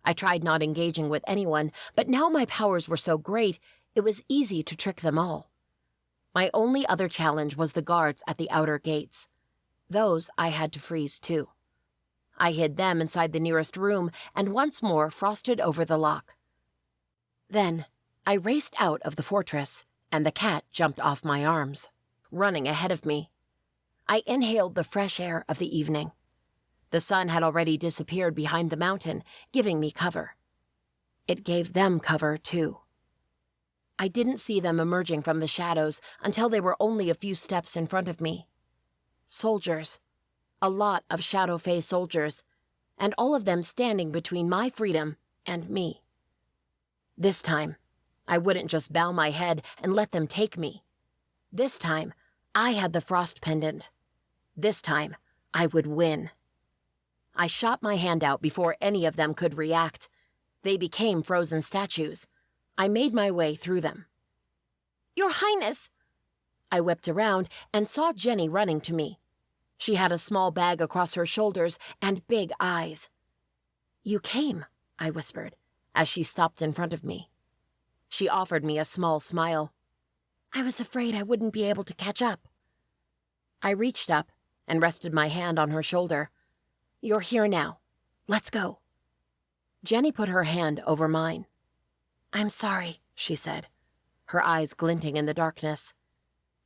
I tried not engaging with anyone, but now my powers were so great, it was easy to trick them all. My only other challenge was the guards at the outer gates. Those I had to freeze too. I hid them inside the nearest room and once more frosted over the lock. Then I raced out of the fortress, and the cat jumped off my arms, running ahead of me. I inhaled the fresh air of the evening. The sun had already disappeared behind the mountain, giving me cover. It gave them cover, too. I didn't see them emerging from the shadows until they were only a few steps in front of me. Soldiers. A lot of Shadow Fae soldiers, and all of them standing between my freedom and me. This time, I wouldn't just bow my head and let them take me. This time, I had the frost pendant. This time, I would win. I shot my hand out before any of them could react. They became frozen statues. I made my way through them. "Your Highness!" I whipped around and saw Jenny running to me. She had a small bag across her shoulders and big eyes. "You came," I whispered, as she stopped in front of me. She offered me a small smile. "I was afraid I wouldn't be able to catch up." I reached up and rested my hand on her shoulder. "You're here now. Let's go." Jenny put her hand over mine. "I'm sorry," she said, her eyes glinting in the darkness.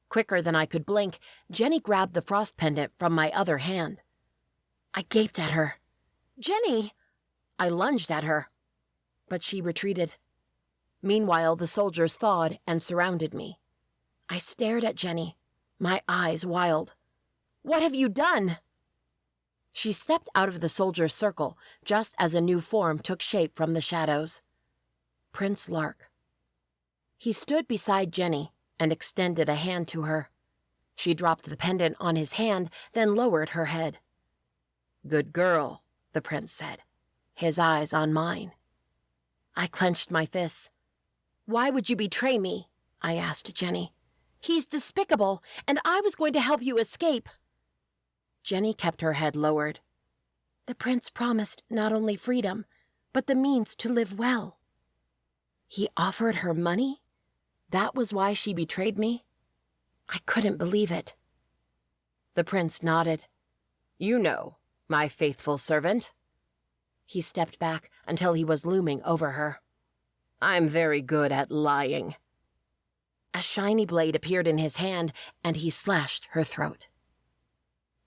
Quicker than I could blink, Jenny grabbed the frost pendant from my other hand. I gaped at her. "Jenny!" I lunged at her, but she retreated. Meanwhile, the soldiers thawed and surrounded me. I stared at Jenny, my eyes wild. "What have you done?" She stepped out of the soldiers' circle just as a new form took shape from the shadows. Prince Lark. He stood beside Jenny and extended a hand to her. She dropped the pendant on his hand, then lowered her head. "Good girl," the prince said, his eyes on mine. I clenched my fists. "Why would you betray me?" I asked Jenny. "He's despicable, and I was going to help you escape." Jenny kept her head lowered. The prince promised not only freedom, but the means to live well. He offered her money? That was why she betrayed me? I couldn't believe it. The prince nodded. You know, my faithful servant. He stepped back until he was looming over her. I'm very good at lying. A shiny blade appeared in his hand, and he slashed her throat.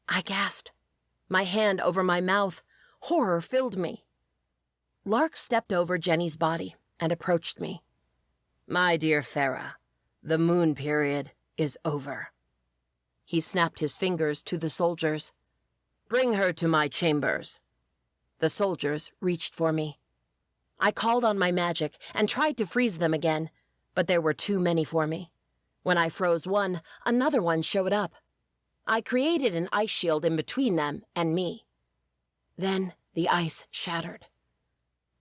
I gasped, my hand over my mouth. Horror filled me. Lark stepped over Jenny's body and approached me. My dear Pharah, the moon period is over. He snapped his fingers to the soldiers. Bring her to my chambers. The soldiers reached for me. I called on my magic and tried to freeze them again, but there were too many for me. When I froze one, another one showed up. I created an ice shield in between them and me. Then the ice shattered.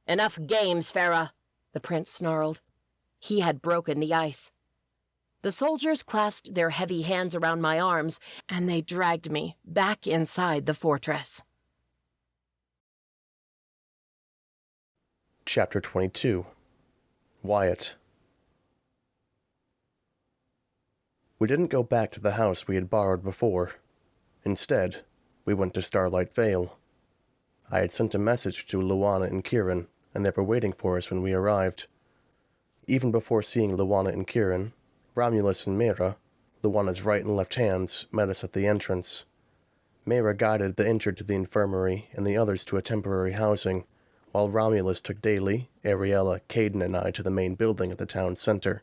Enough games, Pharah, the prince snarled. He had broken the ice. The soldiers clasped their heavy hands around my arms, and they dragged me back inside the fortress. Chapter 22. Wyatt. We didn't go back to the house we had borrowed before. Instead, we went to Starlight Vale. I had sent a message to Luana and Kieran, and they were waiting for us when we arrived. Even before seeing Luana and Kieran, Romulus and Mera, Luana's right and left hands, met us at the entrance. Mera guided the injured to the infirmary and the others to a temporary housing, while Romulus took Daly, Ariella, Caden, and I to the main building at the town center.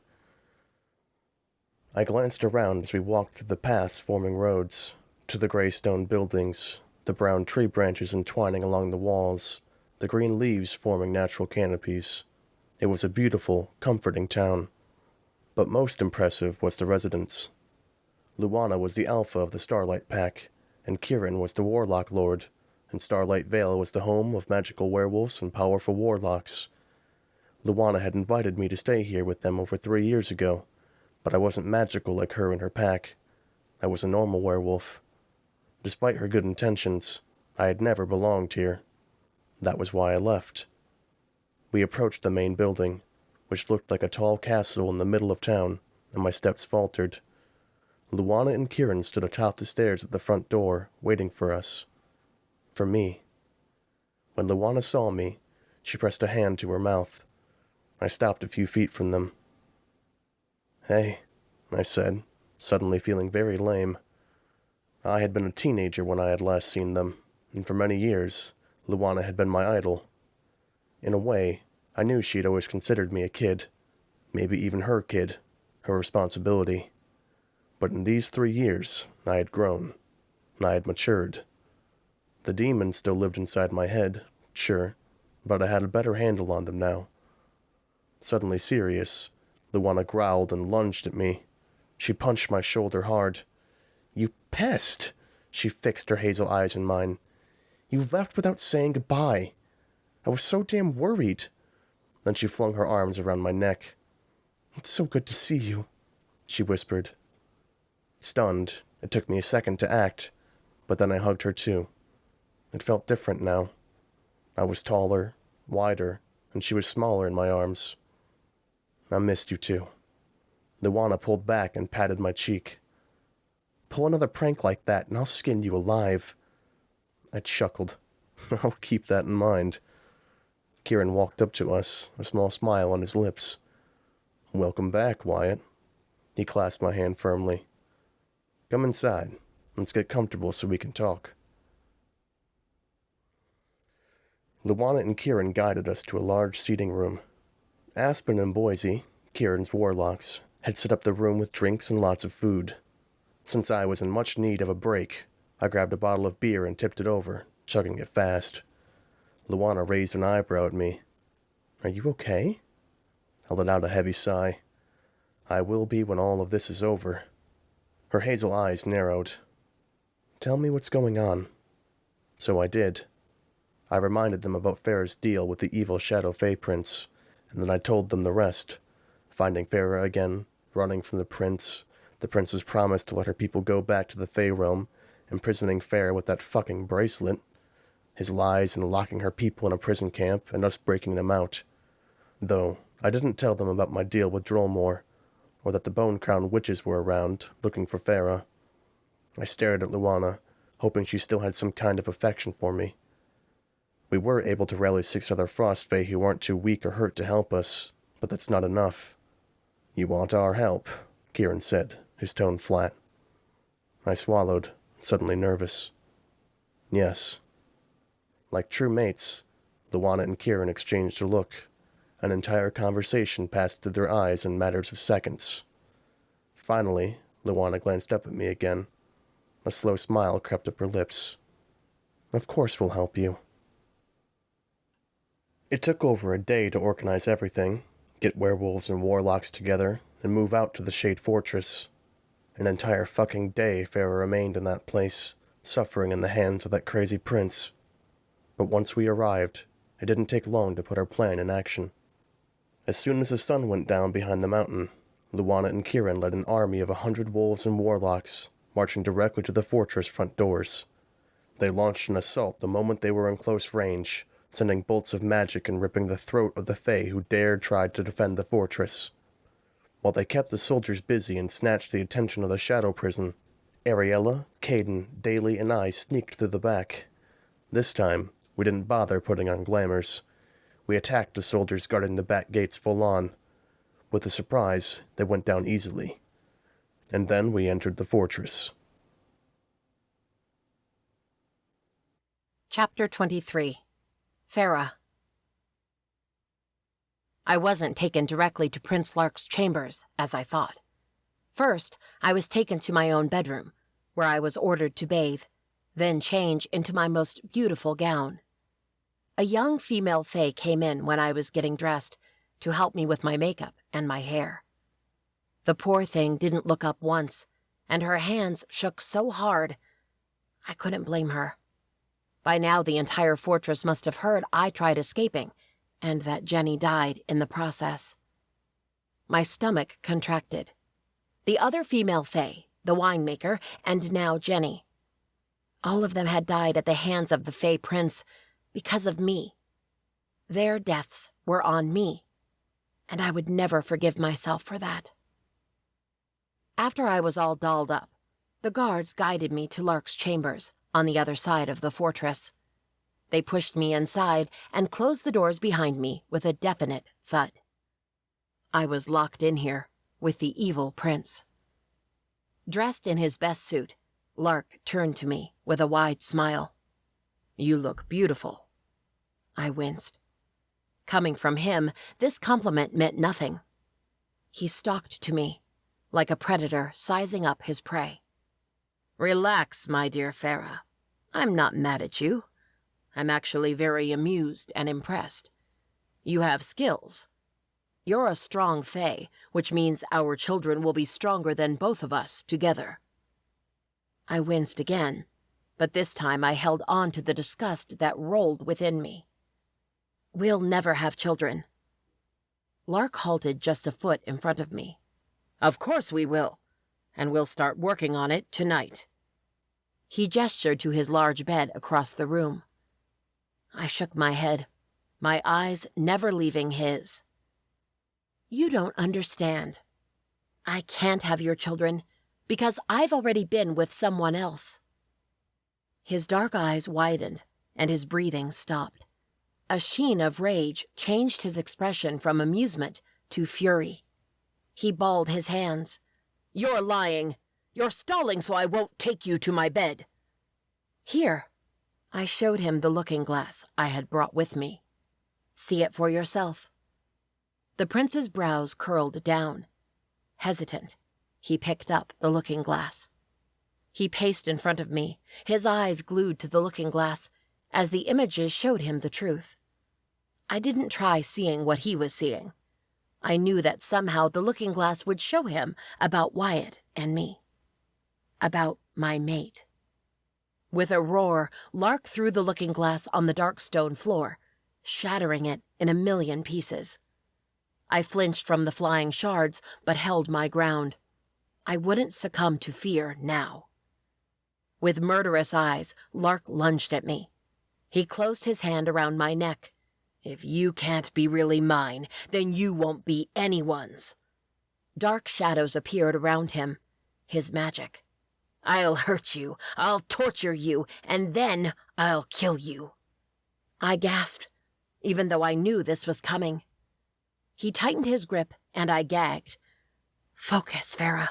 I glanced around as we walked through the paths forming roads, to the gray stone buildings, the brown tree branches entwining along the walls, the green leaves forming natural canopies. It was a beautiful, comforting town. But most impressive was the residents. Luana was the alpha of the Starlight Pack, and Kieran was the Warlock Lord, and Starlight Vale was the home of magical werewolves and powerful warlocks. Luana had invited me to stay here with them over 3 years ago, but I wasn't magical like her and her pack. I was a normal werewolf. Despite her good intentions, I had never belonged here. That was why I left. We approached the main building, which looked like a tall castle in the middle of town, and my steps faltered. Luana and Kieran stood atop the stairs at the front door, waiting for us. For me. When Luana saw me, she pressed a hand to her mouth. I stopped a few feet from them. "Hey," I said, suddenly feeling very lame. I had been a teenager when I had last seen them, and for many years, Luana had been my idol. In a way, I knew she had always considered me a kid, maybe even her kid, her responsibility. But in these 3 years, I had grown, and I had matured. The demons still lived inside my head, sure, but I had a better handle on them now. Suddenly serious, Luana growled and lunged at me. She punched my shoulder hard. "You pest!" She fixed her hazel eyes in mine. "You left without saying goodbye. I was so damn worried." Then she flung her arms around my neck. "It's so good to see you," she whispered. Stunned, it took me a second to act, but then I hugged her too. It felt different now. I was taller, wider, and she was smaller in my arms. "I missed you too." Luana pulled back and patted my cheek. "Pull another prank like that and I'll skin you alive." I chuckled. "I'll keep that in mind." Kieran walked up to us, a small smile on his lips. "Welcome back, Wyatt." He clasped my hand firmly. "Come inside. Let's get comfortable so we can talk." Luana and Kieran guided us to a large seating room. Aspen and Boise, Kieran's warlocks, had set up the room with drinks and lots of food. Since I was in much need of a break, I grabbed a bottle of beer and tipped it over, chugging it fast. Luana raised an eyebrow at me. "Are you okay?" I let out a heavy sigh. "I will be when all of this is over." Her hazel eyes narrowed. "Tell me what's going on." So I did. I reminded them about Farrah's deal with the evil Shadow Fae Prince, and then I told them the rest. Finding Farrah again, running from the prince's promise to let her people go back to the Fae realm, imprisoning Farrah with that fucking bracelet, his lies and locking her people in a prison camp and us breaking them out. Though, I didn't tell them about my deal with Drollmore, or that the Bone-Crowned witches were around, looking for Farrah. I stared at Luana, hoping she still had some kind of affection for me. We were able to rally 6 other Frost Fae who weren't too weak or hurt to help us, but that's not enough. "You want our help," Kieran said, his tone flat. I swallowed, suddenly nervous. Yes. Like true mates, Luana and Kieran exchanged a look. An entire conversation passed through their eyes in matters of seconds. Finally, Luana glanced up at me again. A slow smile crept up her lips. "Of course we'll help you." It took over a day to organize everything, get werewolves and warlocks together, and move out to the Shade Fortress. An entire fucking day Farrah remained in that place, suffering in the hands of that crazy prince. But once we arrived, it didn't take long to put our plan in action. As soon as the sun went down behind the mountain, Luana and Kieran led an army of 100 wolves and warlocks, marching directly to the fortress front doors. They launched an assault the moment they were in close range, sending bolts of magic and ripping the throat of the Fae who dared try to defend the fortress. While they kept the soldiers busy and snatched the attention of the shadow prison, Ariella, Caden, Daly, and I sneaked through the back. This time, we didn't bother putting on glamours. We attacked the soldiers guarding the back gates full on. With a surprise, they went down easily. And then we entered the fortress. Chapter 23. Pharah. I wasn't taken directly to Prince Lark's chambers, as I thought. First, I was taken to my own bedroom, where I was ordered to bathe, then change into my most beautiful gown. A young female fae came in when I was getting dressed to help me with my makeup and my hair. The poor thing didn't look up once, and her hands shook so hard, I couldn't blame her. By now the entire fortress must have heard I tried escaping, and that Jenny died in the process. My stomach contracted. The other female fae, the winemaker, and now Jenny. All of them had died at the hands of the Fae Prince because of me. Their deaths were on me, and I would never forgive myself for that. After I was all dolled up, the guards guided me to Lark's chambers on the other side of the fortress. They pushed me inside and closed the doors behind me with a definite thud. I was locked in here with the evil prince. Dressed in his best suit, Lark turned to me with a wide smile. "You look beautiful." I winced. Coming from him, this compliment meant nothing. He stalked to me, like a predator sizing up his prey. "Relax, my dear Pharah. I'm not mad at you. I'm actually very amused and impressed. You have skills. You're a strong fae, which means our children will be stronger than both of us together." I winced again, but this time I held on to the disgust that rolled within me. "We'll never have children." Lark halted just a foot in front of me. "Of course we will, and we'll start working on it tonight." He gestured to his large bed across the room. I shook my head, my eyes never leaving his. "You don't understand. I can't have your children because I've already been with someone else." His dark eyes widened and his breathing stopped. A sheen of rage changed his expression from amusement to fury. He balled his hands. "You're lying. You're stalling so I won't take you to my bed." "Here." I showed him the looking glass I had brought with me. "See it for yourself." The prince's brows curled down. Hesitant, he picked up the looking glass. He paced in front of me, his eyes glued to the looking glass, as the images showed him the truth. I didn't try seeing what he was seeing. I knew that somehow the looking glass would show him about Wyatt and me. About my mate. With a roar, Lark threw the looking glass on the dark stone floor, shattering it in a million pieces. I flinched from the flying shards, but held my ground. I wouldn't succumb to fear now. With murderous eyes, Lark lunged at me. He closed his hand around my neck. "If you can't be really mine, then you won't be anyone's." Dark shadows appeared around him. His magic. "I'll hurt you, I'll torture you, and then I'll kill you." I gasped, even though I knew this was coming. He tightened his grip, and I gagged. "Focus, Pharah."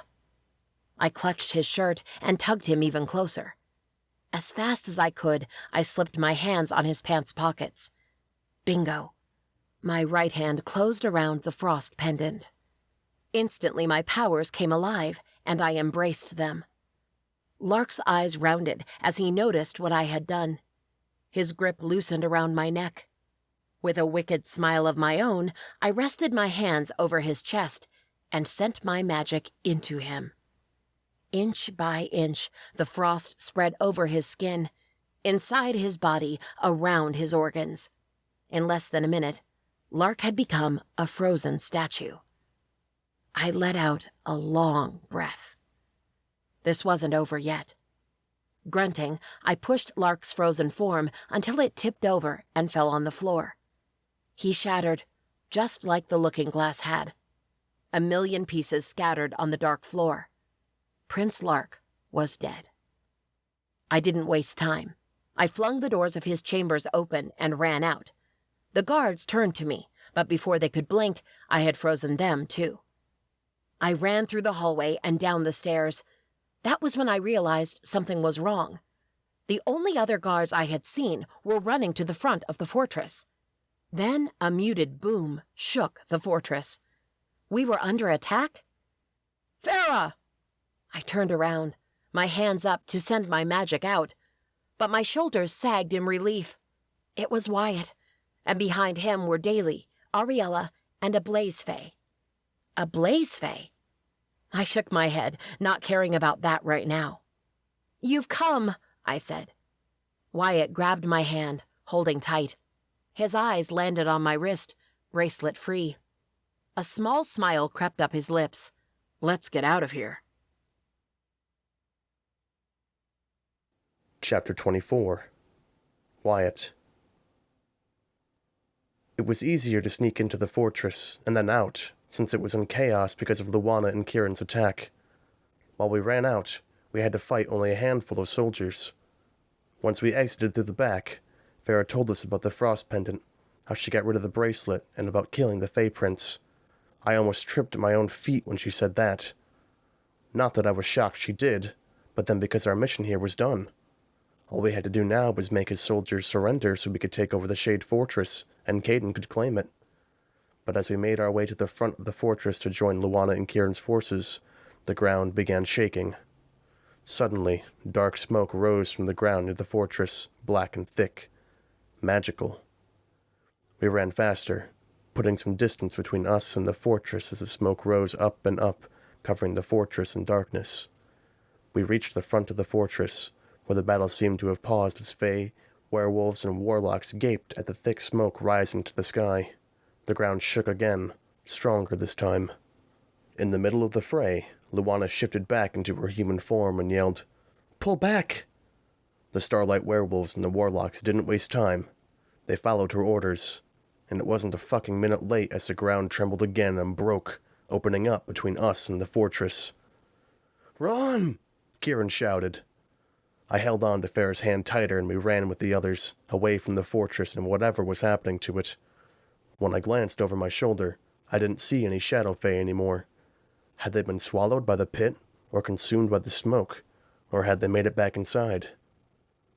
I clutched his shirt and tugged him even closer. As fast as I could, I slipped my hands on his pants pockets. Bingo. My right hand closed around the frost pendant. Instantly my powers came alive, and I embraced them. Lark's eyes rounded as he noticed what I had done. His grip loosened around my neck. With a wicked smile of my own, I rested my hands over his chest and sent my magic into him. Inch by inch, the frost spread over his skin, inside his body, around his organs. In less than a minute, Lark had become a frozen statue. I let out a long breath. This wasn't over yet. Grunting, I pushed Lark's frozen form until it tipped over and fell on the floor. He shattered, just like the looking glass had. A million pieces scattered on the dark floor. Prince Lark was dead. I didn't waste time. I flung the doors of his chambers open and ran out. The guards turned to me, but before they could blink, I had frozen them too. I ran through the hallway and down the stairs. That was when I realized something was wrong. The only other guards I had seen were running to the front of the fortress. Then a muted boom shook the fortress. We were under attack? "Pharah!" I turned around, my hands up to send my magic out, but my shoulders sagged in relief. It was Wyatt, and behind him were Daly, Ariella, and a Blaze Fae. A Blaze Fae? I shook my head, not caring about that right now. "You've come," I said. Wyatt grabbed my hand, holding tight. His eyes landed on my wrist, bracelet free. A small smile crept up his lips. "Let's get out of here." Chapter 24. Wyatt. It was easier to sneak into the fortress and then out, since it was in chaos because of Luana and Kieran's attack. While we ran out, we had to fight only a handful of soldiers. Once we exited through the back, Farrah told us about the frost pendant, how she got rid of the bracelet, and about killing the Fae Prince. I almost tripped at my own feet when she said that. Not that I was shocked she did, but then because our mission here was done. All we had to do now was make his soldiers surrender so we could take over the Shade Fortress, and Caden could claim it. But as we made our way to the front of the fortress to join Luana and Kieran's forces, the ground began shaking. Suddenly, dark smoke rose from the ground near the fortress, black and thick. Magical. We ran faster, putting some distance between us and the fortress as the smoke rose up and up, covering the fortress in darkness. We reached the front of the fortress, where the battle seemed to have paused as Fae, werewolves, and warlocks gaped at the thick smoke rising to the sky. The ground shook again, stronger this time. In the middle of the fray, Luana shifted back into her human form and yelled, "Pull back!" The Starlight werewolves and the warlocks didn't waste time. They followed her orders, and it wasn't a fucking minute late as the ground trembled again and broke, opening up between us and the fortress. "Run!" Kieran shouted. I held on to Farrah's hand tighter and we ran with the others, away from the fortress and whatever was happening to it. When I glanced over my shoulder, I didn't see any Shadow Fae anymore. Had they been swallowed by the pit, or consumed by the smoke, or had they made it back inside?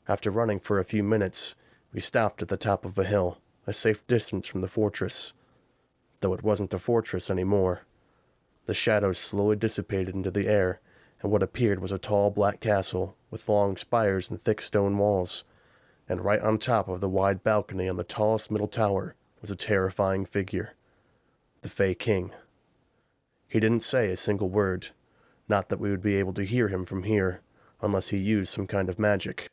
After running for a few minutes, we stopped at the top of a hill, a safe distance from the fortress. Though it wasn't a fortress anymore. The shadows slowly dissipated into the air, and what appeared was a tall black castle with long spires and thick stone walls, and right on top of the wide balcony on the tallest middle tower was a terrifying figure. The Fae King. He didn't say a single word, not that we would be able to hear him from here, unless he used some kind of magic.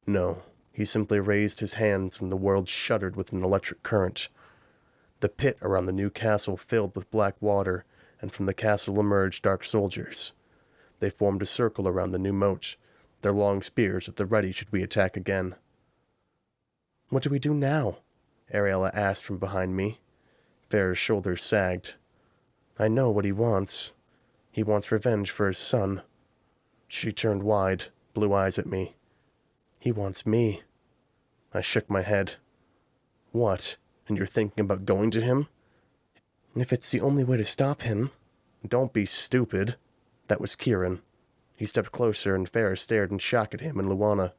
No, he simply raised his hands and the world shuddered with an electric current. The pit around the new castle filled with black water, and from the castle emerged dark soldiers. They formed a circle around the new moat, their long spears at the ready should we attack again. "What do we do now?" Ariella asked from behind me. Farrah's shoulders sagged. "I know what he wants. He wants revenge for his son." She turned wide, blue eyes at me. "He wants me." I shook my head. "What, and you're thinking about going to him?" "If it's the only way to stop him." "Don't be stupid." That was Kieran. He stepped closer and Farrah stared in shock at him and Luana.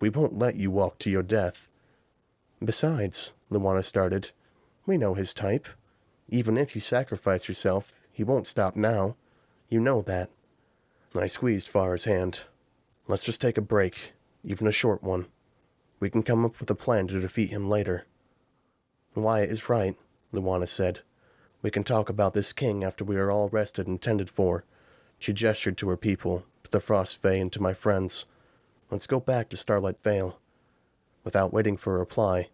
"We won't let you walk to your death." "Besides," Luana started, "we know his type. Even if you sacrifice yourself, he won't stop now. You know that." I squeezed Farah's hand. "Let's just take a break, even a short one. We can come up with a plan to defeat him later." "Wyatt is right," Luana said. "We can talk about this king after we are all rested and tended for." She gestured to her people, to the Frost Fae and to my friends. "Let's go back to Starlight Vale." Without waiting for a reply,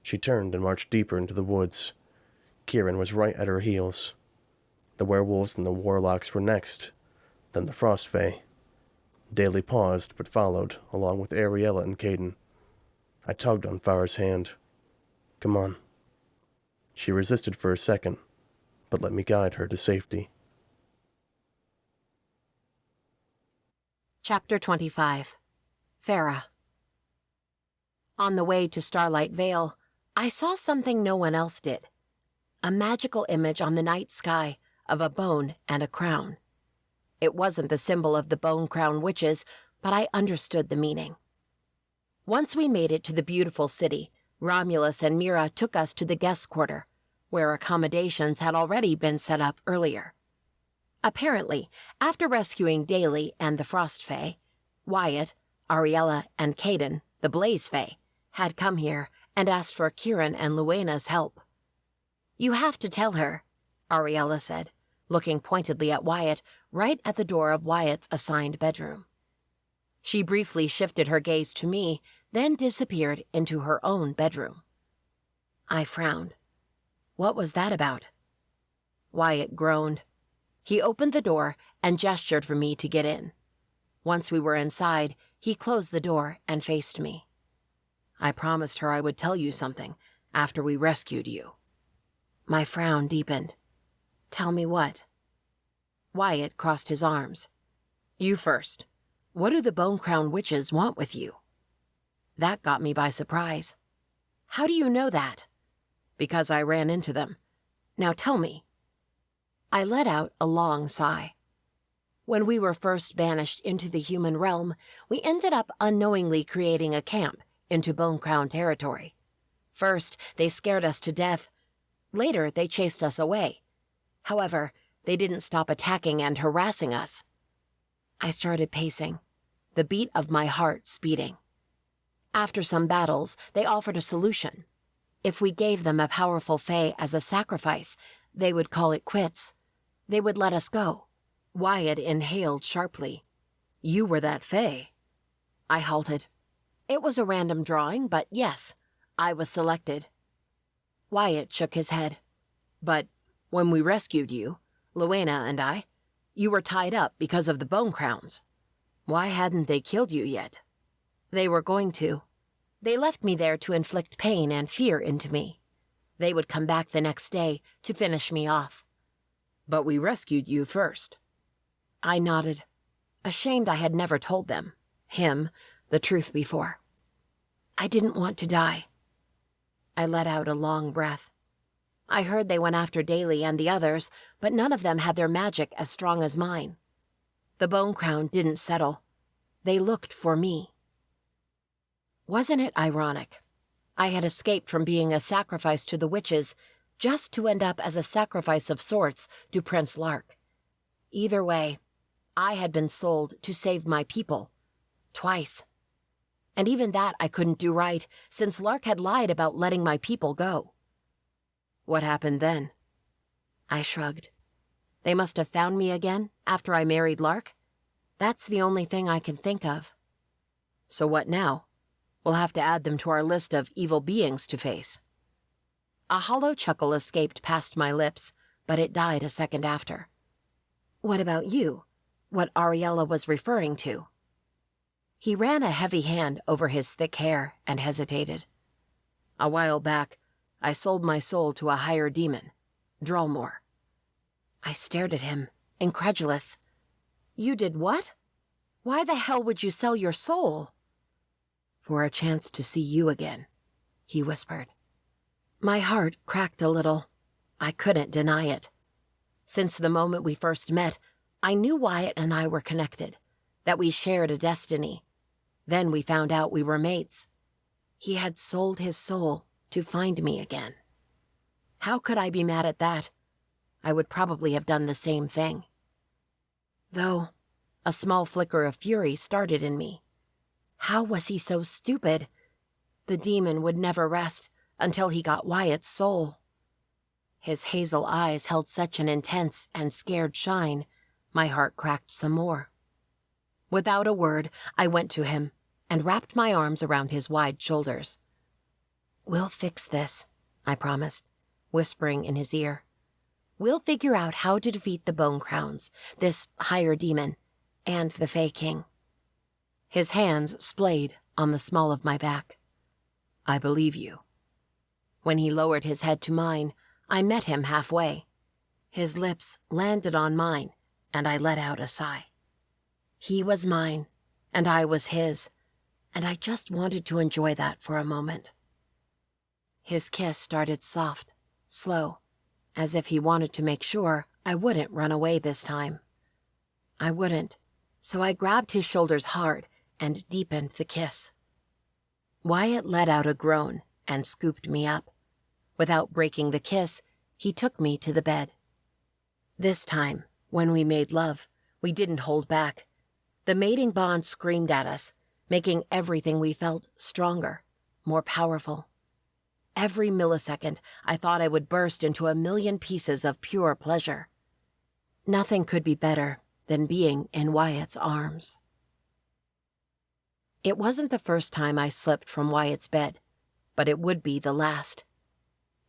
she turned and marched deeper into the woods. Kieran was right at her heels. The werewolves and the warlocks were next, then the Frost Fae. Daly paused, but followed, along with Ariella and Caden. I tugged on Farah's hand. "Come on." She resisted for a second, but let me guide her to safety. Chapter 25. Pharah. On the way to Starlight Vale, I saw something no one else did. A magical image on the night sky of a bone and a crown. It wasn't the symbol of the Bone Crown Witches, but I understood the meaning. Once we made it to the beautiful city, Romulus and Mira took us to the guest quarter, where accommodations had already been set up earlier. Apparently, after rescuing Daly and the Frost Fae, Wyatt, Ariella, and Caden, the Blaze Fae, had come here and asked for Kieran and Luana's help. "You have to tell her," Ariella said, looking pointedly at Wyatt right at the door of Wyatt's assigned bedroom. She briefly shifted her gaze to me, then disappeared into her own bedroom. I frowned. What was that about? Wyatt groaned. He opened the door and gestured for me to get in. Once we were inside, he closed the door and faced me. "I promised her I would tell you something after we rescued you." My frown deepened. "Tell me what?" Wyatt crossed his arms. "You first. What do the Bone Crown Witches want with you?" That got me by surprise. "How do you know that?" "Because I ran into them. Now tell me." I let out a long sigh. When we were first banished into the human realm, we ended up unknowingly creating a camp into Bone Crown territory. First, they scared us to death. Later, they chased us away. However, they didn't stop attacking and harassing us. I started pacing, the beat of my heart speeding. After some battles, they offered a solution. If we gave them a powerful fae as a sacrifice, they would call it quits. They would let us go. Wyatt inhaled sharply. "You were that fae." I halted. It was a random drawing, but yes, I was selected. Wyatt shook his head. "But when we rescued you, Luana and I, you were tied up because of the Bone Crowns. Why hadn't they killed you yet?" "They were going to. They left me there to inflict pain and fear into me. They would come back the next day to finish me off." "But we rescued you first." I nodded, ashamed I had never told them, him, the truth before. I didn't want to die. I let out a long breath. I heard they went after Daly and the others, but none of them had their magic as strong as mine. The Bone Crown didn't settle. They looked for me. Wasn't it ironic? I had escaped from being a sacrifice to the witches just to end up as a sacrifice of sorts to Prince Lark. Either way, I had been sold to save my people. Twice. And even that I couldn't do right, since Lark had lied about letting my people go. What happened then? I shrugged. They must have found me again after I married Lark. That's the only thing I can think of. So what now? We'll have to add them to our list of evil beings to face. A hollow chuckle escaped past my lips, but it died a second after. What about you? What Ariella was referring to? He ran a heavy hand over his thick hair and hesitated. A while back, I sold my soul to a higher demon, Drolmor. I stared at him, incredulous. You did what? Why the hell would you sell your soul? For a chance to see you again, he whispered. My heart cracked a little. I couldn't deny it. Since the moment we first met, I knew Wyatt and I were connected, that we shared a destiny. Then we found out we were mates. He had sold his soul to find me again. How could I be mad at that? I would probably have done the same thing. Though, a small flicker of fury started in me. How was he so stupid? The demon would never rest until he got Wyatt's soul. His hazel eyes held such an intense and scared shine, my heart cracked some more. Without a word, I went to him and wrapped my arms around his wide shoulders. We'll fix this, I promised, whispering in his ear. We'll figure out how to defeat the Bone Crowns, this higher demon, and the Fae King. His hands splayed on the small of my back. I believe you. When he lowered his head to mine, I met him halfway. His lips landed on mine, and I let out a sigh. He was mine, and I was his, and I just wanted to enjoy that for a moment. His kiss started soft, slow, as if he wanted to make sure I wouldn't run away this time. I wouldn't, so I grabbed his shoulders hard and deepened the kiss. Wyatt let out a groan and scooped me up. Without breaking the kiss, he took me to the bed. This time, when we made love, we didn't hold back. The mating bond screamed at us, making everything we felt stronger, more powerful. Every millisecond, I thought I would burst into a million pieces of pure pleasure. Nothing could be better than being in Wyatt's arms. It wasn't the first time I slipped from Wyatt's bed, but it would be the last.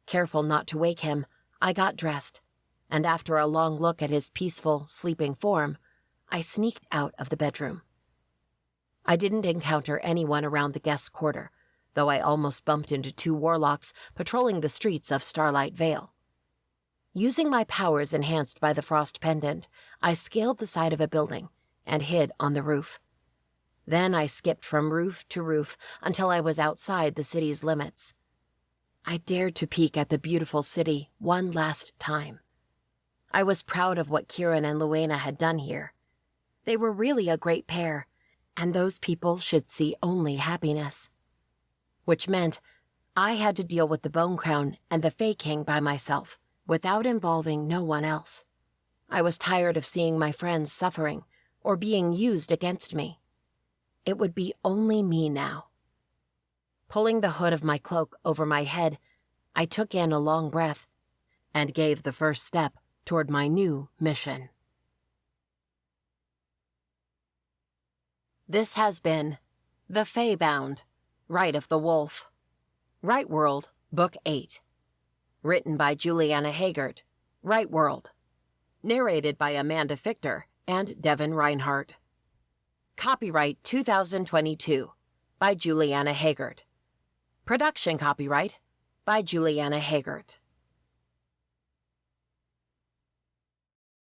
Careful not to wake him, I got dressed, and after a long look at his peaceful, sleeping form, I sneaked out of the bedroom. I didn't encounter anyone around the guest quarter, though I almost bumped into 2 warlocks patrolling the streets of Starlight Vale. Using my powers enhanced by the Frost Pendant, I scaled the side of a building and hid on the roof. Then I skipped from roof to roof until I was outside the city's limits. I dared to peek at the beautiful city one last time. I was proud of what Kieran and Luena had done here. They were really a great pair, and those people should see only happiness. Which meant I had to deal with the Bone Crown and the Fae King by myself, without involving no one else. I was tired of seeing my friends suffering or being used against me. It would be only me now. Pulling the hood of my cloak over my head, I took in a long breath and gave the first step toward my new mission. This has been The Fae-Bound, Rite of the Wolf, Rite World, Book 8. Written by Juliana Haygert, Rite World. Narrated by Amanda Fichter and Devon Reinhardt. Copyright 2022 by Juliana Haygert. Production copyright by Juliana Haygert.